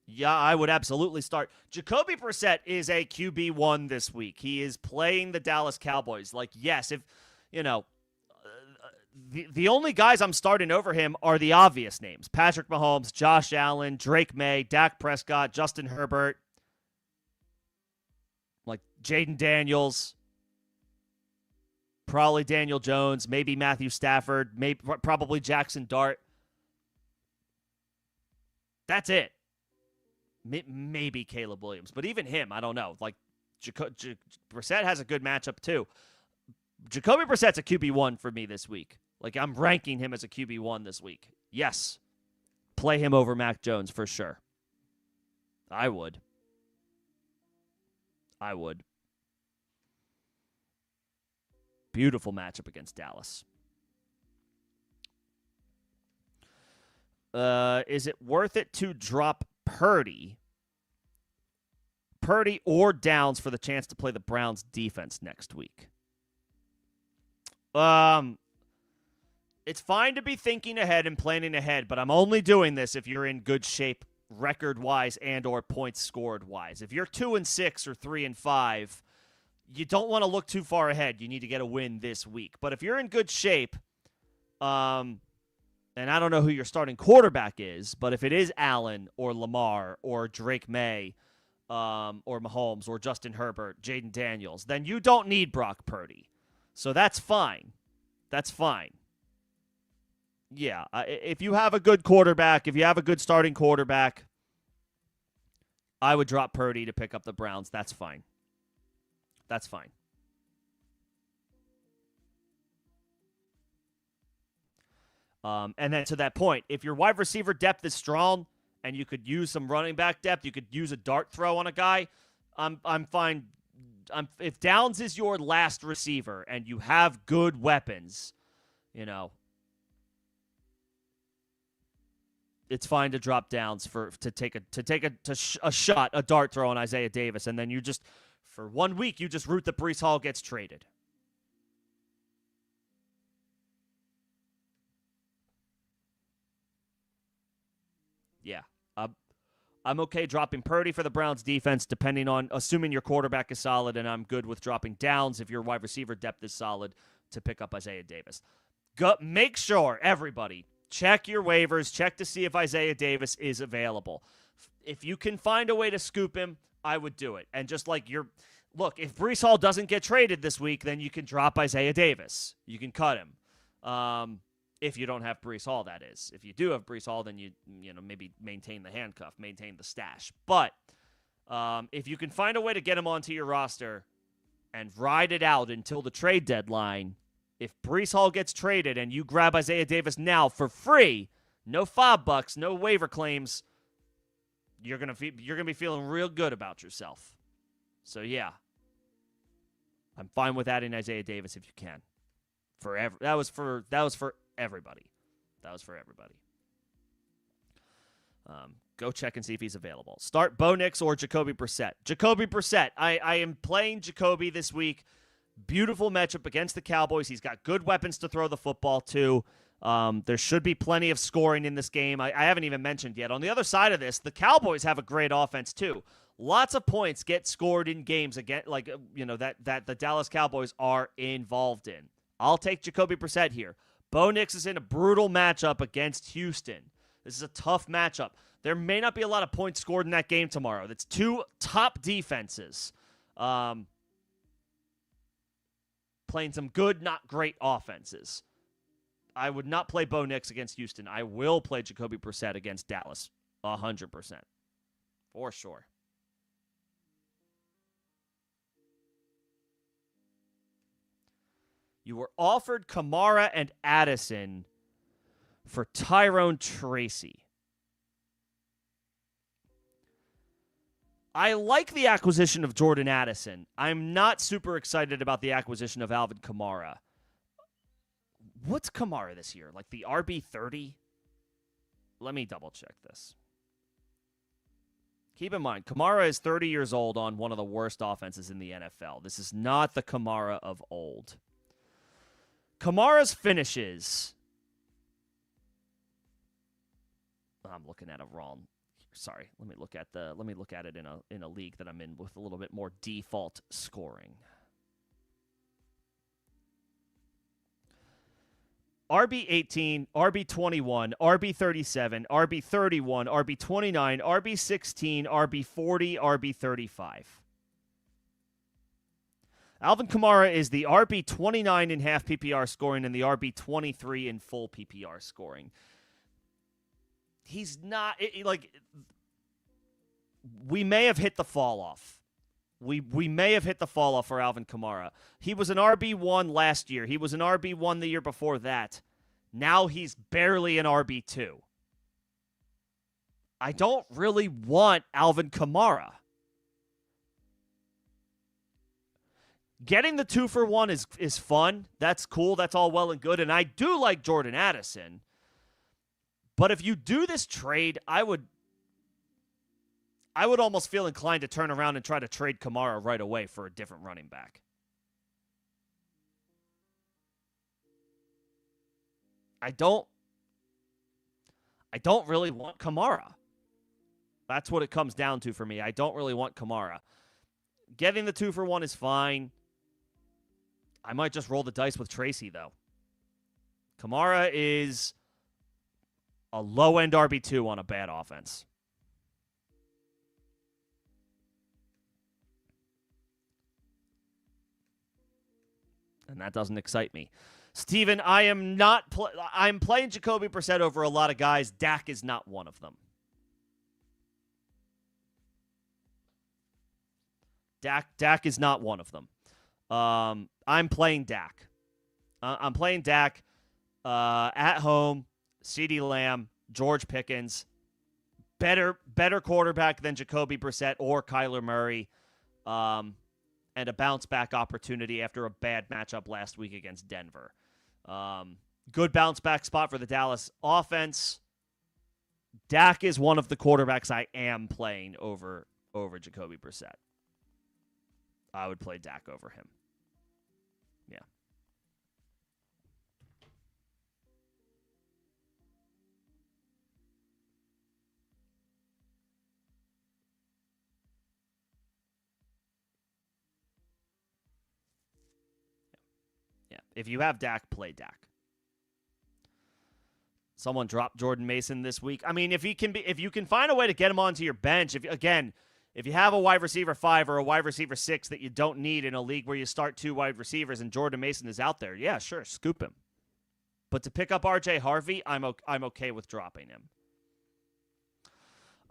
Yeah, I would absolutely start. Jacoby Brissett is a QB1 this week. He is playing the Dallas Cowboys. Yes, if, the only guys I'm starting over him are the obvious names. Patrick Mahomes, Josh Allen, Drake May, Dak Prescott, Justin Herbert, Jaden Daniels, probably Daniel Jones, maybe Matthew Stafford, probably Jackson Dart. That's it. Maybe Caleb Williams, but even him, I don't know. Brissett has a good matchup too. Jacoby Brissett's a QB1 for me this week. I'm ranking him as a QB1 this week. Yes, play him over Mac Jones for sure. I would. Beautiful matchup against Dallas. Is it worth it to drop Purdy or Downs for the chance to play the Browns defense next week? It's fine to be thinking ahead and planning ahead, but I'm only doing this if you're in good shape record-wise and or points scored-wise. If you're 2-6 or 3-5, you don't want to look too far ahead. You need to get a win this week. But if you're in good shape, and I don't know who your starting quarterback is, but if it is Allen or Lamar or Drake May or Mahomes or Justin Herbert, Jaden Daniels, then you don't need Brock Purdy. So that's fine. Yeah, if you have a good quarterback, if you have a good starting quarterback, I would drop Purdy to pick up the Browns. That's fine. That's fine. And then to that point, if your wide receiver depth is strong and you could use some running back depth, you could use a dart throw on a guy, I'm fine. If Downs is your last receiver and you have good weapons, it's fine to drop Downs to take a shot, a dart throw on Isaiah Davis, and then you just for 1 week you just root that Breece Hall gets traded. Yeah. I'm okay dropping Purdy for the Browns defense, assuming your quarterback is solid, and I'm good with dropping Downs if your wide receiver depth is solid to pick up Isaiah Davis. Make sure, everybody, check your waivers, check to see if Isaiah Davis is available. If you can find a way to scoop him, I would do it. And just like look, if Breece Hall doesn't get traded this week, then you can drop Isaiah Davis. You can cut him. If you don't have Breece Hall, that is. If you do have Breece Hall, then you maybe maintain the handcuff, maintain the stash. But if you can find a way to get him onto your roster and ride it out until the trade deadline, if Breece Hall gets traded and you grab Isaiah Davis now for free, no $5, no waiver claims, you're gonna be feeling real good about yourself. So yeah, I'm fine with adding Isaiah Davis if you can. That was for everybody. That was for everybody. Go check and see if he's available. Start Bo Nix or Jacoby Brissett. Jacoby Brissett. I am playing Jacoby this week. Beautiful matchup against the Cowboys. He's got good weapons to throw the football to. There should be plenty of scoring in this game. I haven't even mentioned yet. On the other side of this, the Cowboys have a great offense too. Lots of points get scored in games again, that the Dallas Cowboys are involved in. I'll take Jacoby Brissett here. Bo Nix is in a brutal matchup against Houston. This is a tough matchup. There may not be a lot of points scored in that game tomorrow. That's two top defenses playing some good, not great offenses. I would not play Bo Nix against Houston. I will play Jacoby Brissett against Dallas 100%. For sure. You were offered Kamara and Addison for Tyrone Tracy. I like the acquisition of Jordan Addison. I'm not super excited about the acquisition of Alvin Kamara. What's Kamara this year? Like the RB30? Let me double check this. Keep in mind, Kamara is 30 years old on one of the worst offenses in the NFL. This is not the Kamara of old. Kamara's finishes. I'm looking at it wrong. Sorry. Let me look at it in a league that I'm in with a little bit more default scoring. RB18, RB21, RB37, RB31, RB29, RB16, RB40, RB35. Alvin Kamara is the RB29 in half PPR scoring and the RB23 in full PPR scoring. He's not we may have hit the fall off. We may have hit the fall off for Alvin Kamara. He was an RB1 last year. He was an RB1 the year before that. Now he's barely an RB2. I don't really want Alvin Kamara. Getting the 2-for-1 is fun. That's cool. That's all well and good. And I do like Jordan Addison. But if you do this trade, I would almost feel inclined to turn around and try to trade Kamara right away for a different running back. I don't really want Kamara. That's what it comes down to for me. I don't really want Kamara. Getting the 2-for-1 is fine. I might just roll the dice with Tracy, though. Kamara is a low-end RB2 on a bad offense. And that doesn't excite me. Steven, I'm playing Jacoby Brissett over a lot of guys. Dak is not one of them. Dak is not one of them. I'm playing Dak. I'm playing Dak at home. CeeDee Lamb, George Pickens, better quarterback than Jacoby Brissett or Kyler Murray, and a bounce back opportunity after a bad matchup last week against Denver. Good bounce back spot for the Dallas offense. Dak is one of the quarterbacks I am playing over Jacoby Brissett. I would play Dak over him. Yeah. Yeah. If you have Dak, play Dak. Someone dropped Jordan Mason this week. I mean, if you can find a way to get him onto your bench, if you have a wide receiver 5 or a wide receiver 6 that you don't need in a league where you start 2 wide receivers and Jordan Mason is out there, yeah, sure, scoop him. But to pick up RJ Harvey, I'm okay with dropping him.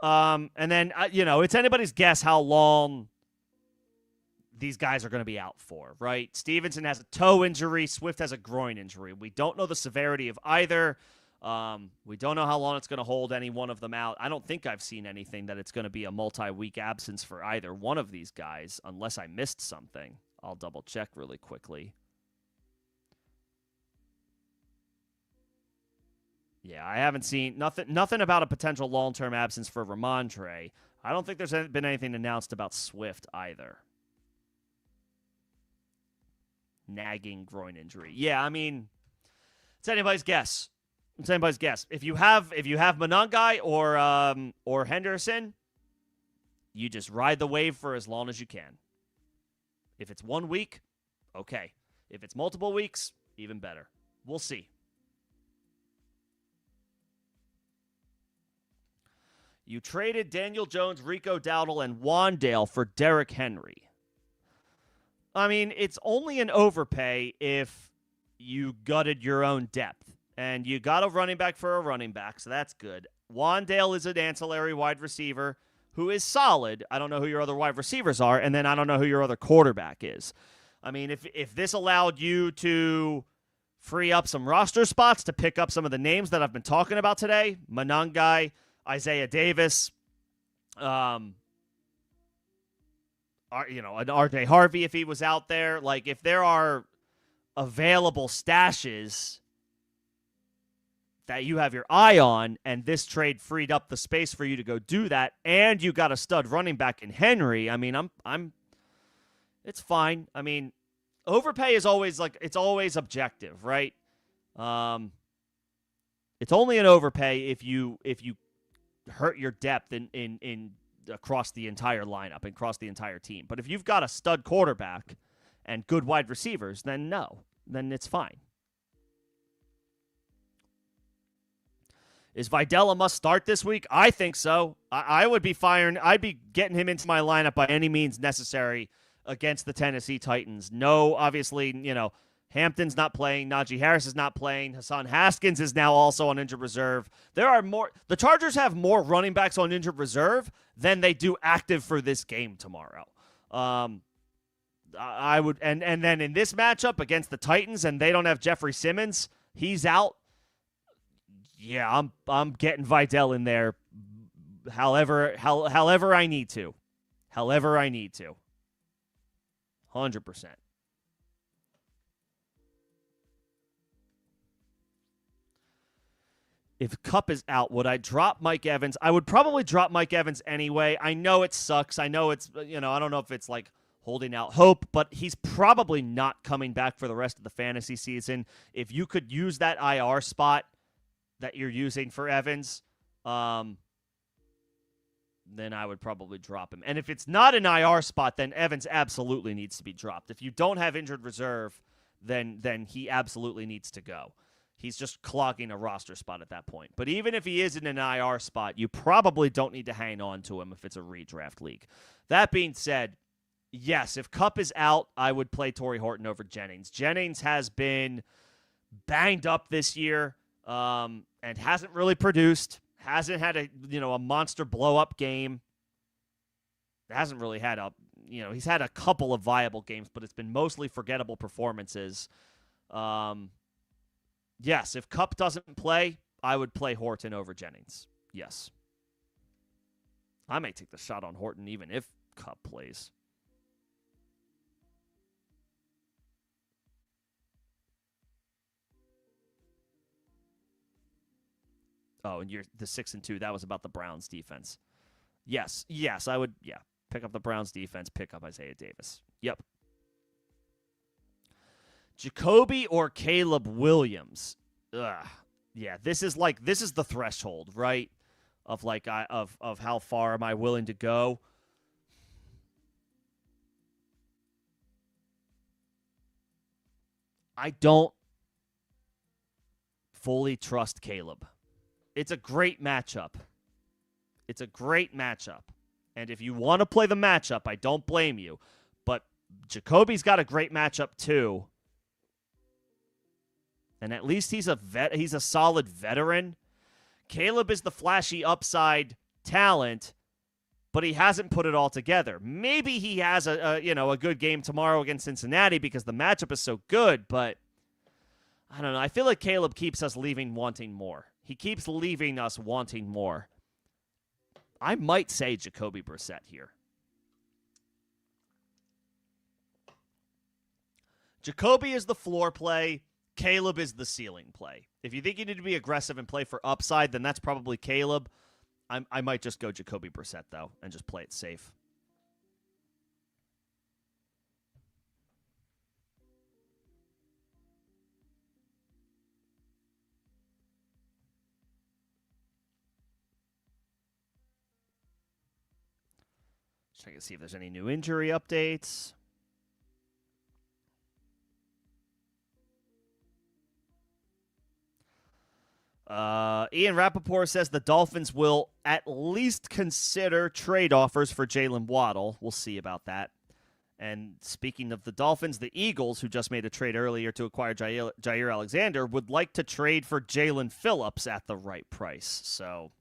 And then it's anybody's guess how long these guys are going to be out for, right? Stevenson has a toe injury. Swift has a groin injury. We don't know the severity of either. We don't know how long it's going to hold any one of them out. I don't think I've seen anything that it's going to be a multi-week absence for either one of these guys, unless I missed something. I'll double check really quickly. Yeah, I haven't seen nothing about a potential long-term absence for Ramondre. I don't think there's been anything announced about Swift either. Nagging groin injury. Yeah, I mean, it's anybody's guess. It's anybody's guess. If you have Monangai or Henderson, you just ride the wave for as long as you can. If it's 1 week, okay. If it's multiple weeks, even better. We'll see. You traded Daniel Jones, Rico Dowdle, and Wandale for Derrick Henry. I mean, it's only an overpay if you gutted your own depth. And you got a running back for a running back, so that's good. Wandale is an ancillary wide receiver who is solid. I don't know who your other wide receivers are, and then I don't know who your other quarterback is. I mean, if this allowed you to free up some roster spots to pick up some of the names that I've been talking about today, Monangai, Isaiah Davis, an RJ Harvey if he was out there. Like, if there are available stashes that you have your eye on, and this trade freed up the space for you to go do that, and you got a stud running back in Henry, I mean, it's fine. I mean, overpay is always it's always objective, right? It's only an overpay if you hurt your depth in across the entire lineup and across the entire team. But if you've got a stud quarterback and good wide receivers, then it's fine. Is Vidal a must start this week? I think so. I would be firing. I'd be getting him into my lineup by any means necessary against the Tennessee Titans. No, obviously, Hampton's not playing. Najee Harris is not playing. Hassan Haskins is now also on injured reserve. The Chargers have more running backs on injured reserve than they do active for this game tomorrow. I would, and then in this matchup against the Titans, and they don't have Jeffrey Simmons, he's out. Yeah, I'm getting Vidal in there however I need to. However I need to. 100%. If Kupp is out, would I drop Mike Evans? I would probably drop Mike Evans anyway. I know it sucks. I know it's, I don't know if it's like holding out hope, but he's probably not coming back for the rest of the fantasy season. If you could use that IR spot that you're using for Evans, then I would probably drop him. And if it's not an IR spot, then Evans absolutely needs to be dropped. If you don't have injured reserve, then he absolutely needs to go. He's just clogging a roster spot at that point. But even if he is in an IR spot, you probably don't need to hang on to him if it's a redraft league. That being said, yes, if Kupp is out, I would play Torrey Horton over Jennings. Jennings has been banged up this year. And hasn't really produced, hasn't had a monster blow-up game, hasn't really had he's had a couple of viable games, but it's been mostly forgettable performances. Yes, if Kupp doesn't play, I would play Horton over Jennings. Yes. I may take the shot on Horton even if Kupp plays. Oh, and you're the 6-2. That was about the Browns defense. Yes, I would. Yeah, pick up the Browns defense. Pick up Isaiah Davis. Yep. Jacoby or Caleb Williams. Ugh. Yeah, this is the threshold, right? Of of how far am I willing to go? I don't fully trust Caleb. It's a great matchup. And if you want to play the matchup, I don't blame you. But Jacoby's got a great matchup too. And at least he's a solid veteran. Caleb is the flashy upside talent, but he hasn't put it all together. Maybe he has a good game tomorrow against Cincinnati because the matchup is so good, but I don't know. I feel like Caleb keeps us wanting more. He keeps leaving us wanting more. I might say Jacoby Brissett here. Jacoby is the floor play. Caleb is the ceiling play. If you think you need to be aggressive and play for upside, then that's probably Caleb. I might just go Jacoby Brissett, though, and just play it safe. Check to see if there's any new injury updates. Ian Rappaport says the Dolphins will at least consider trade offers for Jalen Waddle. We'll see about that. And speaking of the Dolphins, the Eagles, who just made a trade earlier to acquire Jair Alexander, would like to trade for Jalen Phillips at the right price. So,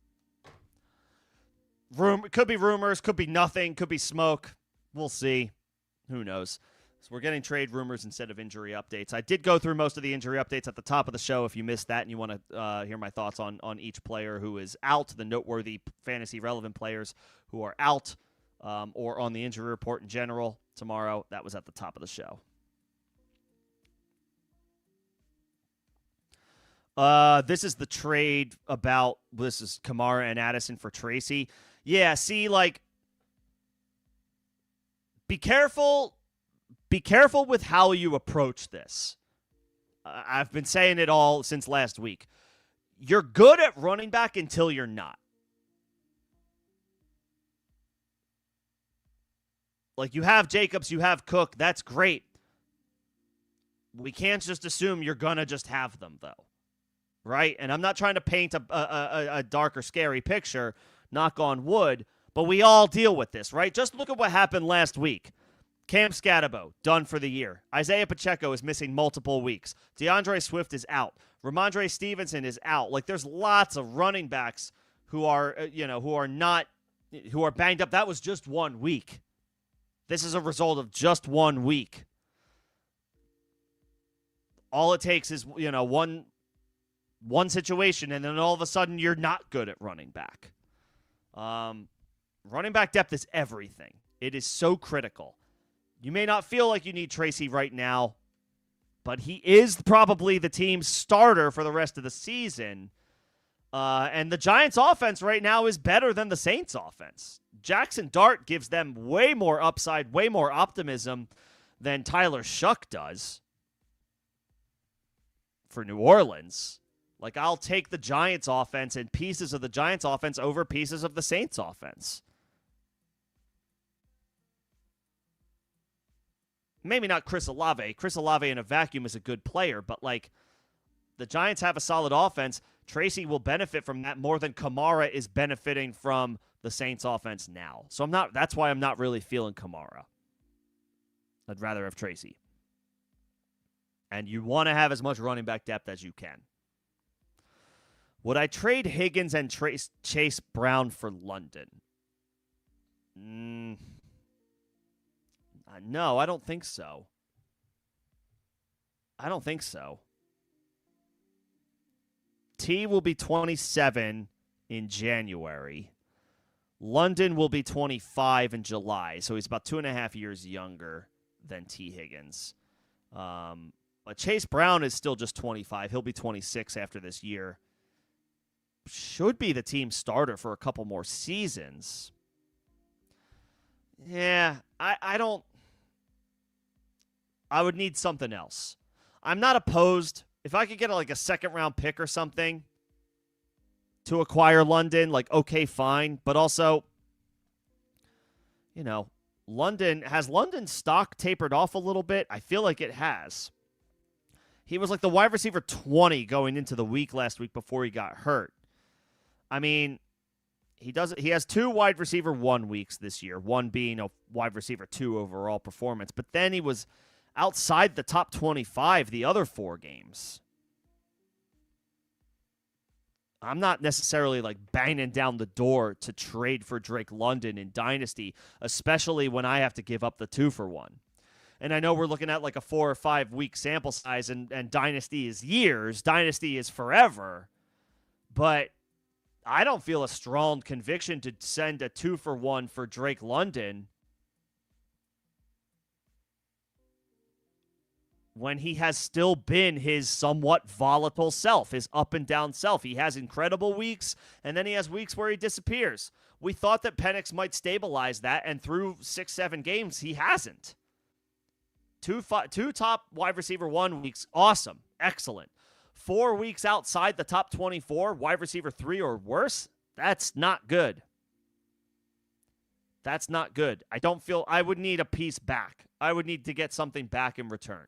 could be rumors, could be nothing, could be smoke. We'll see. Who knows? So we're getting trade rumors instead of injury updates. I did go through most of the injury updates at the top of the show. If you missed that and you want to hear my thoughts on each player who is out, the noteworthy fantasy relevant players who are out, or on the injury report in general tomorrow, that was at the top of the show. This is the trade about, this is Kamara and Addison for Tracy. Yeah, see, be careful with how you approach this. I've been saying it all since last week. You're good at running back until you're not. You have Jacobs, you have Cook, that's great. We can't just assume you're going to just have them, though. Right? And I'm not trying to paint a dark or scary picture, knock on wood, but we all deal with this, right? Just look at what happened last week. Cam Scatterbo, done for the year. Isaiah Pacheco is missing multiple weeks. DeAndre Swift is out. Ramondre Stevenson is out. There's lots of running backs who are banged up. That was just 1 week. This is a result of just 1 week. All it takes is, one situation, and then all of a sudden you're not good at running back. Running back depth is everything. It is so critical. You may not feel like you need Tracy right now, but he is probably the team's starter for the rest of the season. And the Giants' offense right now is better than the Saints' offense. Jackson Dart gives them way more upside, way more optimism than Tyler Shuck does for New Orleans. I'll take the Giants' offense and pieces of the Giants' offense over pieces of the Saints' offense. Maybe not Chris Olave. Chris Olave in a vacuum is a good player, but the Giants have a solid offense. Tracy will benefit from that more than Kamara is benefiting from the Saints offense now. So that's why I'm not really feeling Kamara. I'd rather have Tracy. And you want to have as much running back depth as you can. Would I trade Higgins and Chase Brown for London? No, I don't think so. I don't think so. T will be 27 in January. London will be 25 in July, so he's about 2.5 years younger than T. Higgins. But Chase Brown is still just 25. He'll be 26 after this year. Should be the team starter for a couple more seasons. Yeah, I don't. I would need something else. I'm not opposed. If I could get a second-round pick or something to acquire London, okay, fine. But also, has London's stock tapered off a little bit? I feel like it has. He was the wide receiver 20 going into the week last week before he got hurt. I mean, he has 2 wide receiver 1 weeks this year, one being a wide receiver 2 overall performance. But then he was outside the top 25 the other 4 games. I'm not necessarily banging down the door to trade for Drake London in Dynasty, especially when I have to give up the 2-for-1. And I know we're looking at a 4 or 5 week sample size, and Dynasty is years. Dynasty is forever. But I don't feel a strong conviction to send a 2-for-1 for Drake London when he has still been his somewhat volatile self, his up and down self. He has incredible weeks, and then he has weeks where he disappears. We thought that Penix might stabilize that, and through 6-7 games, he hasn't. Two top wide receiver 1 weeks, awesome, excellent. 4 weeks outside the top 24, wide receiver 3 or worse, that's not good. That's not good. I would need a piece back. I would need to get something back in return.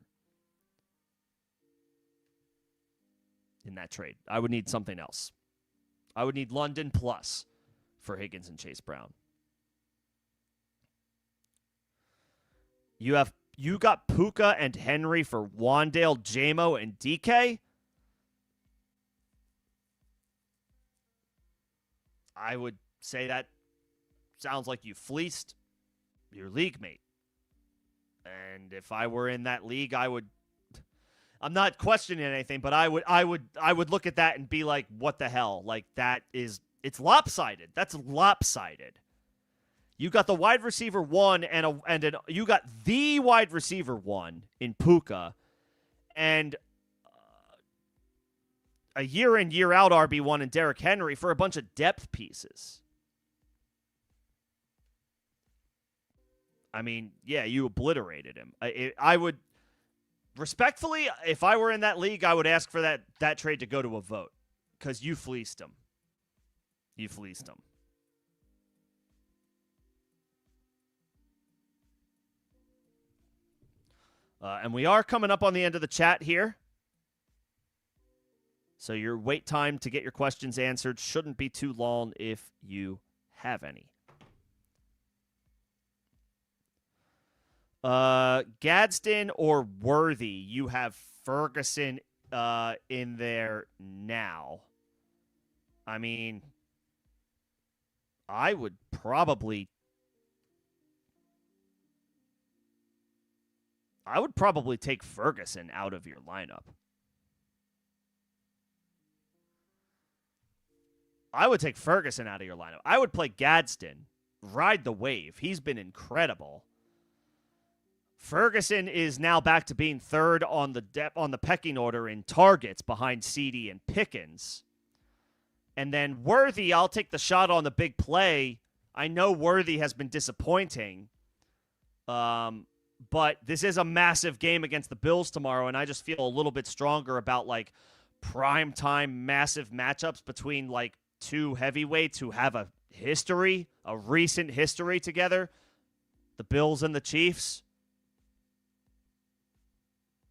In that trade, I would need something else. I would need London plus for Higgins and Chase Brown. You got Puka and Henry for Wandale, Jamo, and DK? I would say that sounds like you fleeced your league mate. And if I were in that league, I'm not questioning anything, but I would look at that and be like, what the hell? It's lopsided. That's lopsided. You got the wide receiver 1 you got the wide receiver 1 in Puka, and a year in, year out RB1 in Derrick Henry for a bunch of depth pieces. I mean, yeah, you obliterated him. I would, respectfully, if I were in that league, I would ask for that trade to go to a vote because you fleeced him. You fleeced him. And we are coming up on the end of the chat here. So your wait time to get your questions answered shouldn't be too long if you have any. Gadsden or Worthy? You have Ferguson in there now. I mean, I would probably take Ferguson out of your lineup. I would take Ferguson out of your lineup. I would play Gadsden. Ride the wave. He's been incredible. Ferguson is now back to being third on the pecking order in targets behind CeeDee and Pickens. And then Worthy, I'll take the shot on the big play. I know Worthy has been disappointing. But this is a massive game against the Bills tomorrow, and I just feel a little bit stronger about primetime massive matchups between 2 heavyweights who have a recent history together, the Bills and the Chiefs.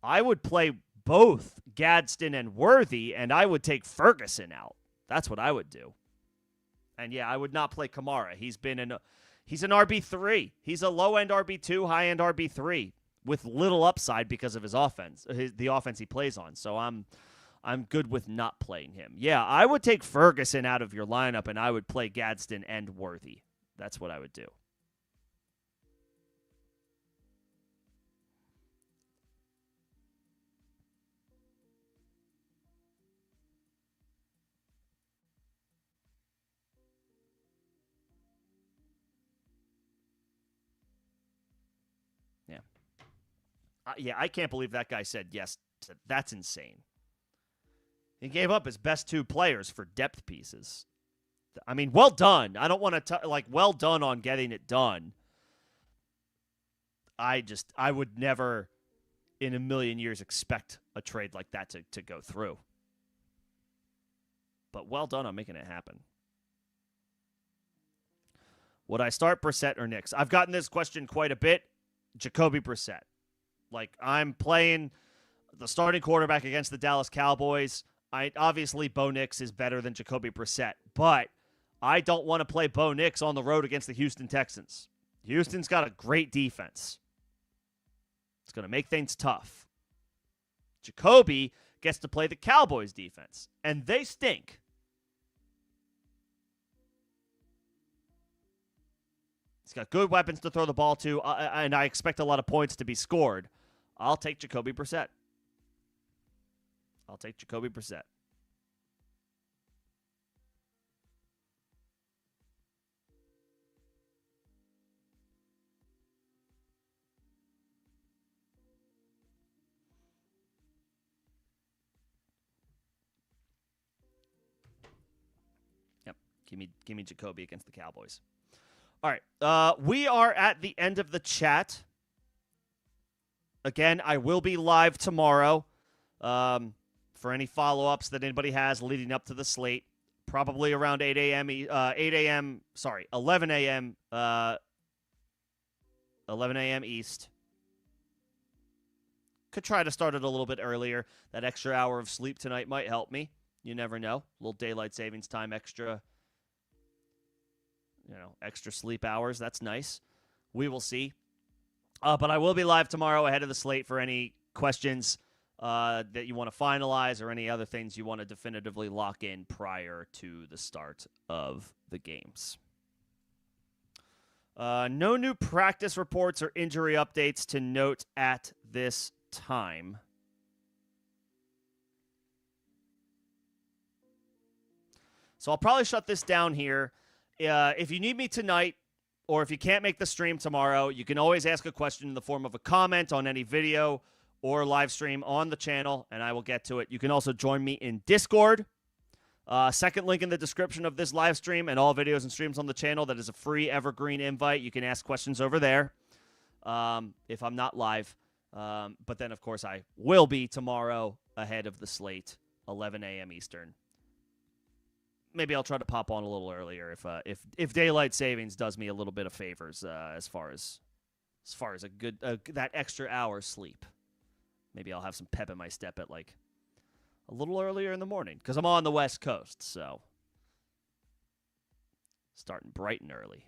I would play both Gadsden and Worthy, and I would take Ferguson out. That's what I would do. And yeah, I would not play Kamara. He's an RB3. He's a low-end RB2, high-end RB3 with little upside because of his offense, the offense he plays on. So I'm good with not playing him. Yeah, I would take Ferguson out of your lineup, and I would play Gadsden and Worthy. That's what I would do. Yeah, I can't believe that guy said yes. That's insane. He gave up his best 2 players for depth pieces. I mean, well done. I don't want to, well done on getting it done. I would never in a million years expect a trade like that to go through. But well done on making it happen. Would I start Brissett or Nix? I've gotten this question quite a bit. Jacoby Brissett. I'm playing the starting quarterback against the Dallas Cowboys. Obviously, Bo Nix is better than Jacoby Brissett, but I don't want to play Bo Nix on the road against the Houston Texans. Houston's got a great defense. It's going to make things tough. Jacoby gets to play the Cowboys defense, and they stink. He's got good weapons to throw the ball to, and I expect a lot of points to be scored. I'll take Jacoby Brissett. Yep. Give me Jacoby against the Cowboys. All right. We are at the end of the chat. Again, I will be live tomorrow for any follow-ups that anybody has leading up to the slate. Probably around 11 a.m. 11 a.m. East. Could try to start it a little bit earlier. That extra hour of sleep tonight might help me. You never know. A little daylight savings time extra. Extra sleep hours. That's nice. We will see. But I will be live tomorrow ahead of the slate for any questions that you want to finalize or any other things you want to definitively lock in prior to the start of the games. No new practice reports or injury updates to note at this time. So I'll probably shut this down here. If you need me tonight, or if you can't make the stream tomorrow, you can always ask a question in the form of a comment on any video or live stream on the channel, and I will get to it. You can also join me in Discord. Second link in the description of this live stream and all videos and streams on the channel. That is a free evergreen invite. You can ask questions over there if I'm not live. But then, of course, I will be tomorrow ahead of the slate, 11 a.m. Eastern. Maybe I'll try to pop on a little earlier if daylight savings does me a little bit of favors as far as a good that extra hour sleep. Maybe I'll have some pep in my step at a little earlier in the morning because I'm on the West Coast, so starting bright and early.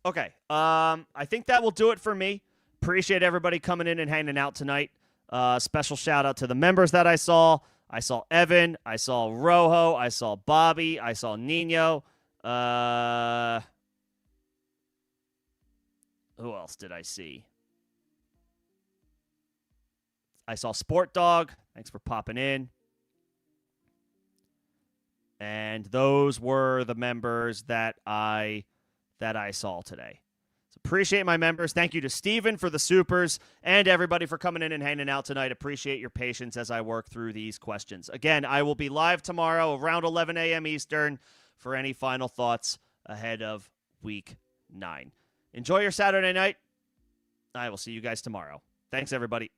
Okay, I think that will do it for me. Appreciate everybody coming in and hanging out tonight. Special shout out to the members that I saw. I saw Evan. I saw Rojo. I saw Bobby. I saw Nino. Who else did I see? I saw Sport Dog. Thanks for popping in. And those were the members that I saw today. So appreciate my members. Thank you to Steven for the supers and everybody for coming in and hanging out tonight. Appreciate your patience as I work through these questions. Again, I will be live tomorrow around 11 a.m. Eastern for any final thoughts ahead of Week 9. Enjoy your Saturday night. I will see you guys tomorrow. Thanks, everybody.